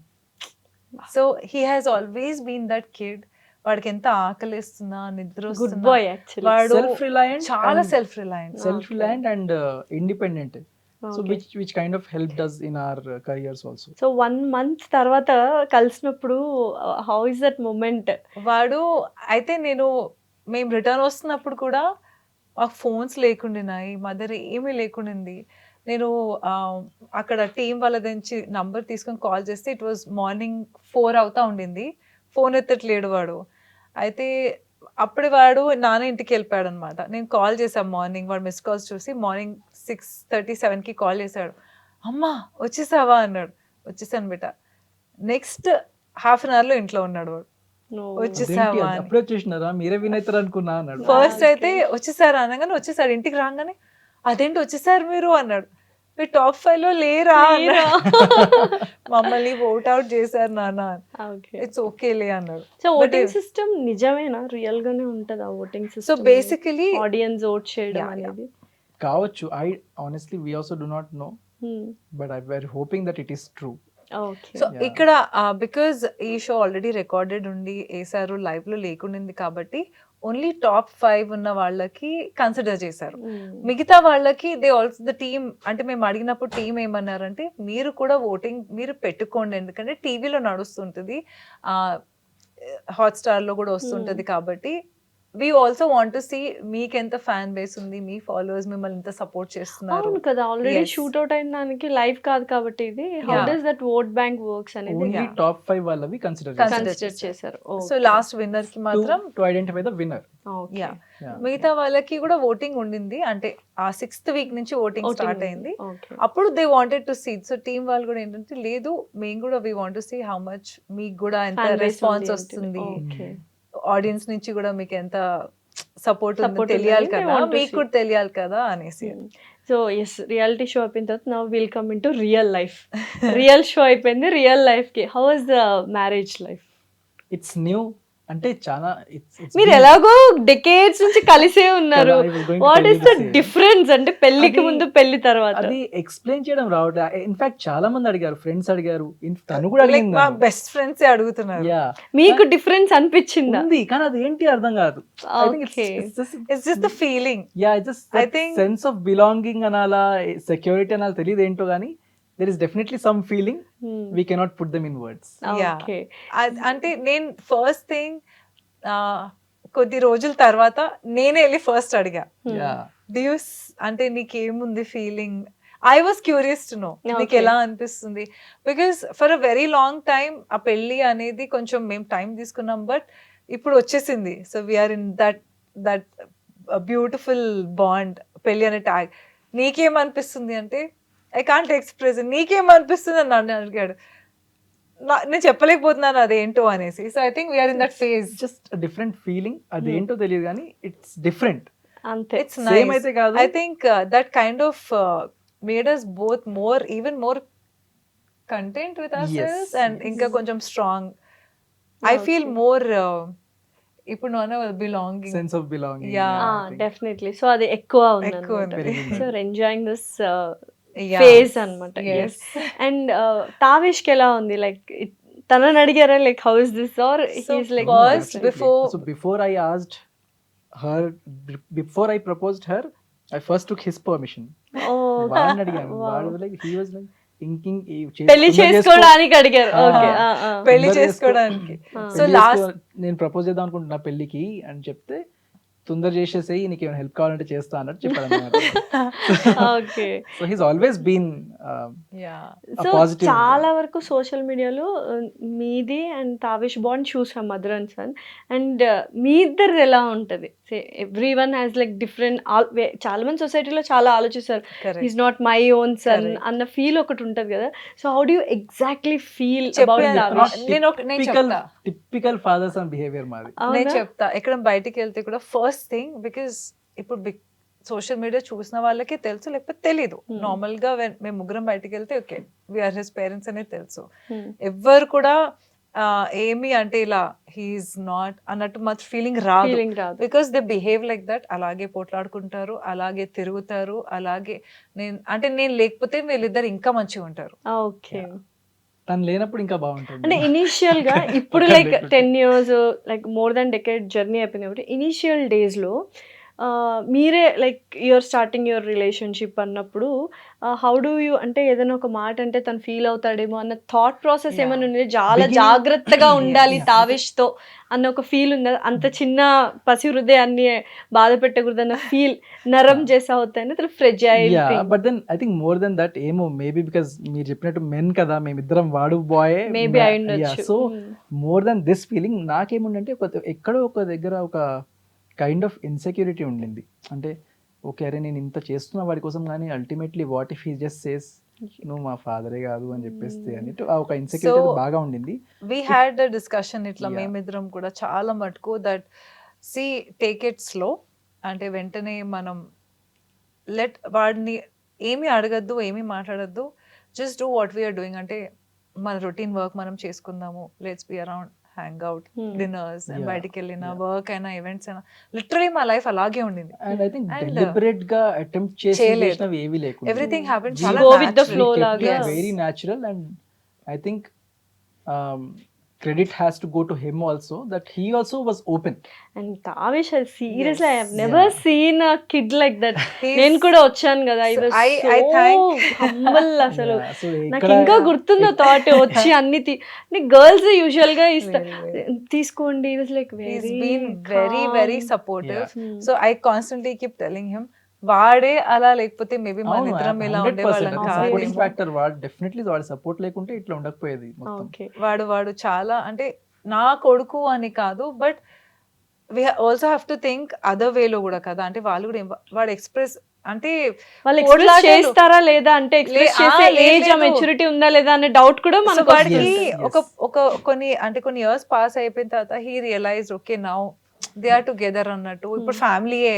so he has always been that kid వాడికి ఎంత ఆకలిస్తున్నా నిద్ర గుడ్ వస్తున్నా బాయ్ యాక్చువల్లీ వాడు సెల్ఫ్ రిలయంట్ చాలా self reliance and independent so which kind of help does in our careers also so 1 month తర్వాత కలిసినప్పుడు హౌ ఇస్ దట్ మూమెంట్ వాడు అయితే మేము రిటర్న్ వస్తున్నప్పుడు కూడా మాకు ఫోన్స్ లేకుండినాయి మదర్ ఏమీ లేకుండింది నేను అక్కడ టీం వాళ్ళ నుంచి నంబర్ తీసుకొని కాల్ చేస్తే ఇట్ వాజ్ మార్నింగ్ 4 అవుతా ఉండింది ఫోన్ ఎత్తట్లేడు వాడు అయితే అప్పుడు వాడు నాన్న ఇంటికి వెళ్ళిపోయాడు అనమాట నేను కాల్ చేశాను మార్నింగ్ వాడు మిస్ కాల్స్ చూసి మార్నింగ్ 6:37కి కాల్ చేశాడు అమ్మా వచ్చేసావా అన్నాడు వచ్చేసాను బేట నెక్స్ట్ హాఫ్ అన్ అవర్లో ఇంట్లో ఉన్నాడు వాడు వచ్చేసావా అని. అప్పుడే చూసినారా మీరే వినైతారు అనుకున్నా అన్నాడు ఫస్ట్ అయితే వచ్చేసారు అనగానే వచ్చేసారు ఇంటికి రాగానే అదేంటి వచ్చేసారు మీరు అన్నాడు మీరు టాప్ 5 లో లేరా అన్నాడు. మమ్మల్ని ఓట్ అవుట్ చేశారు నాన్న ఓకే ఇట్స్ ఓకేలే అన్నాడు సో ఓటింగ్ సిస్టమ్ నిజమేనా రియల్ గానే ఉంటదా voting so system basically audience vote చేయడం Yeah, అనేది కావచ్చు I honestly we also do not know but I very hoping that it is true okay so Yeah. ఇక్కడ because ఈ షో ఆల్రెడీ రికార్డెడ్ ఉండి వేసారు లైవ్ లో లేకుండింది కాబట్టి ఓన్లీ టాప్ 5 ఉన్న వాళ్ళకి కన్సిడర్ చేశారు మిగతా వాళ్ళకి దే ఆల్సో ద టీమ్ అంటే మేము అడిగినప్పుడు టీం ఏమన్నారంటే మీరు కూడా ఓటింగ్ మీరు పెట్టుకోండి ఎందుకంటే టీవీలో నడుస్తుంటుంది హాట్స్టార్ లో కూడా వస్తుంటది కాబట్టి we also want to see మీకు ఎంత ఫ్యాన్ బేస్ ఉంది మీ ఫాలోవర్స్ మిమ్మల్ని ఎంత సపోర్ట్ చేస్తున్నారు అవును కదా ఆల్రెడీ Yes. షూట్ అవుట్ అయిన దానికి లైవ్ కాదు కాబట్టి ఇది how Yeah. Does that vote bank works అనేది ఓన్లీ Yeah. టాప్ 5 వాళ్ళవి కన్సిడర్ Consider కన్సిడర్ చేశారు సో లాస్ట్ విన్నర్ కి మాత్రం to identify the winner yeah మిగతా వాళ్ళకి కూడా ఓటింగ్ ఉండింది అంటే ఆ 6th వీక్ నుంచి ఓటింగ్ స్టార్ట్ అయింది ఓకే అప్పుడు they wanted to see so team వాళ్ళు కూడా ఏంటంటే లేదు మేము కూడా we want to see how much మీకు కూడా ఎంత రెస్పాన్స్ వస్తుంది ఓకే ఆడియన్స్ నుంచి కూడా మీకు ఎంత సపోర్ట్ Support తెలియాలి ఉందని they కదా want to మీకు see. కూడా తెలియాలి కదా అనేసి సో ఎస్ రియాలిటీ షో అయిపోయిన తర్వాత now will come in to real life real show అయిపోయింది రియల్ లైఫ్ కి how is the marriage life it's new అంటే చాలా మీరు ఎలాగో డెకేడ్స్ నుంచి కలిసే ఉన్నారు వాట్ ఈస్ ద డిఫరెన్స్ అంటే పెళ్లికి అది- ముందు పెళ్లి తర్వాత అది ఎక్స్ప్లెయిన్ చేయడం రావట్లే ఇన్ఫాక్ట్ చాలా మంది అడిగారు ఫ్రెండ్స్ అడిగారు తను కూడా లైక్ అడిగింది మా నన్ను. బెస్ట్ ఫ్రెండ్స్ అడుగుతున్నారు Yeah. మీకు డిఫరెన్స్ అనిపించిందా ఉంది కానీ అది ఏంటి అర్థం కాదు Okay. It's just the feeling I think- sense of belonging అనాలా సెక్యూరిటీ అనాలా తెలియదు ఏంటో కానీ there is definitely some feeling we cannot put them in words Yeah. Okay అంటే నేను ఫస్ట్ థింగ్ కొద్ది రోజుల తర్వాత నేనే వెళ్ళి ఫస్ట్ అడిగా అంటే నీకేముంది feeling I was curious to know నీకు Okay. ఎలా అనిపిస్తుంది because for a very long time ఆ పెళ్లి అనేది కొంచెం మేము టైం తీసుకున్నాం బట్ ఇప్పుడు వచ్చేసింది so we are in that beautiful bond పెళ్లి అనే ట్యాగ్ నీకేమనిపిస్తుంది అంటే ఐ కాంట్ ఎక్స్ప్రెస్ నీకేమనిపిస్తుంది అని నన్ను అడిగాడు నేను చెప్పలేకపోతున్నాను అదేంటో అనేసి so I think we are in that phase just different feeling అదేంటో తెలియదు కానీ ఇట్స్ డిఫరెంట్ అంతే ఇట్స్ సేమ్ నైస్ అయితే కాదు I think that kind of made us both even more content with ourselves and ఇంకా కొంచెం strong. I feel more ఇప్పుడు belonging. Sense of belonging Yeah. Definitely so అది ఎక్కువ ఎక్కువ ఉంది ఉంది. So enjoying this Yeah. Phase అన్నమాట Yes. అండ్ తావేష్కి ఎలా ఉంది లైక్ తనని అడిగారా like how is this or So he's like first, So before I asked her, before I proposed her, I first took his permission. వాడిని అడిగాను వాడు like he was like thinking పెళ్లి చేసుకోవడానికి అడిగారు ఓకే పెళ్లి చేసుకోవడానికి. So last నేను propose చేద్దాం అనుకుంటున్నా పెళ్లికి అని చెప్తే తొందర చేసేసేయి, నీకు ఏమైనా హెల్ప్ కావాలంటే చేస్తా అన్నట్టు చెప్పాడు అనమాట. ఓకే. So he's always been yeah so positive. చాలా వరకు సోషల్ మీడియాలో మీది అండ్ తావిష్ బాండ్ చూసాం మదర్ అండ్ సన్. అండ్ మీ ఇద్దరు ఎలా ఉంటుంది? Every one has like different. చాలా మంది సొసైటీలో చాలా ఆలోచిస్తారు, correct is not my own son Correct. అన్న ఫీల్ ఒకటి ఉంటుంది కదా. So how do you exactly feel about చెప్పాను. తావిష్? నేను చెప్తా. టిపికల్ ఫాదర్స్ అండ్ బిహేవియర్ మాది. నేను చెప్తా, ఎక్కడ బయటికి వెళ్తే కూడా ఫస్ట్ థింగ్, బికాస్ ఇప్పుడు సోషల్ మీడియా చూసిన వాళ్ళకి తెలుసు, లేకపోతే తెలీదు. నార్మల్ గా మేము ముగ్గురం బయటికి వెళ్తే ఓకే వీఆర్ హిస్ పేరెంట్స్ అనేది తెలుసు. ఎవ్వరు కూడా ఏమి అంటే ఇలా హీఈస్ నాట్ అన్నట్టు మచ్ ఫీలింగ్ రాదు, ఫీలింగ్ రాదు. Because they behave like that. అలాగే పోట్లాడుకుంటారు, అలాగే తిరుగుతారు, అలాగే నేను లేకపోతే వీళ్ళిద్దరు ఇంకా మంచిగా ఉంటారు. ఓకే. తను లేనప్పుడు ఇంకా బాగుంటుంది. అంటే ఇనీషియల్ గా ఇప్పుడు like 10 years like more than decade journey అయిపోయింది కాబట్టి ఇనీషియల్ డేస్ లో మీరే like your starting your relationship అన్నప్పుడు హౌ డూ యూ, అంటే ఏదైనా ఒక మాట అంటే తను ఫీల్ అవుతాడేమో అన్న థాట్ ప్రాసెస్ Yeah. ఏమైనా ఉంది? చాలా Beginning- జాగ్రత్తగా ఉండాలి Yeah. తావిష్ తో అన్న ఒక ఫీల్ ఉందా? అంత చిన్న పసి హృదయాన్ని బాధ పెట్టకూడదు అన్న ఫీల్ నరం చేసా అవుతాయని తన fragile thing. But then I think more than that ఏమో మేబీ బికాస్ మీరు చెప్పినట్టు మెన్ కదా, మేమిద్దరం వాడు బాయ్ మేబీ అయి ఉండొచ్చు. So more than this feeling నాకేముందంటే ఎక్కడో ఒక దగ్గర ఒక కైండ్ ఆఫ్ ఇన్సెక్యూరిటీ ఉండింది. అంటే ఓకే అరే నేను ఇంత చేస్తున్నా వాడి కోసం, కానీ ultimately what if he just says నువ్వు మా ఫాదరే కాదు అని చెప్పేస్తే అన్నట్టు ఆ ఒక ఇన్సెక్యూరిటీ So, బాగా ఉండింది. వీ హ్యాడ్ అ డిస్కషన్ ఇట్లా Yeah. మేమిద్దరం కూడా చాలా మటుకు that see take it slow. అంటే వెంటనే మనం వాడిని ఏమీ అడగద్దు, ఏమీ మాట్లాడద్దు, just do what we are doing. అంటే మన రొటీన్ వర్క్ మనం చేసుకుందాము, let's be around, hang out, dinners, Yeah. బయటికి వెళ్ళిన Yeah. వర్క్ అయినా ఈవెంట్స్ అయినా లిటరలీ మా లైఫ్ అలాగే ఉండింది. And I think And, deliberate గా అటెంప్ట్ చేయలేదు. చేసినవి ఏవి లేకుండా ఎవ్రీథింగ్ హ్యాపెన్ We చాలా go with the naturally. flow లాగా. Yes. Very natural. And I think credit has to go to him also, that he also was open. And Tavish seriously I have Yes. Never Yeah. Seen a kid like that. He's- నేను కూడా వచ్చాను కదా, I So was I thank- humble అసలు. Yeah, so నాకు ఇక్కడ ఇంకా గుర్తుందో thought వచ్చి అన్ని గర్ల్స్ యూజువల్ గా ఇస్తారు, Very, తీసుకోండి. It was like He's very been very supportive. Yeah. So I constantly keep telling him, వాడే అలా లేకపోతే మేబీ మన అవును, ఇద్దరం ఇలా 100% ఉండేవాళ్ళం అది కాదేమో. supporting కాదేమో. factor. వాడు డెఫినెట్లీ వాడి సపోర్ట్ లేకుంటే ఇట్లా ఉండకపోయేది మొత్తం. ఓకే. వాడు చాలా అంటే నా కొడుకు అని కాదు, but we also have to think other వేలో కూడా కదా. అంటే వాళ్ళు కూడా వాడు ఎక్స్ప్రెస్ అంటే వాళ్ళు ఎక్స్ప్రెస్ పోట్లాడారు. చేస్తారా లేదా, అంటే ఎక్స్ప్రెస్ చేసే ఏజ్ లేదు. మెచ్యూరిటీ ఉందా లేదా అనే డౌట్ కూడా So మనకు వాడికి వస్తుంది. Yes. ఒక కొన్ని ఇయర్స్ పాస్ అయిపోయిన తర్వాత he realise okay now they are together అన్నట్టు. ఇప్పుడు ఫ్యామిలీయే.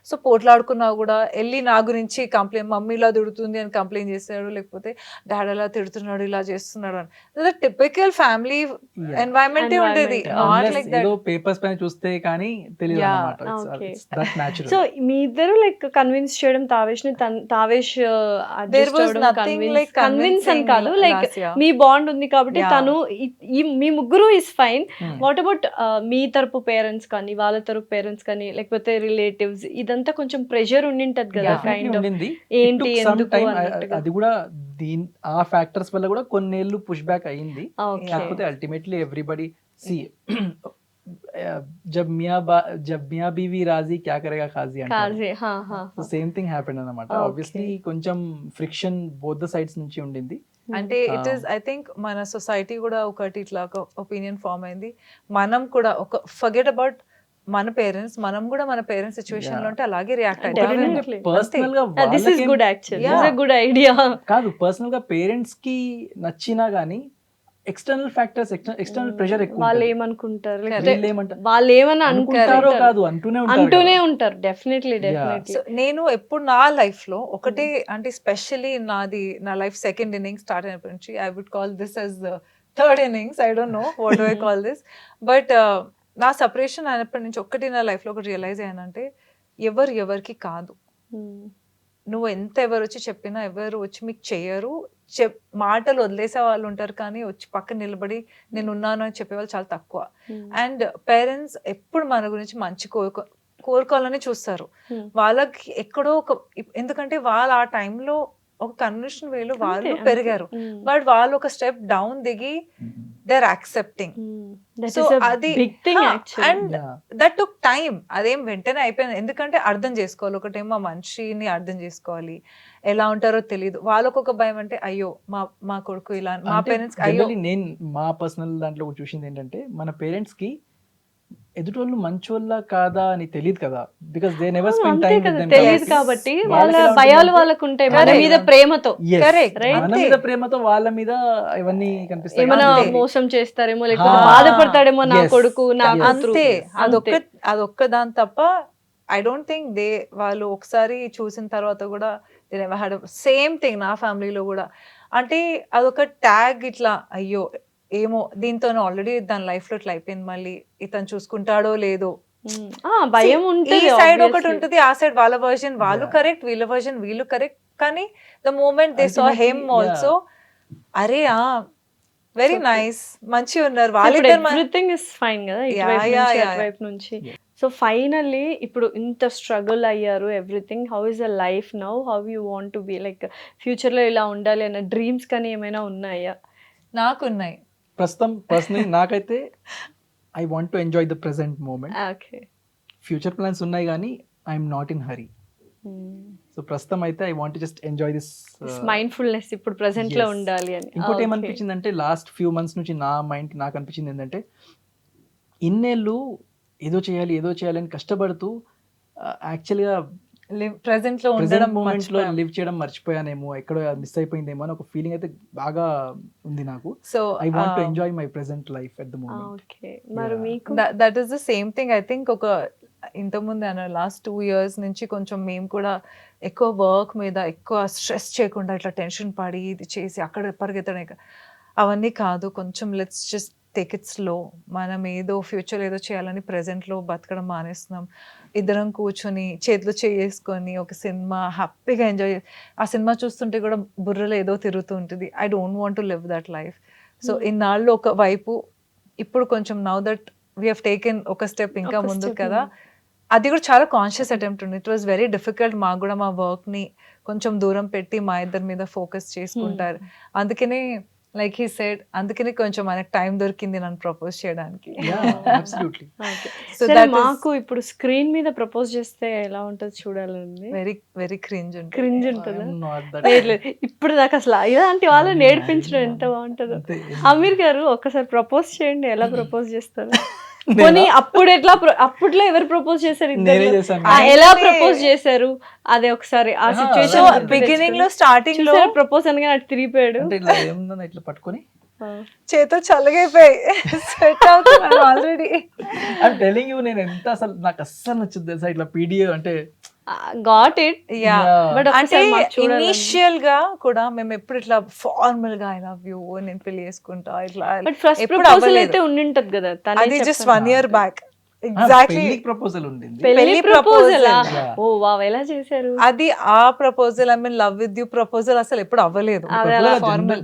సో పోట్లాడుకున్నా కూడా వెళ్ళి నా గురించి కంప్లైంట్, మమ్మీ ఇలా తిడుతుంది అని కంప్లైంట్ చేస్తాడు, లేకపోతే డాడీ ఇలా తిడుతున్నాడు, ఇలా చేస్తున్నాడు అని. Typical family Yeah. ఎన్వైరన్మెంట్ ఉండేది, Environment. Not Unless like that. ఏదో పేపర్స్ పైన చూస్తే కానీ తెలియదు Yeah. అన్నమాట. Okay. That natural. సో మీ ఇద్దరు లైక్ కన్విన్స్ చేయడం తావేష్ ని, తావేష్ There was nothing like convince అని convincing కాదు, లైక్ Lasya. మీ బాండ్ ఉంది కాబట్టి Yeah. తను మీ ముగ్గురు is fine. What about me తరపు పేరెంట్స్ కానీ వాళ్ళ తరపు పేరెంట్స్ కానీ లేకపోతే రిలేటివ్స్, ఇదంతా కొంచెం ప్రెషర్ ఉండింటది కదా కైండ్ ఆఫ్. ఉండింది. ఏంటి It took some ఎందుకు time. అన్నట్టుగా. అది కూడా ఆ ఫ్యాక్టర్స్ వల్ల కూడా కొన్నేళ్ళు పుష్ బ్యాక్ అయ్యింది. Okay. కాకపోతే అల్టిమేట్లీ ఎవ్రీబడి సి జబ్ మియా బీవీ రాజీ క్యా కరేగా ఖాజీ అంటారు. కాజే, హా, హా, హా. సేమ్ థింగ్ హ్యాపెండ్ అన్నమాట. Okay. ఆబ్వియస్లీ కొంచెం ఫ్రిక్షన్ బోత్ ద సైడ్స్ నుంచి ఉండింది. అంటే ఇట్ ఈస్ ఐ థింక్ మన సొసైటీ కూడా ఒకటి ఇట్లా ఒక ఒపీనియన్ ఫామ్ అయింది. మనం కూడా ఒక ఫర్గెట్ అబౌట్ మన పేరెంట్స్, మనం కూడా మన పేరెంట్స్ సిచ్యువేషన్ లో ఉంటే అలాగే రియాక్ట్ Definitely. పర్సనల్ గా this is good actually, Yeah. This is good idea. కాదు, పర్సనల్ గా పేరెంట్స్ కి నచ్చినా గానీ ఎక్స్టర్నల్ ఫ్యాక్టర్స్, ఎక్స్టర్నల్ ప్రెషర్ ఎక్కువ వాళ్ళు ఉంటుంది. ఏమనుకుంటారు, Correct. లేకపోతే వీళ్ళు ఏమంటారు? వాళ్ళు ఏమని అనుకుంటారో అనుకుంటారో కాదు అంటూనే అంటూనే ఉంటారు. ఉంటారు. Definitely definitely. సో నేను ఎప్పుడు నా లైఫ్ లో ఒకటే అంటే స్పెషల్లీ నా లైఫ్ సెకండ్ ఇన్నింగ్ స్టార్ట్ అయినప్పటి నుంచి I would call this as the third innings. I don't know what do I call this, but నా సపరేషన్ అయినప్పటి నుంచి ఒక్కటి నా లైఫ్ లో ఒకటి రియలైజ్ అయ్యానంటే ఎవరికి కాదు. నువ్వు ఎంత ఎవరు వచ్చి చెప్పినా, ఎవరు వచ్చి మీకు చెయ్యరు. మాటలు వదిలేసే వాళ్ళు ఉంటారు, కానీ వచ్చి పక్కన నిలబడి నేను ఉన్నాను అని చెప్పేవాళ్ళు చాలా తక్కువ. అండ్ పేరెంట్స్ ఎప్పుడు మన గురించి మంచి కోరుకోవాలని చూస్తారు. వాళ్ళకి ఎక్కడో ఒక, ఎందుకంటే వాళ్ళు ఆ టైంలో ఒక కన్వెన్షన్ వేలో వాళ్ళు పెరిగారు, బట్ వాళ్ళు ఒక స్టెప్ డౌన్ దిగి they're accepting. That So is a అది big thing actually. And that took time. అదేం వెంటనే అయిపోయింది, ఎందుకంటే అర్థం చేసుకోవాలి. ఒకటేమో మనిషిని అర్థం చేసుకోవాలి, ఎలా ఉంటారో తెలియదు. వాళ్ళకు ఒక భయం అంటే అయ్యో మా కొడుకు ఇలా, మా పేరెంట్స్ అయ్యో. జనరల్లీ నేను మా పర్సనల్ దాంట్లో చూసింది ఏంటంటే మన పేరెంట్స్ కి ఎదుటోళ్ళు మంచోళ్ళ కాదా అని తెలియదు కదా, బికాస్ దే నెవర్ స్పెండ్ అంతే టైం కదా, విత్ దెం. తెలియదు కాబట్టి వాళ్ళ వాళ్ళకి ఎలా భయాలు ఉంటుందంటే- వాళ్ళకు ఉంటాయి మన Correct. మీద ప్రేమతో. Correct. Right? మన అంతే. మీద ప్రేమతో వాళ్ళ మీద ఇవన్నీ కనిపిస్తాయి. ఏమైనా అంతే. మోసం చేస్తారేమో, లేకపోతే Ah, బాధపడతాడేమో నా yes. కొడుకు, నా Yes. కూతురు. అంతే. అంతే. అదొక్క దాని తప్ప ఐ డోంట్ థింక్ వాళ్ళు ఒకసారి చూసిన తర్వాత కూడా they never had same thing. నా ఫ్యామిలీలో కూడా అంటే అదొక ట్యాగ్ ఇట్లా, అయ్యో ఏమో దీంతో ఆల్రెడీ దాని లైఫ్ లో ఇట్లా అయిపోయింది, మళ్ళీ ఇతను చూసుకుంటాడో లేదో. భయం ఈ ఉంటుంది సైడ్ ఒకటి obviously. ఉంటుంది, ఆ సైడ్ వాళ్ళ వర్షన్ వాళ్ళు Yeah. కరెక్ట్, వీళ్ళ వర్షన్ వీళ్ళు కరెక్ట్. కానీ the moment they saw Ultimately, హెమ్ ఆల్సో, అరే వెరీ నైస్, మంచి ఉన్నారు ఇప్పుడు వాళ్ళిద్దరు. ఎవ్రీథింగ్ ఇస్ ఫైన్ కదా, ఇటువైపు yeah, నుంచి yeah. అటువైపు నుంచి. సో ఫైనల్లీ ఇప్పుడు ఇంత స్ట్రగుల్ అయ్యారు, everything, how is the life now, how you want to be, like future లో ఇలా ఉండాలి అన్న డ్రీమ్స్ కానీ ఏమైనా ఉన్నాయా? నాకున్నాయి. ప్రస్తుతం పర్సనలీ నాకైతే I want to enjoy the present moment. Okay. Future plans ఉన్నాయి కానీ I'm not in hurry. So ప్రస్తుతం అయితే I want just enjoy this. Mindfulness ఇప్పుడు ప్రెసెంట్ లో ఉండాలి అని. ఇంకోటి ఏమనిపించింది అంటే లాస్ట్ ఫ్యూ మంత్స్ నుంచి నా మైండ్ నాకు అనిపించింది ఏంటంటే ఇన్నేళ్ళు ఏదో చేయాలి అని కష్టపడుతూ యాక్చువల్గా ప్రెసెంట్ లో ఉండడం ప్రెసెంట్ మూమెంట్స్ లో మర్చిపోయాం. లివ్ చేయడం మర్చిపోయానేమో, ఎక్కడో మిస్ అయిపోయిందేమో అని ఒక ఫీలింగ్ అయితే బాగా ఉంది నాకు. So I want to enjoy my present life at the moment. Okay. మరి మీకు that is the same thing. I think ఒక ఇంతకుముందు అన్న లాస్ట్ 2 years నుంచి కొంచెం మేము కూడా ఎక్కువ వర్క్ మీద ఎక్కువ స్ట్రెస్ చేయకుండా ఇట్లా టెన్షన్ పడి ఇది చేసి అక్కడ పరిగెత్తడం అవన్నీ కాదు. కొంచెం let's just take it slow. మనం ఏదో ఫ్యూచర్ ఏదో చేయాలని ప్రెసెంట్లో బతకడం మానేస్తున్నాం. ఇద్దరం కూర్చొని చేతిలో చేసుకొని ఒక సినిమా హ్యాపీగా ఎంజాయ్, ఆ సినిమా చూస్తుంటే కూడా బుర్రలో ఏదో తిరుగుతూ ఉంటుంది. I don't want to live that life. So ఇన్నాళ్ళు ఒక వైపు, ఇప్పుడు కొంచెం now that we have taken ఒక స్టెప్ ఇంకా ఒక ముందు step కదా, అది కూడా చాలా కాన్షియస్ అటెంప్ట్ ఉంది. It was very difficult. మాకు కూడా మా వర్క్ని కొంచెం దూరం పెట్టి మా ఇద్దరి మీద ఫోకస్ చేసుకుంటారు. అందుకనే లైక్ హీ సెడ్, అందుకనే కొంచెం మనకు టైం దొరికింది నన్ను ప్రపోజ్ చేయడానికి. అబ్సల్యూట్లీ. So సరే, that is మాకు ఇప్పుడు స్క్రీన్ మీద ప్రపోజ్ చేస్తే ఎలా ఉంటుంది చూడాలని. వెరీ వెరీ క్రింజ్ ఉంటుంది. క్రింజ్ ఉంటుందా? నాట్ లేదు లేదు, ఇప్పుడు దాకా అసలు ఇలాంటి వాళ్ళు నేర్పించడం ఎంత బాగుంటుందో. అమీర్ గారు ఒక్కసారి ప్రపోజ్ చేయండి, ఎలా ప్రపోజ్ చేస్తారు? పోనీ అప్పుడు అప్పట్లో ఎవరు ప్రపోజ్ చేశారు? నేనే ఇద్దరు చేశాను. ఎలా ప్రపోజ్ చేశారు అదే ఒకసారి ఆ సో సిచ్యువేషన్ బిగినింగ్ లో స్టార్టింగ్ లో ప్రపోజ్ అనగా అటు తిరిగిపోయాడు. అంటే ఇట్లా ఏముందని ఇట్లా పట్టుకొని చేతులు చల్లగైపోయి స్వెట్ అవుతున్నాను ఆల్రెడీ. ఐమ్ టెలింగ్ యూ, నేను ఎంత అసలు నాకు అస్సలు నచ్చింది తెలుసా ఇట్లా పీడియో అంటే. Got it. యా, బట్ అంటే ఇనిషియల్ గా కూడా మేము ఎప్పుడు ఇట్లా ఫార్మల్ గా ఐ లవ్ యూ నేను పెళ్లి చేసుకుంటా ఇట్లా బట్ ఫస్ట్ ఎప్పుడు ప్రపోజల్ అవ్వలేదు. అయితే ఉండింటది కదా, అది just 1 year back. Exactly proposal ఉండింది. పెళ్లి పెళ్లి ప్రపోజల్. proposal. ఓ వావ్, ఎలా చేశారు? అది ఆ proposal, I mean love with you proposal అసలు ఎప్పుడు అవ్వలేదు.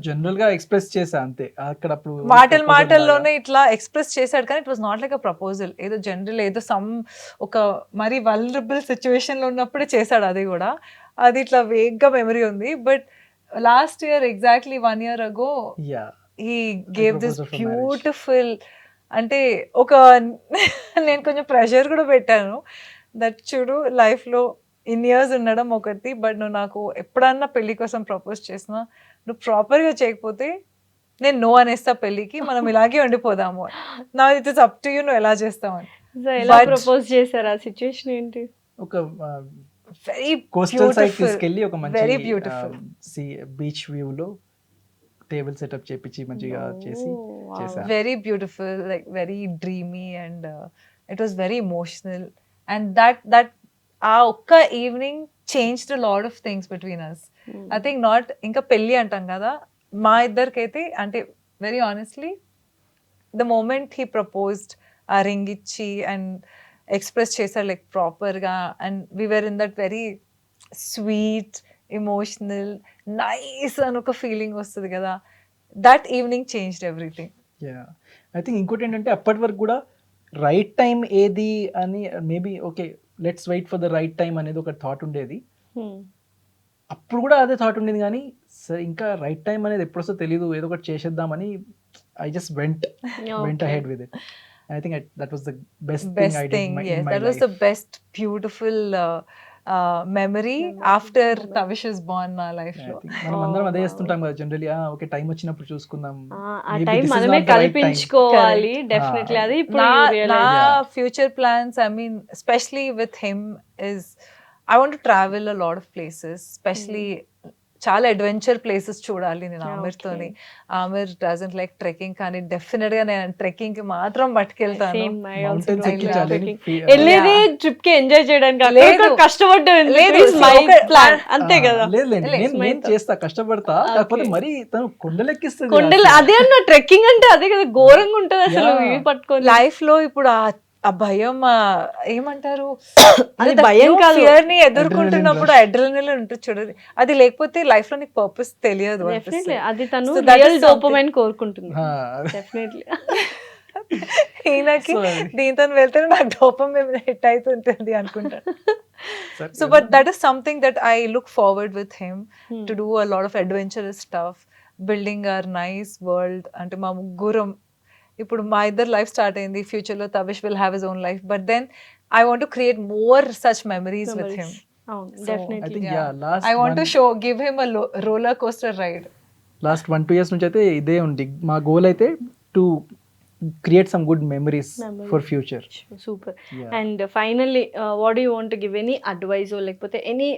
జనరల్ గా ఎక్స్ప్రెస్ చేసా అంతే. అక్కడ అప్పుడు మాటల్లోనే ఇట్లా ఎక్స్ప్రెస్ చేశాడు, కానీ it was not like a proposal. ఏదో జనరల్ ఏదో సమ్ ఒక మరి వల్నరబుల్ సిచ్యువేషన్ లో ఉన్నప్పుడే చేశాడు. అది కూడా అది ఇట్లా వేగ్గా మెమరీ ఉంది. But last year exactly 1 year ago he gave this proposed for marriage. beautiful, అంటే ఒక నేను కొంచెం ప్రెషర్ కూడా పెట్టాను దట్ చూడు లైఫ్లో ఇన్ ఇయర్స్ ఉండడం ఒకటి, బట్ నువ్వు నాకు ఎప్పుడన్నా పెళ్లి కోసం ప్రపోజ్ చేసినా నువ్వు ప్రాపర్గా చేయకపోతే నేను నో అనేస్తా పెళ్ళికి, మనం ఇలాగే ఉండిపోదాము. నా it is up to you, నువ్వు ఎలా చేస్తావని. ఎలా But- ప్రపోజ్ చేశారు? ఆ సిచ్యువేషన్ ఏంటి? ఒక వెరీ కోస్టల్ సైడ్ తీసుకెళ్లి ఒక వెరీ మంచి బ్యూటిఫుల్. బీచ్ వ్యూ లో టేబుల్ సెటప్ చేపించి మంచిగా చేసి చేశా. Very beautiful, like very dreamy, and it was very emotional. And that ఒక్క evening changed a lot of things between us. I think not ఇంకా పెళ్ళి అంటాం కదా, మా ఇద్దరికైతే అంటే very honestly the moment he proposed, ఆ రింగ్ ఇచ్చి అండ్ ఎక్స్ప్రెస్ చేశారు లైక్ ప్రాపర్గా, and we're in that very sweet emotional nice అని ఒక ఫీలింగ్ వస్తుంది కదా. That evening changed everything. I think ఇంకోటి ఏంటంటే అప్పటి వరకు కూడా రైట్ టైం ఏది అని maybe okay let's wait for the right time అనేది ఒక థాట్ ఉండేది. అప్పుడు కూడా అదే థాట్ ఉండేది, కానీ సరే ఇంకా రైట్ టైం అనేది ఎప్పుడు వస్తుందో తెలియదు, ఏదో ఒకటి చేసేద్దామని I just went Okay. ahead with it. And I think that was the best thing I did thing, in yes, my that was life. the best beautiful memory after Tavish is born నా life Yeah, I లో. think మనం అందరం అదే Oh, చేస్తుంటాం కదా generally. Okay, time వచ్చినప్పుడు చూసుకుందాం. ఆ Maybe టైం this is మనమే not the right time. కల్పించుకోవాలి డెఫినెట్లీ. అది ఇప్పుడు నా you నా realize. Yeah. Future plans, I mean especially with him is I want to travel a lot of places, especially చాలా అడ్వెంచర్ ప్లేసెస్ చూడాలి నేను ఆమిర్తోని. ఆమిర్ డజంట్ లైక్ ట్రెక్కింగ్, కానీ డెఫినెట్ గా నేను ట్రెక్కింగ్ కి మాత్రం పట్టుకెళ్తాను. Same, I also Mountains don't ఎక్కించాలి love అని trekking. వెళ్ళేది ట్రిప్ కి ఎంజాయ్ చేయడానికి, అక్కడ లేదు. ఇక్కడ కష్టపడ్డం లేదు, మై ఒక- ప్లాన్ అంతే కదా. లేదు లేదు, నేను చేస్తా, కష్టపడతా. కాకపోతే మరి తను కొండలెక్కిస్తుంది. కొండలు అదే అన్న ట్రెక్కింగ్ అంటే అదే కదా, ఘోరంగా ఉంటది అసలు Yeah. ఇవి పట్టుకొని. లైఫ్ లో ఇప్పుడు ఆ భయం, ఏమంటారు, అది భయం కాదు. ఫియర్ ని ఎదుర్కొంటున్నప్పుడు అడ్రినలిన్ ఉంటుంది చూడండి, అది లేకపోతే లైఫ్ లో నీకు పర్పస్ తెలియదు డెఫినెట్లీ అది తను So that is real something. Dopamine కోరుకుంటుంది. డెఫినెట్లీ. ఈయనకి So, దీంతో వెళ్తే నాకు డోపం హిట్ అవుతుంటుంది అనుకుంటాను. So but that is something that I look forward with him to do a lot of adventurous stuff, building our nice world. అంటే మా ముగ్గురం ఇప్పుడు మా ఇద్దరు లైఫ్ స్టార్ట్ అయింది, ఫ్యూచర్ లో Tavish will have his own life, but then I want to create more such memories with him. అవును So, I definitely. think last I want to give him a roller coaster ride. Last 1-2 years నుంచి అయితే ఇదే ఉంది మా goal అయితే, to create some good memories for future. Super. Yeah. And finally what you want give any advice లేకపోతే any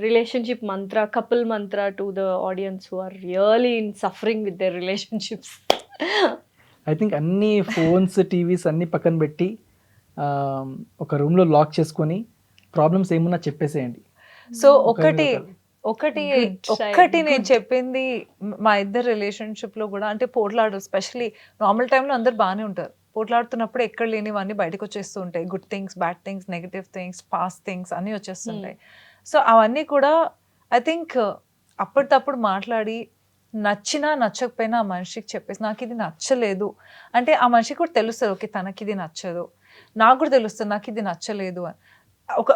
relationship mantra, couple mantra to the audience who are really in suffering with their relationships? I think అన్ని phones, TVs అన్ని పక్కన పెట్టి ఒక రూమ్లో lock చేసుకొని problems ఏమున్నా చెప్పేసేయండి. సో ఒకరి ఒకటి Good child, నేను చెప్పింది, మా ఇద్దరు రిలేషన్షిప్ లో కూడా అంటే పోట్లాడు, స్పెషలీ నార్మల్ టైంలో అందరు బాగానే ఉంటారు, పోట్లాడుతున్నప్పుడు ఎక్కడ లేనివన్నీ బయటకు వచ్చేస్తూ ఉంటాయి. Good things, bad things, negative things, past things అన్నీ వచ్చేస్తుంటాయి. సో అవన్నీ కూడా ఐ థింక్ అప్పటికప్పుడు మాట్లాడి, నచ్చినా నచ్చకపోయినా ఆ మనిషికి చెప్పేసి, నాకు ఇది నచ్చలేదు అంటే ఆ మనిషికి కూడా తెలుస్తుంది, ఓకే తనకి ఇది నచ్చదు, నాకు కూడా తెలుస్తుంది నాకు ఇది నచ్చలేదు అని.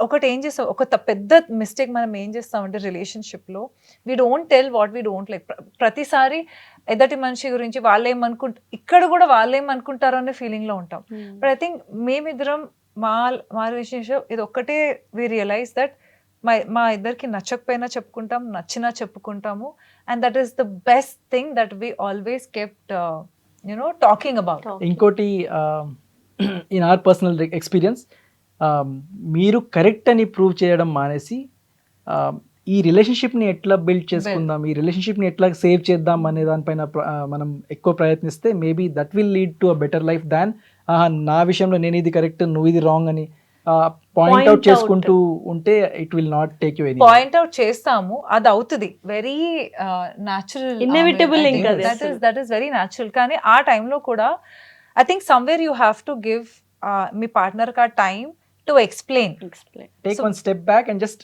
ఒకటి ఏం చేస్తాం, పెద్ద మిస్టేక్ మనం ఏం చేస్తామంటే రిలేషన్షిప్లో, we don't tell what we don't like. ప్రతిసారి ఎదటి మనిషి గురించి ఇక్కడ కూడా వాళ్ళేమనుకుంటారో అనే ఫీలింగ్లో ఉంటాం. బట్ ఐ థింక్ మేమిద్దరం మా రిలేషన్షిప్ ఇది ఒక్కటే, వీ రియలైజ్ దట్ మా ఇద్దరికి నచ్చకపోయినా చెప్పుకుంటాం, నచ్చినా చెప్పుకుంటాము. And that is the best thing that we always kept talking about. ఇంకోటి, ఇన్ ఆర్ పర్సనల్ ఎక్స్పీరియన్స్, మీరు కరెక్ట్ అని ప్రూవ్ చేయడం మానేసి, ఈ రిలేషన్షిప్ని ఎట్లా బిల్డ్ చేసుకుందాం, ఈ రిలేషన్షిప్ని ఎట్లా సేవ్ చేద్దాం అనే దానిపైన మనం ఎక్కువ ప్రయత్నిస్తే, maybe that will lead to a better life than నా విషయంలో నేను ఇది కరెక్ట్, నువ్వు ఇది రాంగ్ అని పాయింట్ అవుట్ చేసుకుంటూ ఉంటే it will not take you any. Point out చేస్తాము, అది అవుతుంది, వెరీ న్యాచురల్, Inevitable ఇంకా అది దట్ ఈస్ వెరీ న్యాచురల్. కానీ ఆ టైంలో కూడా I think somewhere you have to give మీ పార్ట్నర్ కా time to explain. Take one step back and just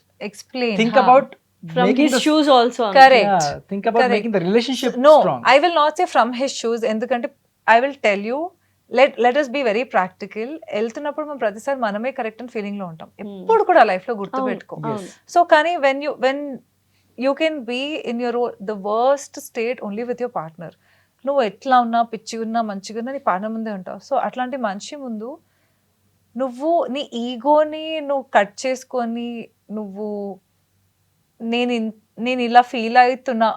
think Huh. About From his shoes also. Correct. Think about making the relationship No, strong. I will not say from his shoes. ఎందుకంటే I will tell you, let us be very practical. వెళ్తున్నప్పుడు మనం ప్రతిసారి మనమే correct అని feeling లో ఉంటాం, ఎప్పుడు కూడా లైఫ్ లో గుర్తుపెట్టుకో. సో కానీ when you can be in your the worst state only with your partner. నువ్వు ఎట్లా ఉన్నా, పిచ్చిగా ఉన్నా, మంచిగా ఉన్నా, నీ పార్ట్నర్ ముందే ఉంటావు. సో అట్లాంటి మనిషి ముందు నువ్వు నీ ఈగోని నువ్వు కట్ చేసుకొని, నువ్వు నేను ఇలా ఫీల్ అవుతున్నా,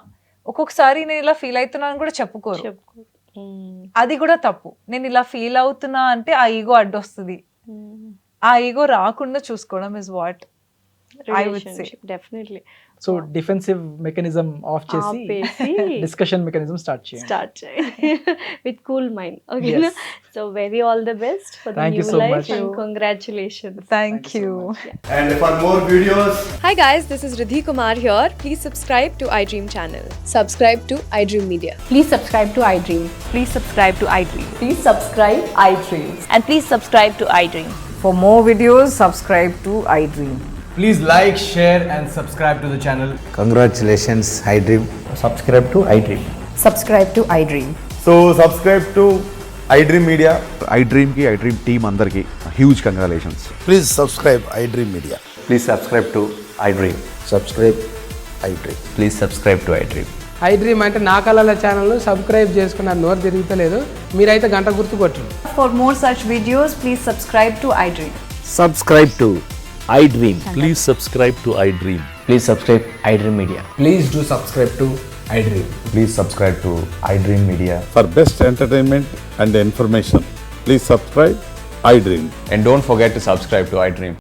ఒక్కొక్కసారి నేను ఇలా ఫీల్ అవుతున్నా అని కూడా చెప్పుకోరు. అది కూడా తప్పు. నేను ఇలా ఫీల్ అవుతున్నా అంటే ఆ ఈగో అడ్డొస్తుంది. ఆ ఈగో రాకుండా చూసుకోవడం is what I would say. Definitely. So defensive mechanism off చేసి డిస్కషన్ మెకానిజం స్టార్ట్ చేయండి with cool mind. Okay, so very all the best for the Thank you new so life much. And congratulations. Thank you. And for more videos, Hi guys, this is Riddhi Kumar here. Please subscribe to iDream channel. Subscribe to iDream Media. Please subscribe to iDream. Please subscribe to iDream. Please subscribe iDream. And please subscribe to iDream. For more videos, subscribe to iDream. please like, share and subscribe to the channel. Congratulations, iDream. Subscribe to iDream. Subscribe to iDream. So subscribe to iDream Media. iDream ki iDream team andarki huge congratulations. Please subscribe iDream Media. Please subscribe to iDream. Subscribe iDream. Please subscribe to iDream. I dream అంటే నా కళల channel subscribe చేసుకున్న నోరు తిరుగుతలేదు, మీరైతే గంట గుర్తు కొట్టండి. For more such videos, please subscribe to iDream. Subscribe to iDream. Please subscribe to iDream. Please subscribe iDream Media. Please do subscribe to iDream. Please subscribe to iDream Media. For best entertainment and information, please subscribe iDream. And don't forget to subscribe to iDream.